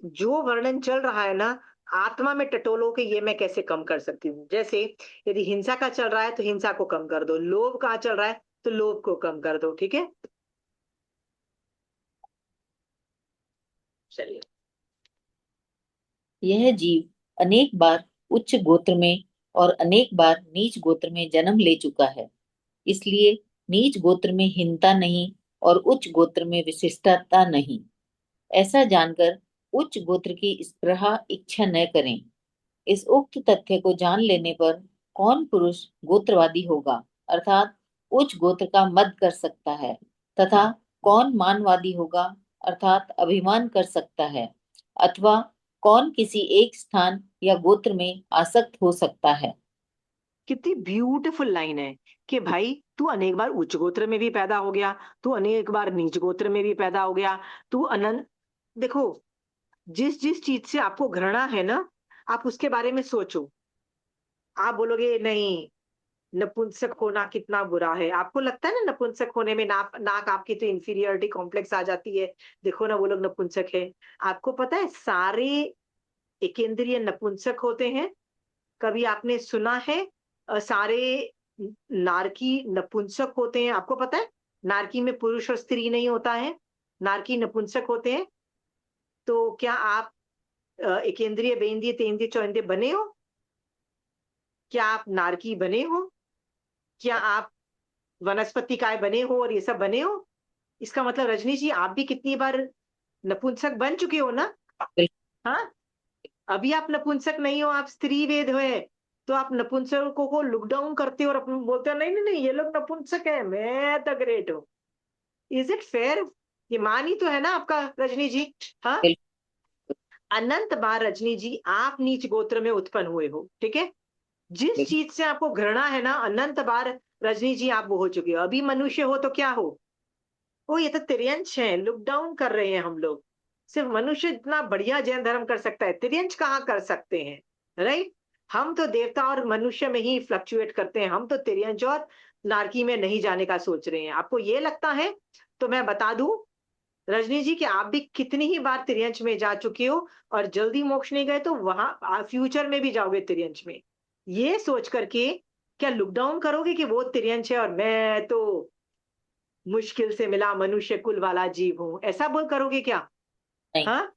जो वर्णन चल रहा है ना, आत्मा में टटोलो कि ये मैं कैसे कम कर सकती हूँ। जैसे यदि हिंसा का चल रहा है तो हिंसा को कम कर दो, लोभ का चल रहा है तो लोभ को कम कर दो। ठीक है, चलिए। यह जीव अनेक बार उच्च गोत्र में और अनेक बार नीच गोत्र में जन्म ले चुका है, इसलिए नीच गोत्र में हीनता नहीं और उच्च गोत्र में विशिष्टता नहीं, ऐसा जानकर उच्च गोत्र की स्पृहा इच्छा न करें। इस उक्त तथ्य को जान लेने पर कौन पुरुष गोत्रवादी होगा, अर्थात उच्च गोत्र का मद कर सकता है, तथा कौन मानवादी होगा, अर्थात अभिमान कर सकता है, अथवा कौन किसी एक स्थान या गोत्र में आसक्त हो सकता है। कितनी ब्यूटीफुल लाइन है कि भाई तू अनेक बार उच्च गोत्र में भी पैदा हो गया, तू अनेक बार नीच गोत्र में भी पैदा हो गया, तू अनंत। देखो, जिस जिस चीज से आपको घृणा है ना, आप उसके बारे में सोचो। आप बोलोगे नहीं, नपुंसक होना कितना बुरा है, आपको लगता है ना नपुंसक होने में नाक नाक आपकी तो इंफीरियरिटी कॉम्प्लेक्स आ जाती है, देखो ना वो लोग नपुंसक है। आपको पता है सारे एकेंद्रीय नपुंसक होते हैं? कभी आपने सुना है सारे नारकी नपुंसक होते हैं? आपको पता है नारकी में पुरुष और स्त्री नहीं होता है, नारकी नपुंसक होते हैं। तो क्या आप एकेंद्रीय बेंद्रीय तेंद्रीय चौंद्रीय बने हो? क्या आप नारकी बने हो? क्या आप वनस्पति काय बने हो और ये सब बने हो? इसका मतलब रजनी जी आप भी कितनी बार नपुंसक बन चुके हो ना? हाँ, अभी आप नपुंसक नहीं हो, आप स्त्री वेद हो। तो आप नपुंसकों को लुक डाउन करते हो और अपन बोलते हो नहीं नहीं नहीं, ये लोग नपुंसक है, मैं द ग्रेट हूँ। Is it fair? ये मान ही तो है ना आपका रजनी जी? हाँ, अनंत बार रजनी जी आप नीच गोत्र में उत्पन्न हुए हो, ठीक है? जिस चीज से आपको घृणा है ना, अनंत बार रजनी जी आप वो हो चुके हो। अभी मनुष्य हो तो क्या हो? ओ ये तो तिर्यंश है, लुक डाउन कर रहे हैं हम लोग। सिर्फ मनुष्य इतना बढ़िया जैन धर्म कर सकता है, तिर्यंश कहाँ कर सकते हैं? राइट? हम तो देवता और मनुष्य में ही फ्लक्चुएट करते हैं, हम तो तिर्यंश और नारकी में नहीं जाने का सोच रहे हैं। आपको ये लगता है तो मैं बता दूं रजनी जी कि आप भी कितनी ही बार तिर्यंश में जा चुके हो, और जल्दी मोक्ष नहीं गए तो वहां फ्यूचर में भी जाओगे तिर्यंश में। ये सोच करके क्या लुक डाउन करोगे कि वो तिर्यंश है और मैं तो मुश्किल से मिला मनुष्य कुल वाला जीव हूं, ऐसा बोल करोगे क्या? नहीं। हाँ,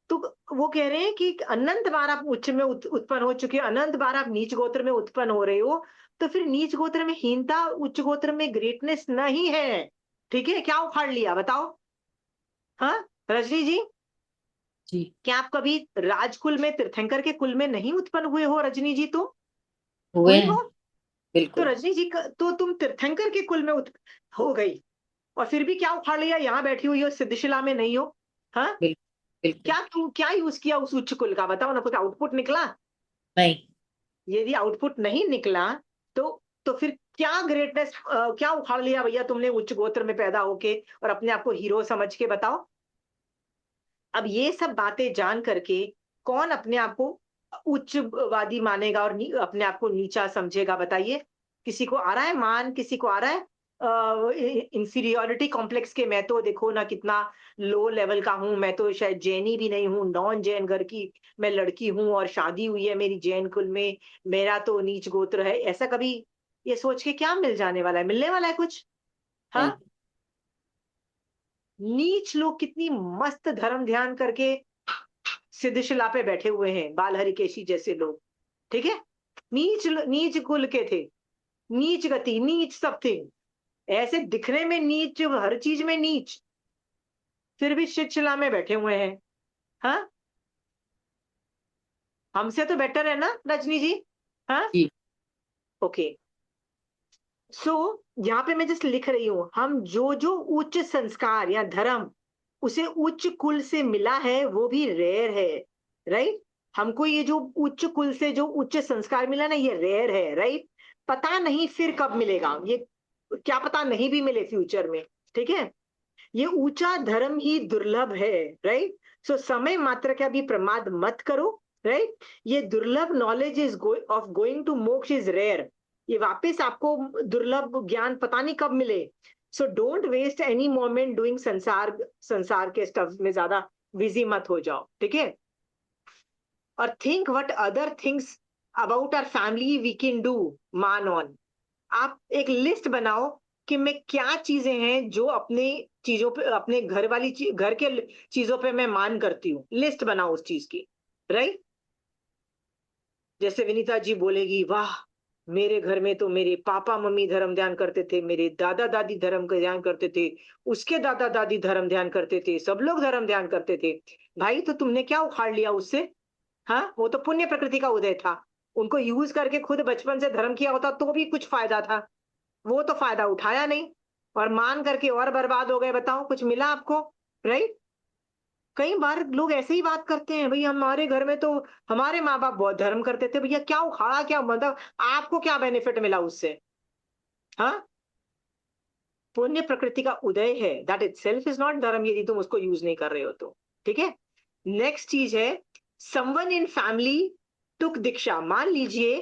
तो वो कह रहे हैं कि अनंत बार आप उच्च में उत्पन्न हो चुके हो, अनंत बार आप नीच गोत्र में उत्पन्न हो रहे हो, तो फिर नीच गोत्र में हीनता, उच्च गोत्र में ग्रेटनेस नहीं है। ठीक है, क्या उखाड़ लिया बताओ? हाँ रजनी जी, जी। क्या आप कभी राजकुल में तीर्थंकर के कुल में नहीं उत्पन्न हुए हो रजनी जी? तुम हुए हुई हैं। हो? तो बिल्कुल। रजनी जी तो तुम तीर्थंकर के कुल में हो गई, और फिर भी क्या उखाड़ लिया? यहाँ बैठी हुई हो, सिद्धशिला में नहीं हो। हाँ, बिल्कुल। क्या यूज किया उस उच्च कुल का? बताओ ना, कुछ आउटपुट निकला? नहीं। यदि आउटपुट नहीं निकला तो फिर क्या ग्रेटनेस, क्या उखाड़ लिया भैया तुमने उच्च गोत्र में पैदा होके और अपने आप को हीरो समझ के? बताओ। अब ये सब बातें जान करके कौन अपने आप को उच्चवादी मानेगा और अपने आप को नीचा समझेगा? बताइए। किसी को आ रहा है मान? किसी को आ रहा है इंफीरियोरिटी कॉम्प्लेक्स के मैं तो देखो ना कितना लो लेवल का हूं, मैं तो शायद जैनी भी नहीं हूँ, नॉन जैन घर की मैं लड़की हूँ और शादी हुई है मेरी जैन कुल में, मेरा तो नीच गोत्र है? ऐसा कभी ये सोच के क्या मिल जाने वाला है? मिलने वाला है कुछ? हाँ, नहीं। नीच लोग कितनी मस्त धर्म ध्यान करके सिद्धशिला पे बैठे हुए हैं, बाल हरिकेशी जैसे लोग, ठीक है? नीच नीच कुल के थे, नीच गति, नीच सब थे, ऐसे दिखने में नीच, हर चीज में नीच, फिर भी शिक्षला में बैठे हुए हैं। हाँ, हमसे तो बेटर है ना रजनी जी? हाँ, जी। ओके। सो यहाँ पे मैं जस्ट लिख रही हूं, हम जो जो उच्च संस्कार या धर्म उसे उच्च कुल से मिला है वो भी रेयर है, राइट? हमको ये जो उच्च कुल से जो उच्च संस्कार मिला ना, ये रेयर है, राइट? पता नहीं फिर कब मिलेगा ये, क्या पता नहीं भी मिले फ्यूचर में, ठीक है? ये ऊंचा धर्म ही दुर्लभ है, राइट? सो समय मात्र का भी प्रमाद मत करो, राइट? ये दुर्लभ knowledge is of going to moksha is rare, ये वापस आपको दुर्लभ ज्ञान पता नहीं कब मिले। So don't waste any moment doing sansar संसार के स्टफ में ज्यादा बिजी मत हो जाओ, ठीक है? और think what other things about our family we can do, मान ऑन। आप एक लिस्ट बनाओ कि मैं क्या चीजें हैं जो अपने चीजों पे, अपने घर वाली घर के चीजों पे मैं मान करती हूँ, लिस्ट बनाओ उस चीज की, राइट? जैसे विनीता जी बोलेगी वाह, मेरे घर में तो मेरे पापा मम्मी धर्म ध्यान करते थे, मेरे दादा दादी धर्म का ध्यान करते थे, उसके दादा दादी धर्म ध्यान करते थे, सब लोग धर्म ध्यान करते थे। भाई तो तुमने क्या उखाड़ लिया उससे? हाँ, वो तो पुण्य प्रकृति का उदय था। उनको यूज करके खुद बचपन से धर्म किया होता तो भी कुछ फायदा था, वो तो फायदा उठाया नहीं और मान करके और बर्बाद हो गए। बताओ कुछ मिला आपको? राइट। कई बार लोग ऐसे ही बात करते हैं, भाई हमारे घर में तो हमारे माँ बाप बहुत धर्म करते थे। भैया क्या उखाड़ा, क्या मतलब आपको क्या बेनिफिट मिला उससे? हाँ, पुण्य प्रकृति का उदय है, दैट इटसेल्फ इज नॉट धर्म, यदि तुम उसको यूज नहीं कर रहे हो तो। ठीक है। नेक्स्ट चीज है, समवन इन फैमिली टुक दीक्षा। मान लीजिए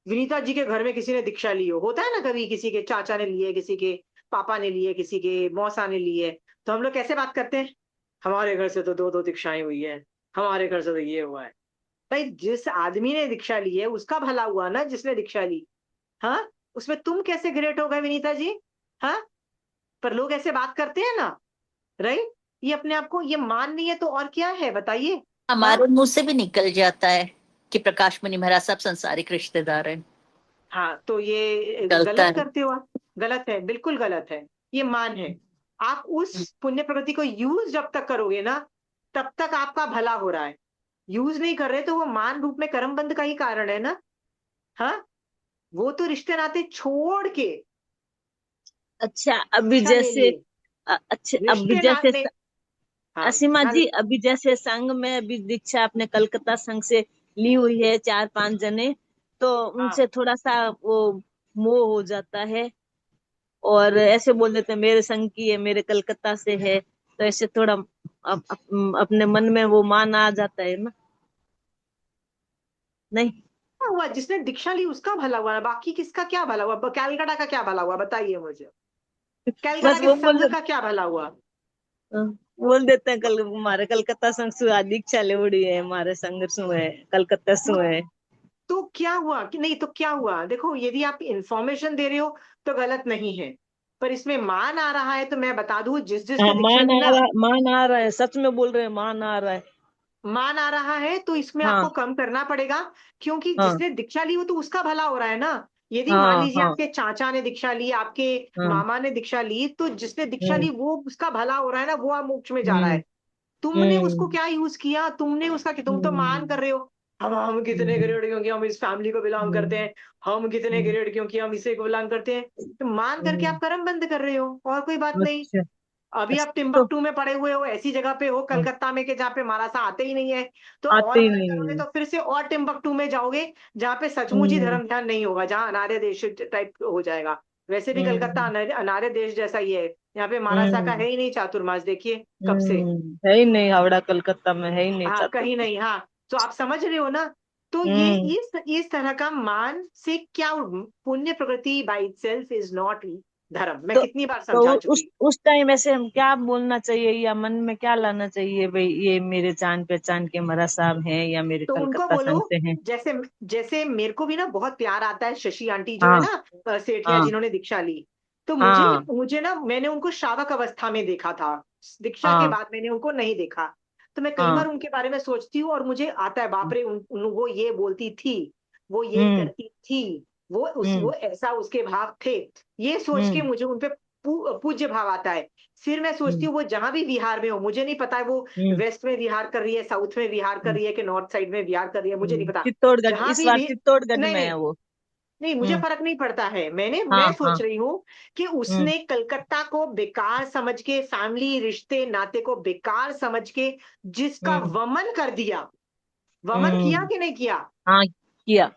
विनीता जी के घर में किसी ने दीक्षा ली हो, होता है ना कभी, किसी के चाचा ने लिए, किसी के पापा ने लिए, किसी के मौसा ने लिए, तो हम लोग कैसे बात करते हैं? हमारे घर से तो दो दो दीक्षाएं हुई है, हमारे घर से तो ये हुआ है। भाई जिस आदमी ने दीक्षा ली है उसका भला हुआ ना, जिसने दीक्षा ली। हाँ, उसमें तुम कैसे ग्रेट हो गए विनीता जी? हाँ, पर लोग ऐसे बात करते हैं ना। राइट। ये अपने आप को ये मान नहीं है तो और क्या है बताइए? हमारे हाँ, मुंह से भी निकल जाता है कि प्रकाश मुनि महाराज सब संसारिक रिश्तेदार हैं। हाँ, तो ये चलता गलत है। करते हो आप, गलत है, बिल्कुल गलत है। ये मान है। आप उस पुण्य प्रकृति को यूज जब तक करोगे ना, तब तक आपका भला हो रहा है। यूज नहीं कर रहे तो वो मान रूप में कर्म बंध का ही कारण है ना। हाँ, वो तो रिश्ते नाते छोड़ के अच्छा अभी दीक्षा ले जैसे लिए। अच्छा अभी रिश्ते जैसे नाते। हाँ। असीमा हाँ। जी, अभी जैसे संघ में अभी दीक्षा अपने कलकत्ता संघ से ली हुई है 4-5 जने, तो हाँ। उनसे थोड़ा सा वो मोह हो जाता है और ऐसे बोल देते हैं मेरे संघ की है, मेरे कलकत्ता से है, तो ऐसे थोड़ा अपने मन में वो मान आ जाता है ना। नहीं, क्या हुआ? जिसने दीक्षा ली उसका भला हुआ ना, बाकी किसका क्या भला हुआ? कैलकाटा का क्या भला हुआ बताइए मुझे? कैलकाटा बस के वो संघ का क्या भला हुआ? बोल देते हैं कल हमारे कलकत्ता संघ से दीक्षा ले उड़ी है, हमारे संघ सु है, कलकत्ता तो सु है। तो क्या हुआ कि नहीं, तो क्या हुआ? देखो यदि आप इंफॉर्मेशन दे रहे हो तो गलत नहीं है, पर इसमें मान आ रहा है तो मैं बता दूं, जिस हाँ, जिसने दीक्षा ली ना, मान आ रहा है, सच में बोल रहे हैं, मान आ रहा है। मान आ रहा है तो इसमें हाँ आपको कम करना पड़ेगा, क्योंकि हाँ जिसने दीक्षा ली वो तो उसका भला हो रहा है ना। यदि मान हाँ लीजिए हाँ आपके चाचा ने दीक्षा ली, आपके हाँ। मामा ने दीक्षा ली, तो जिसने दीक्षा हम्म ली वो उसका भला हो रहा है ना, वो आप मोक्ष में जा रहा हम्म है। तुमने उसको हम्म क्या यूज किया? तुमने उसका कि तुम तो मान कर हम्म रहे हो, हम कितने हम्म ग्रेड क्योंकि हम इस फैमिली को बिलोंग करते हम्म हैं, हम कितने हम्म ग्रेड क्योंकि हम इसे को बिलोंग करते हैं। तो मान करके हम्म। आप कर्म बंद कर रहे हो और कोई बात नहीं। अच्छा अभी अच्छा, आप तो टिम्बकटू में पड़े हुए हो, ऐसी जगह पे हो कलकत्ता में कि जहाँ पे महाराजा आते ही नहीं है, तो आते और ही गलत नहीं करोगे है। तो फिर से और टिम्बकटू में जाओगे, जहाँ पे सचमुच ही हम्म धर्म ध्यान नहीं होगा, जहाँ अनार्य देश टाइप हो जाएगा। वैसे भी कलकत्ता हम्म अनार्य देश जैसा ही है, यहाँ पे महाराजा का हम्म है ही नहीं चातुर्मास, देखिए कब से। है ही नहीं, हावड़ा कलकत्ता में है ही नहीं हाँ, चातुर। कहीं नहीं। हाँ, तो आप समझ रहे हो ना। तो ये हम्म। इस तरह का मान से क्या, पुण्य प्रकृति बाई सेल्फ इज नॉट धर्म, मैं तो कितनी बार तो समझा उस चुकी। उस टाइम ऐसे हम क्या बोलना चाहिए या मन में क्या लाना चाहिए, भाई ये मेरे जान पहचान के मरा साहब हैं या मेरे तो उनको कलकत्ता बोलो, संघ से हैं। जैसे जैसे मेरे को भी ना बहुत प्यार आता है शशि आंटी जो है हाँ ना, सेठिया हाँ जिन्होंने दीक्षा ली। तो मुझे हाँ मुझे ना, मैंने उनको शावक अवस्था में देखा था, दीक्षा के हाँ बाद मैंने उनको नहीं देखा। तो मैं कई हाँ। बार उनके बारे में सोचती हूँ और मुझे आता है, बाप रे, वो ये बोलती थी, वो ये हम्म करती थी, वो हम्म ऐसा उसके भाव थे। ये सोच के हम्म मुझे उनपे पूज्य भाव आता है। फिर मैं सोचती हम्म हूँ वो जहां भी विहार में हो, मुझे नहीं पता है वो हम्म वेस्ट में विहार कर रही है, साउथ में विहार कर रही है, कि नॉर्थ साइड में विहार कर रही है, मुझे नहीं पता। चित्तौड़गढ़, जहां इस बार भी चित्तौड़गढ़ नहीं में नहीं है वो। नहीं, मुझे हम्म। फर्क नहीं पड़ता है। मैं हाँ हाँ। सोच रही हूँ कि हम्म उसने कलकत्ता को बेकार समझ के, फैमिली रिश्ते नाते को बेकार समझ के जिसका हम्म वमन कर दिया, वमन किया हम्म। कि नहीं किया? हाँ, किया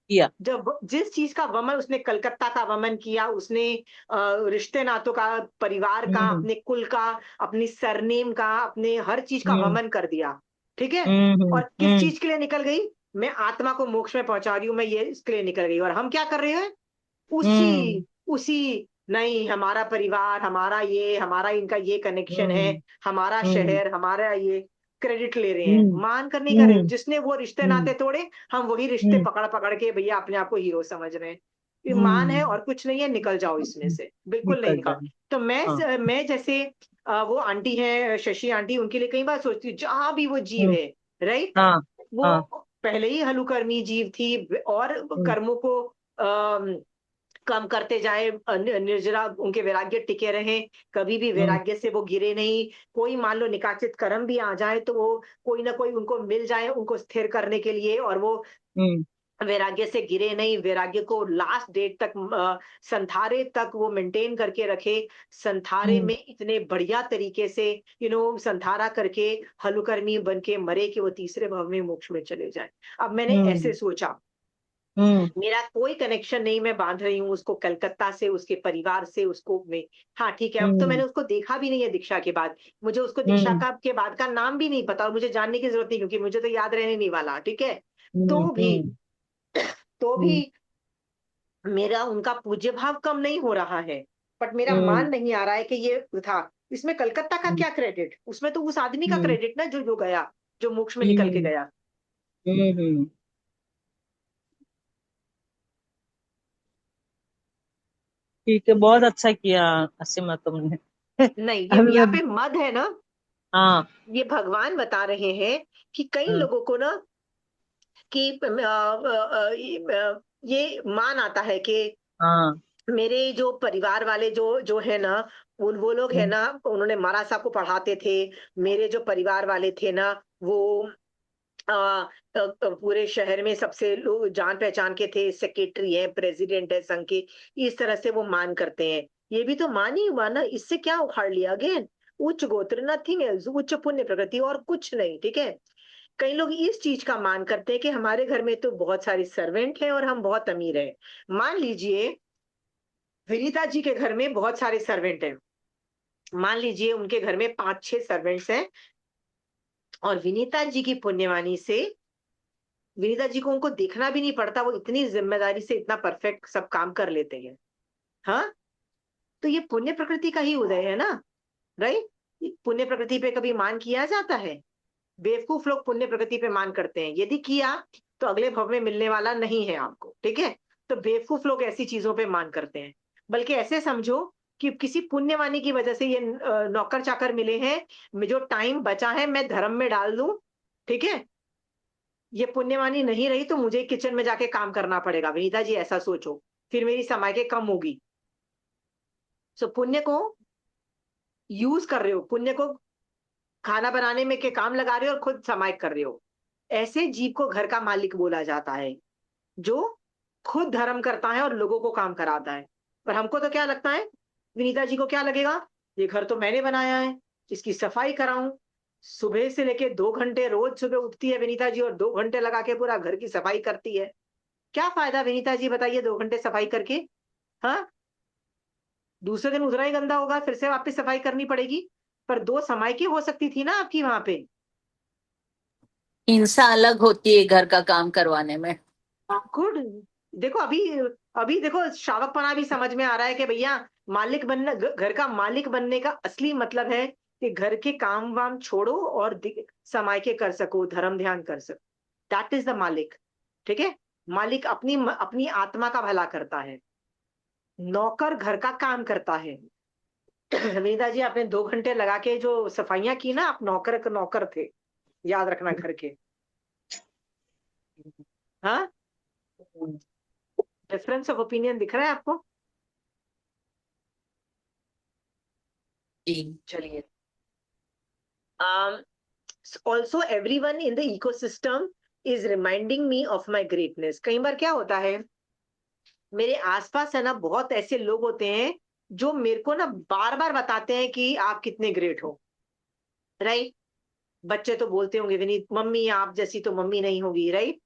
किया। जब जिस चीज का वमन उसने, कलकत्ता का वमन किया उसने, रिश्ते नातों का, परिवार का, हम्म अपने कुल का, अपनी सरनेम का, अपने हर चीज का हम्म वमन कर दिया। ठीक है। हम्म और किस हम्म चीज के लिए निकल गई? मैं आत्मा को मोक्ष में पहुंचा रही हूँ, मैं ये इसके लिए निकल गई। और हम क्या कर रहे हैं? हम्म उसी उसी नहीं, हमारा परिवार, हमारा ये, हमारा इनका ये कनेक्शन है, हम्म हमारा हम्म शहर, हमारा ये, क्रेडिट ले रहे हैं, हम्म मान कर नहीं कर रहे। हम्म जिसने वो रिश्ते हम्म नाते तोड़े, हम वही रिश्ते हम्म पकड़ पकड़ के भैया अपने आप को हीरो समझ रहे हैं। ये मान है हम्म, और कुछ नहीं है, निकल जाओ इसमें से, बिल्कुल नहीं निकल निकाल। जाए। तो हाँ। मैं जैसे वो आंटी है शशि आंटी, उनके लिए कई बार सोचती हूँ, जहां भी वो जीव हम्म, है, राइट, हाँ वो हाँ। पहले ही हलुकर्मी जीव थी और हम्म कर्मों को कम करते जाए, निर्जरा उनके वैराग्य टिके रहे, कभी भी हम्म वैराग्य से वो गिरे नहीं। कोई मान लो निकाचित कर्म भी आ जाए तो वो कोई ना कोई उनको मिल जाए उनको स्थिर करने के लिए, और वो हम्म वैराग्य से गिरे नहीं, वैराग्य को लास्ट डेट तक संथारे तक वो मेंटेन करके रखे, संथारे में इतने बढ़िया तरीके से संथारा करके हलुकर्मी बन के मरे कि वो तीसरे भाव में मोक्ष में चले जाए। अब मैंने ऐसे सोचा, मेरा कोई कनेक्शन नहीं, मैं बांध रही हूँ उसको कलकत्ता से, उसके परिवार से, उसको में हाँ ठीक है, अब तो मैंने उसको देखा भी नहीं है दीक्षा के बाद, मुझे उसको दीक्षा का के बाद का नाम भी नहीं पता और मुझे जानने की जरूरत नहीं, क्योंकि मुझे तो याद रहने नहीं वाला, ठीक है। तो भी तो भी मेरा उनका पूज्य भाव कम नहीं हो रहा है, बट मेरा मान नहीं आ रहा है कि ये था। इसमें कलकत्ता का क्या क्रेडिट, उसमें तो उस आदमी का क्रेडिट ना जो गया, जो मोक्ष में निकल के गया। ठीक है, बहुत अच्छा किया असीमा तुमने। नहीं, ये अभी यहाँ मैं पे मद है ना, हाँ ये भगवान बता रहे हैं कि कई हम्म, लोगों को ना कि ये मान आता है कि हाँ मेरे जो परिवार वाले जो जो है ना, वो लोग है हम्म, ना, उन्होंने महाराज साहब को पढ़ाते थे, मेरे जो परिवार वाले थे ना वो पूरे शहर में सबसे लोग जान पहचान के थे, सेक्रेटरी है, प्रेसिडेंट है संघ के, इस तरह से वो मान करते हैं। ये भी तो मान ही हुआ ना, इससे क्या उखाड़ लिया अगेन, उच्च गोत्र, नथिंग एल्स, उच्च पुण्य प्रकृति और कुछ नहीं, ठीक है। कई लोग इस चीज का मान करते हैं कि हमारे घर में तो बहुत सारे सर्वेंट हैं और हम बहुत अमीर हैं। मान लीजिए विनीता जी के घर में बहुत सारे सर्वेंट हैं, मान लीजिए उनके घर में 5-6 सर्वेंट्स हैं, और विनीता जी की पुण्यवाणी से विनीता जी को उनको देखना भी नहीं पड़ता, वो इतनी जिम्मेदारी से इतना परफेक्ट सब काम कर लेते हैं। हाँ, तो ये पुण्य प्रकृति का ही उदय है ना, राइट। पुण्य प्रकृति पे कभी मान किया जाता है? बेवकूफ लोग पुण्य प्रकृति पे मान करते हैं, यदि किया तो अगले भव में मिलने वाला नहीं है आपको, ठीक है। तो बेवकूफ लोग ऐसी चीजों पे मान करते हैं। बल्कि ऐसे समझो कि किसी पुण्यवानी की वजह से ये नौकर चाकर मिले हैं, जो टाइम बचा है मैं धर्म में डाल दूं, ठीक है। ये पुण्यवानी नहीं रही तो मुझे किचन में जाके काम करना पड़ेगा, विनीता जी ऐसा सोचो, फिर मेरी समय के कम होगी। सो पुण्य को यूज कर रहे हो, पुण्य को खाना बनाने में के काम लगा रहे हो और खुद समायिक कर रहे हो। ऐसे जीव को घर का मालिक बोला जाता है, जो खुद धर्म करता है और लोगों को काम कराता है। पर हमको तो क्या लगता है, विनीता जी को क्या लगेगा, ये घर तो मैंने बनाया है, इसकी सफाई कराऊं। सुबह से लेके 2 घंटे रोज सुबह उठती है विनीता जी और 2 घंटे लगा के पूरा घर की सफाई करती है। क्या फायदा विनीता जी बताइए 2 घंटे सफाई करके? हाँ, दूसरे दिन उतना ही गंदा होगा, फिर से वापस सफाई करनी पड़ेगी। पर 2 समय की हो सकती थी ना आपकी वहां पे। हिंसा अलग होती है घर का काम करवाने में। गुड। देखो अभी अभी देखो शावकपना भी समझ में आ रहा है कि भैया मालिक बनना, घर का मालिक बनने का असली मतलब है कि घर के काम वाम छोड़ो और समय के कर सको, धर्म ध्यान कर सको। दैट इज द मालिक, ठीक है। मालिक अपनी अपनी आत्मा का भला करता है, नौकर घर का काम करता है। वेदा जी आपने 2 घंटे लगा के जो सफाइयां की ना, आप नौकर नौकर थे, याद रखना घर के। हाँ, डिफरेंस ऑफ ओपिनियन दिख रहा है आपको? जी। चलिए, also everyone in the ecosystem is reminding me of my greatness। कई बार क्या होता है, मेरे आसपास है ना बहुत ऐसे लोग होते हैं जो मेरे को ना बार बार बताते हैं कि आप कितने ग्रेट हो, राइट। बच्चे तो बोलते होंगे विनीत मम्मी आप जैसी तो मम्मी नहीं होगी, राइट।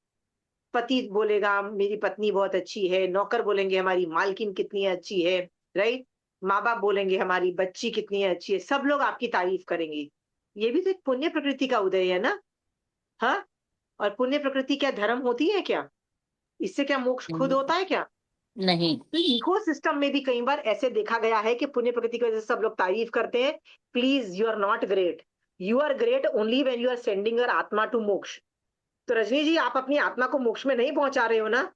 पति बोलेगा मेरी पत्नी बहुत अच्छी है, नौकर बोलेंगे हमारी मालकिन कितनी अच्छी है, राइट। माँ बाप बोलेंगे हमारी बच्ची कितनी अच्छी है, सब लोग आपकी तारीफ करेंगे। ये भी तो एक पुण्य प्रकृति का उदय है ना। हाँ, और पुण्य प्रकृति क्या धर्म होती है क्या? इससे क्या मोक्ष खुद होता है क्या? नहीं। तो इको सिस्टम में भी कई बार ऐसे देखा गया है कि पुण्य प्रकृति की वजह से सब लोग तारीफ करते हैं। Please, you are not great, you are great only when you are sending your atma to moksha. तो रजनी जी आप अपनी आत्मा को मोक्ष में नहीं पहुंचा रहे हो ना,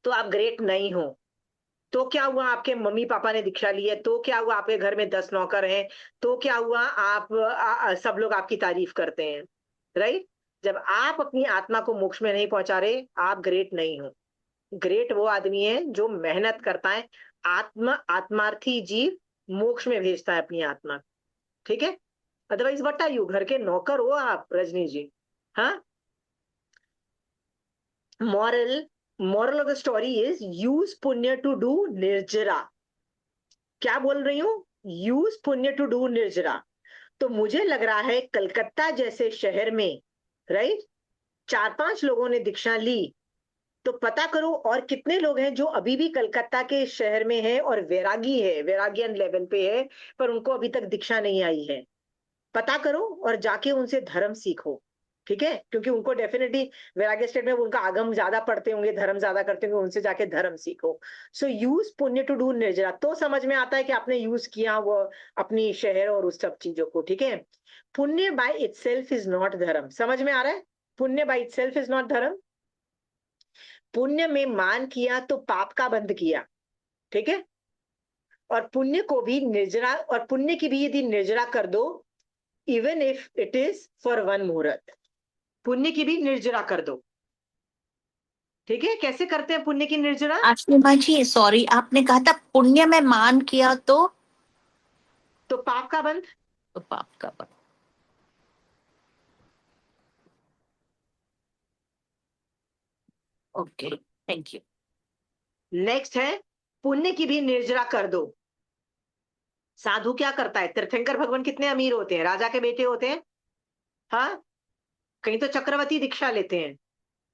तो आप ग्रेट नहीं हो। तो क्या हुआ आपके मम्मी पापा ने दीक्षा ली है, तो क्या हुआ आपके घर में 10 नौकर हैं, तो क्या हुआ आप सब लोग आपकी तारीफ करते हैं, राइट। जब आप अपनी आत्मा को मोक्ष में नहीं पहुंचा रहे, आप ग्रेट नहीं हो। ग्रेट वो आदमी है जो मेहनत करता है, आत्मार्थी जीव मोक्ष में भेजता है अपनी आत्मा, ठीक है। अदरवाइज व्हाट आर यू, घर के नौकर हो आप रजनी जी। हाँ, moral of the story is use पुण्य to do निर्जरा। क्या बोल रही हूं? use पुण्य to do निर्जरा। तो मुझे लग रहा है कलकत्ता जैसे शहर में, राइट, 4-5 लोगों ने दीक्षा ली, तो पता करो और कितने लोग हैं जो अभी भी कलकत्ता के शहर में हैं और वैरागी है, वैरागियन लेवल पे है, पर उनको अभी तक दीक्षा नहीं आई है। पता करो और जाके उनसे धर्म सीखो, ठीक है? क्योंकि उनको डेफिनेटली वैराग्य स्टेट में उनका आगम ज्यादा पढ़ते होंगे, धर्म ज्यादा करते होंगे, उनसे जाके धर्म सीखो। सो यूज पुण्य टू डू निर्जरा, तो समझ में आता है कि आपने यूज किया वो अपनी शहर और उस सब चीजों को, ठीक है? पुण्य बाय इटसेल्फ इज नॉट धर्म। समझ में आ रहा है? पुण्य बाय इटसेल्फ इज नॉट धर्म। पुण्य में मान किया तो पाप का बंध किया, ठीक है? और पुण्य को भी निर्जरा, और पुण्य की भी यदि निर्जरा कर दो, even if it is for one मुहूर्त, पुण्य की भी निर्जरा कर दो, ठीक है? कैसे करते हैं पुण्य की निर्जरा? आशीमा जी सॉरी, आपने कहा था पुण्य में मान किया तो पाप का बंध। तो पाप का बंध। Okay, thank you. नेक्स्ट है पुण्य की भी निर्जरा कर दो। साधु क्या करता है? तीर्थंकर भगवान कितने अमीर होते हैं, राजा के बेटे होते हैं, हाँ, कहीं तो चक्रवर्ती दीक्षा लेते हैं।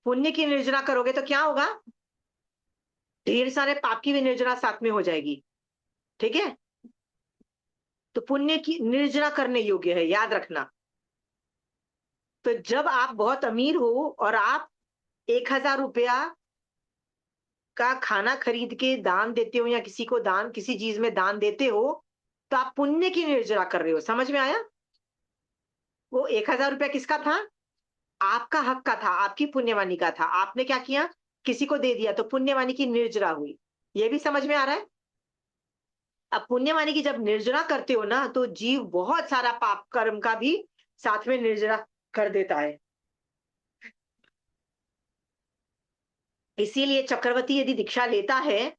पुण्य की निर्जरा करोगे तो क्या होगा? ढेर सारे पाप की भी निर्जरा साथ में हो जाएगी, ठीक है? तो पुण्य की निर्जरा करने योग्य है, याद रखना। तो जब आप बहुत अमीर हो और आप 1,000 रुपया का खाना खरीद के दान देते हो, या किसी को दान, किसी चीज में दान देते हो, तो आप पुण्य की निर्जरा कर रहे हो। समझ में आया? वो 1,000 रुपया किसका था? आपका हक का था, आपकी पुण्यवानी का था। आपने क्या किया? किसी को दे दिया, तो पुण्यवानी की निर्जरा हुई। ये भी समझ में आ रहा है? अब पुण्यवानी की जब निर्जरा करते हो ना, तो जीव बहुत सारा पाप कर्म का भी साथ में निर्जरा कर देता है। इसीलिए चक्रवर्ती यदि दीक्षा लेता है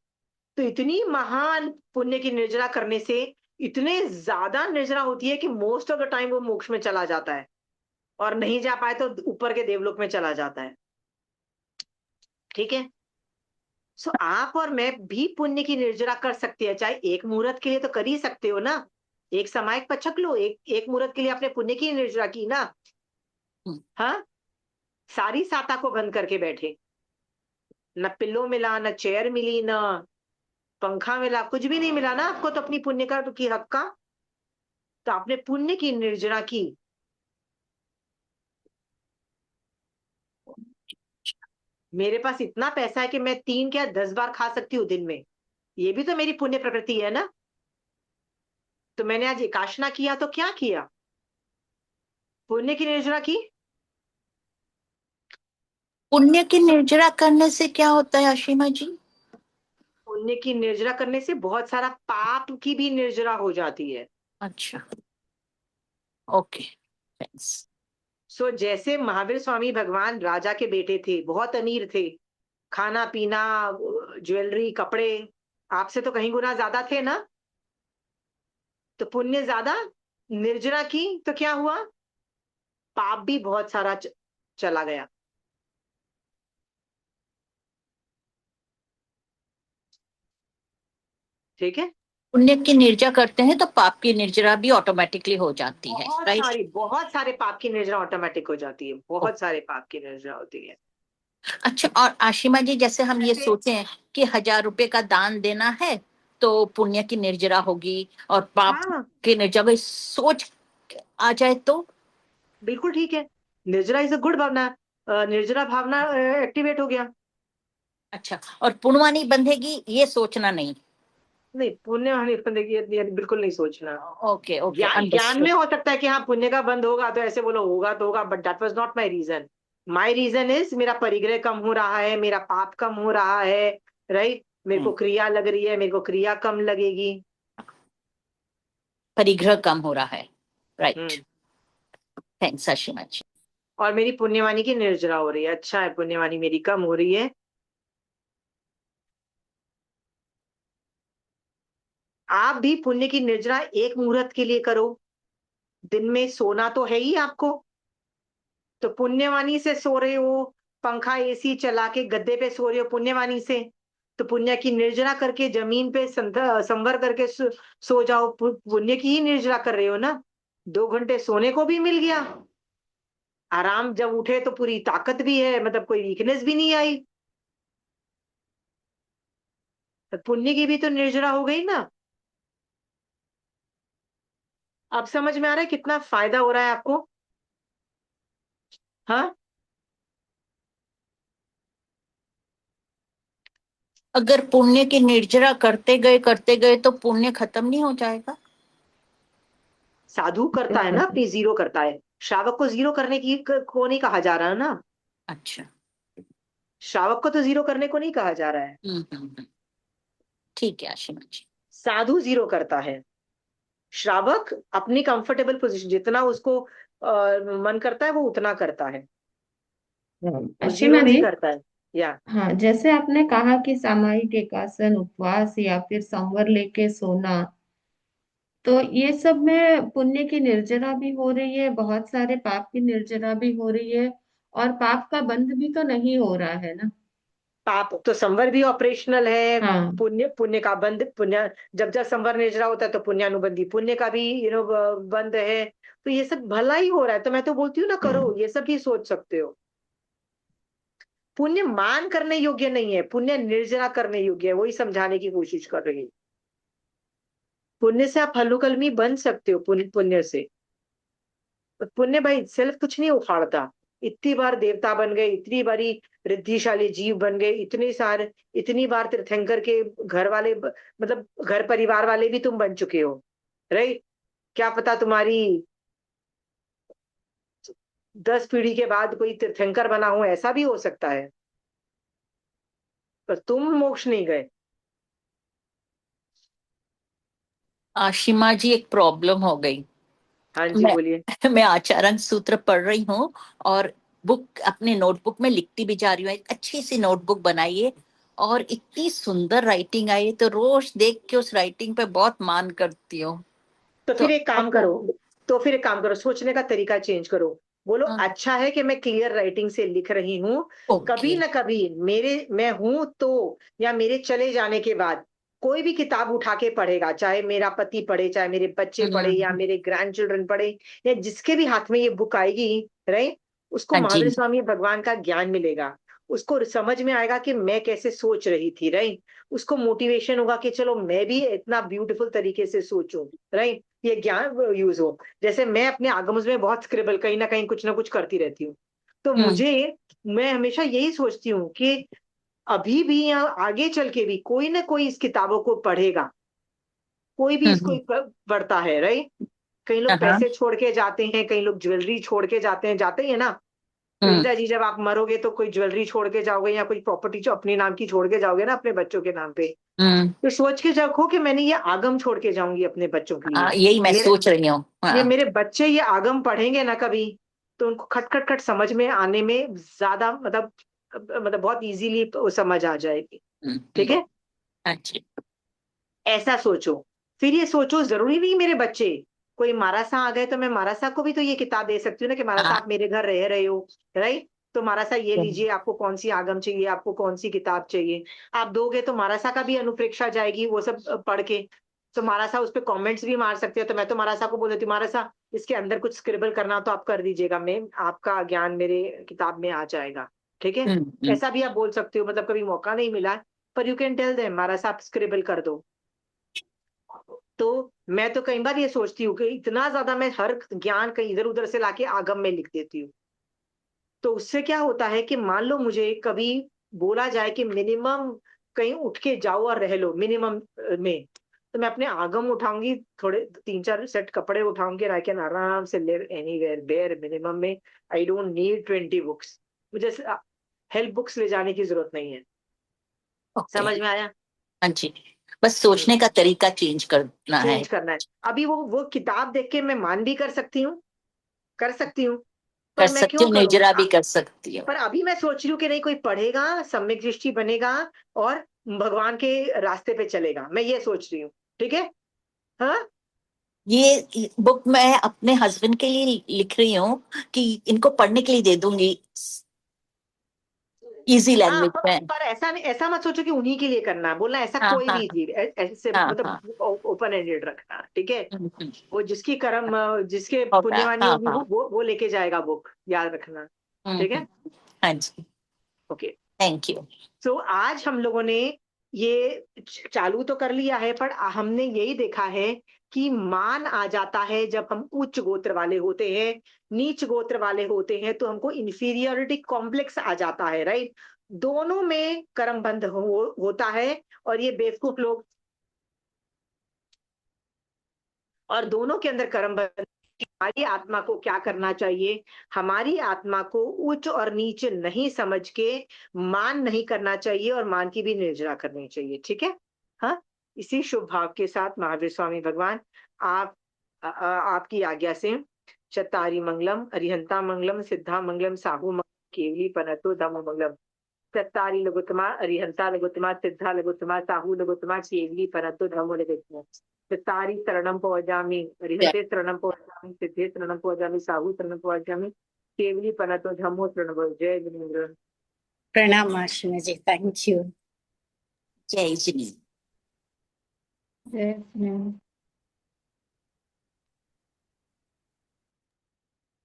तो इतनी महान पुण्य की निर्जरा करने से इतने ज्यादा निर्जरा होती है कि मोस्ट ऑफ द टाइम वो मोक्ष में चला जाता है, और नहीं जा पाए तो ऊपर के देवलोक में चला जाता है, ठीक है? सो आप और मैं भी पुण्य की निर्जरा कर सकते हैं। चाहे एक मुहूर्त के लिए तो कर ही सकते हो ना, एक समायक पचक लो, एक मुहूर्त के लिए आपने पुण्य की निर्जरा की ना, हाँ? सारी साता को बंद करके बैठे, न पिल्लो मिला, न चेयर मिली, न पंखा मिला, कुछ भी नहीं मिला ना आपको, तो अपनी पुण्य का की हक का, तो आपने पुण्य की निर्जरा की। मेरे पास इतना पैसा है कि मैं 3 क्या 10 बार खा सकती हूँ दिन में, ये भी तो मेरी पुण्य प्रकृति है ना। तो मैंने आज एकाशना किया तो क्या किया? पुण्य की निर्जरा की। पुण्य की निर्जरा करने से क्या होता है आशीमा जी? पुण्य की निर्जरा करने से बहुत सारा पाप की भी निर्जरा हो जाती है। अच्छा, ओके, थैंक्स। सो जैसे महावीर स्वामी भगवान राजा के बेटे थे, बहुत अमीर थे, खाना पीना, ज्वेलरी, कपड़े आपसे तो कहीं गुना ज्यादा थे ना, तो पुण्य ज्यादा, निर्जरा की तो क्या हुआ? पाप भी बहुत सारा चला गया। ठीक है? पुण्य की निर्जरा करते हैं तो पाप की निर्जरा भी ऑटोमेटिकली हो जाती है, राइट? बहुत सारे पाप की निर्जरा ऑटोमेटिक हो जाती है, बहुत सारे पाप की निर्जरा होती है। अच्छा, और आशिमा जी जैसे हम ये सोचें कि 1,000 रुपए का दान देना है तो पुण्य की निर्जरा होगी और पाप हाँ, की निर्जरा, सोच आ जाए तो बिल्कुल ठीक है। निर्जरा इज अ गुड भावना, निर्जरा भावना एक्टिवेट हो गया। अच्छा, और पुण्यवानी बंधेगी ये सोचना नहीं। नहीं, पुण्य हानि देखिए बिल्कुल नहीं सोचना। ओके ओके, ज्ञान में हो सकता है कि हाँ पुण्य का बंद होगा, तो ऐसे बोलो होगा तो होगा, but that was not my reason. My reason is मेरा परिग्रह कम हो रहा है, मेरा पाप कम हो रहा है, राइट? मेरे को क्रिया लग रही है, मेरे को क्रिया कम लगेगी, परिग्रह कम हो रहा है, राइट? थैंक्स आशिमा जी। और मेरी पुण्यवानी की निर्जरा हो रही है। अच्छा है, पुण्यवानी मेरी कम हो रही है। आप भी पुण्य की निर्जरा एक मुहूर्त के लिए करो। दिन में सोना तो है ही आपको, तो पुण्यवानी से सो रहे हो, पंखा एसी चला के गद्दे पे सो रहे हो पुण्यवानी से, तो पुण्य की निर्जरा करके जमीन पे संवर करके सो जाओ, पुण्य की ही निर्जरा कर रहे हो ना। 2 घंटे सोने को भी मिल गया, आराम, जब उठे तो पूरी ताकत भी है, मतलब कोई वीकनेस भी नहीं आई, तो पुण्य की भी तो निर्जरा हो गई ना। अब समझ में आ रहा है कितना फायदा हो रहा है आपको? हाँ, अगर पुण्य की निर्जरा करते गए तो पुण्य खत्म नहीं हो जाएगा? साधु करता है ना, अपनी जीरो करता है, श्रावक को जीरो करने की को नहीं कहा जा रहा ना, अच्छा। श्रावक को तो जीरो करने को नहीं कहा जा रहा है, ठीक है आशिमा जी। साधु जीरो करता है, श्रावक अपनी कंफर्टेबल पोजीशन, जितना उसको मन करता है वो उतना करता है, वो जीरो असीमा नहीं जी, करता है। या हाँ, जैसे आपने कहा कि सामूहिक एकासन, उपवास या फिर संवर लेके सोना, तो ये सब में पुण्य की निर्जरा भी हो रही है, बहुत सारे पाप की निर्जरा भी हो रही है, और पाप का बंध भी तो नहीं हो रहा है ना। पाप तो संवर भी ऑपरेशनल है, हाँ। पुण्य पुण्य का बंध, पुण्य जब जब संवर निर्जरा होता है तो पुण्यानुबंधी पुण्य का भी बंध है, तो ये सब भला ही हो रहा है, तो मैं तो बोलती हूँ ना, करो, हाँ। ये सब भी सोच सकते हो। पुण्य मान करने योग्य नहीं है, पुण्य निर्जरा करने योग्य है, वही समझाने की कोशिश कर रही है। पुण्य से आप हल्लुकलमी बन सकते हो, पुण्य पुण्य से, पुण्य भाई सेल्फ कुछ नहीं उखाड़ता। इतनी बार देवता बन गए, इतनी बारी रिद्धिशाली जीव बन गए, इतने सारे, इतनी बार तीर्थंकर के घर वाले मतलब घर परिवार वाले भी तुम बन चुके हो, राइट? क्या पता तुम्हारी 10 पीढ़ी के बाद कोई तीर्थंकर बना हो, ऐसा भी हो सकता है, पर तुम मोक्ष नहीं गए। आशिमा जी, एक प्रॉब्लम हो गई। हाँ जी, मैं बोलिए। मैं आचार्य सूत्र पढ़ रही हूँ और बुक अपने नोटबुक में लिखती भी जा रही हूँ। एक अच्छी सी नोटबुक बनाइए, और इतनी सुंदर राइटिंग आई है, तो रोज देख के उस राइटिंग पे बहुत मान करती हूँ। तो तो फिर एक काम करो, सोचने का तरीका चेंज करो। बोलो, हाँ, अच्छा है कि मैं क्लियर राइटिंग से लिख रही हूँ, ओके। कभी ना कभी मैं हूं तो, या मेरे चले जाने के बाद कोई भी किताब उठा के पढ़ेगा, चाहे मेरा पति पढ़े, चाहे मेरे बच्चे पढ़े, या हम्म, मेरे ग्रैंड चिल्ड्रन पढ़े, या जिसके भी हाथ में ये बुक आएगी, राइट, उसको हाँ जी। महावीर स्वामी भगवान का ज्ञान मिलेगा, उसको समझ में आएगा कि मैं कैसे सोच रही थी, राइट, उसको मोटिवेशन होगा कि चलो मैं भी इतना ब्यूटीफुल तरीके से सोचूं, राइट, ये ज्ञान यूज हो। जैसे मैं अपने आगमस में बहुत स्क्रिबल, कहीं ना कहीं कुछ ना कुछ करती रहती हूँ, तो हम्म, मैं हमेशा यही सोचती हूँ कि अभी भी या आगे चल के भी कोई ना कोई इस किताबों को पढ़ेगा, कोई भी इसको हम्म, पढ़ता है, राइट। कई लोग हाँ, पैसे छोड़ के जाते हैं, कई लोग ज्वेलरी छोड़ के जाते हैं ना। हम्म, प्रीता जी, जब आप मरोगे तो कोई ज्वेलरी छोड़ के जाओगे, या कोई प्रॉपर्टी जो अपने नाम की छोड़ के जाओगे ना, अपने बच्चों के नाम पे, हम्म, तो सोच के रखो कि मैंने ये आगम छोड़ के जाऊंगी अपने बच्चों के लिए। यही मैं मेरे सोच रही हूँ। ये हाँ। मेरे बच्चे ये आगम पढ़ेंगे ना कभी, तो उनको खट खट खट समझ में आने में ज्यादा, मतलब बहुत इजीली समझ आ जाएगी। ठीक है, हाँ जी। ऐसा सोचो। फिर ये सोचो, जरूरी नहीं मेरे बच्चे, कोई मारासा आ गए तो मैं मारासा को भी तो ये किताब दे सकती हूँ ना, कि मारासा हाँ, आप मेरे घर रह रहे हो, राइट, तो मारासा ये लीजिए, आपको कौन सी आगम चाहिए, आपको कौन सी किताब चाहिए, आप दोगे तो मारासा का भी अनुप्रेक्षा जाएगी, वो सब पढ़ के। तो मारासा उस पर कमेंट्स भी मार सकते हो, तो मैं तो मारासा को बोल देती हूँ, मारासा इसके अंदर कुछ स्क्रिबल करना हो तो आप कर दीजिएगा, मैं आपका ज्ञान मेरे किताब में आ जाएगा। ठीक है, हम्म, हम्म, ऐसा भी आप बोल सकते हो, मतलब कभी मौका नहीं मिला, पर यू कैन टेल देम, मारासा आप स्क्रिबल कर दो। तो मैं तो कई बार ये सोचती हूँ कि इतना ज्यादा मैं हर ज्ञान कहीं इधर उधर से लाके आगम में लिख देती हूँ, तो उससे क्या होता है कि मान लो मुझे कभी बोला जाए कि मिनिमम कहीं उठ के जाओ और रह लो मिनिमम में, तो मैं अपने आगम उठाऊंगी, थोड़े 3-4 सेट कपड़े उठाऊंगी, आई कैन आराम से लिव एनीवेयर बेयर मिनिमम में। आई डोंट नीड 20 बुक्स, मुझे हेल्प बुक्स ले जाने की जरूरत नहीं है। ओके। समझ में आया? हाँ जी, बस सोचने का तरीका चेंज करना है। चेंज करना है। अभी वो किताब देख के मैं मान भी कर सकती हूँ, कर सकती हूँ, कर पर मैं सकती क्यों हूँ, करूं? निर्जरा भी कर सकती हूँ। पर अभी मैं सोच रही हूँ कि नहीं, कोई पढ़ेगा, सम्यक दृष्टि बनेगा, और भगवान के रास्ते पे चलेगा, मैं ये सोच रही हूँ। ठीक है, हाँ, ये बुक मैं अपने हस्बैंड के लिए लिख रही हूँ कि इनको पढ़ने के लिए दे दूंगी। इजी हाँ, लैंग्वेज में। पर ऐसा नहीं, ऐसा मत सोचो कि उन्हीं के लिए करना है, बोलना ऐसा हाँ कोई हाँ भी जीव, ऐसे हाँ हाँ। मतलब ओपन एंडेड रखना, ठीक है। हम्म, वो जिसकी कर्म, जिसके होता है, पुण्यवानी हाँ होगी हाँ। वो लेके जाएगा बुक, याद रखना, ठीक है। हाँ जी, ओके, थैंक यू। सो आज हम लोगों ने ये चालू तो कर लिया है, पर हमने यही देखा है कि मान आ जाता है जब हम उच्च गोत्र वाले होते हैं, नीच गोत्र वाले होते हैं तो हमको इंफीरियोरिटी कॉम्प्लेक्स आ जाता है, राइट। दोनों में कर्म बंध होता है, और ये बेवकूफ लोग, और दोनों के अंदर कर्म बंध। हमारी आत्मा को क्या करना चाहिए, हमारी आत्मा को उच्च और नीच नहीं समझ के मान नहीं करना चाहिए, और मान की भी निर्जरा करनी चाहिए, ठीक है। हाँ, इसी शुभ भाव के साथ महावीर स्वामी भगवान आप आपकी आज्ञा से चत्तारी मंगलम, अरिहंता मंगलम, सिद्धा मंगलम, साहू मंगलम, केवली पनतो धम्म मंगलम। चत्तारी लघुत्तमा, अरिहंता लघुत्तमा, सिद्धा लघुत्तमा, साहू लघुत्तमा, केवली पनतो धम्म लघुत्तमा। चत्तारी शरणं पवजामि, अरिहंते शरणं पवजामि, सिद्धे शरणं पवजामि, साहू शरणं पवजामि, केवली पनतो धम्मो शरणं भव। जय जिनेन्द्र। प्रणाम आशिमा जी, थैंक यू। जय श्री। जय श्री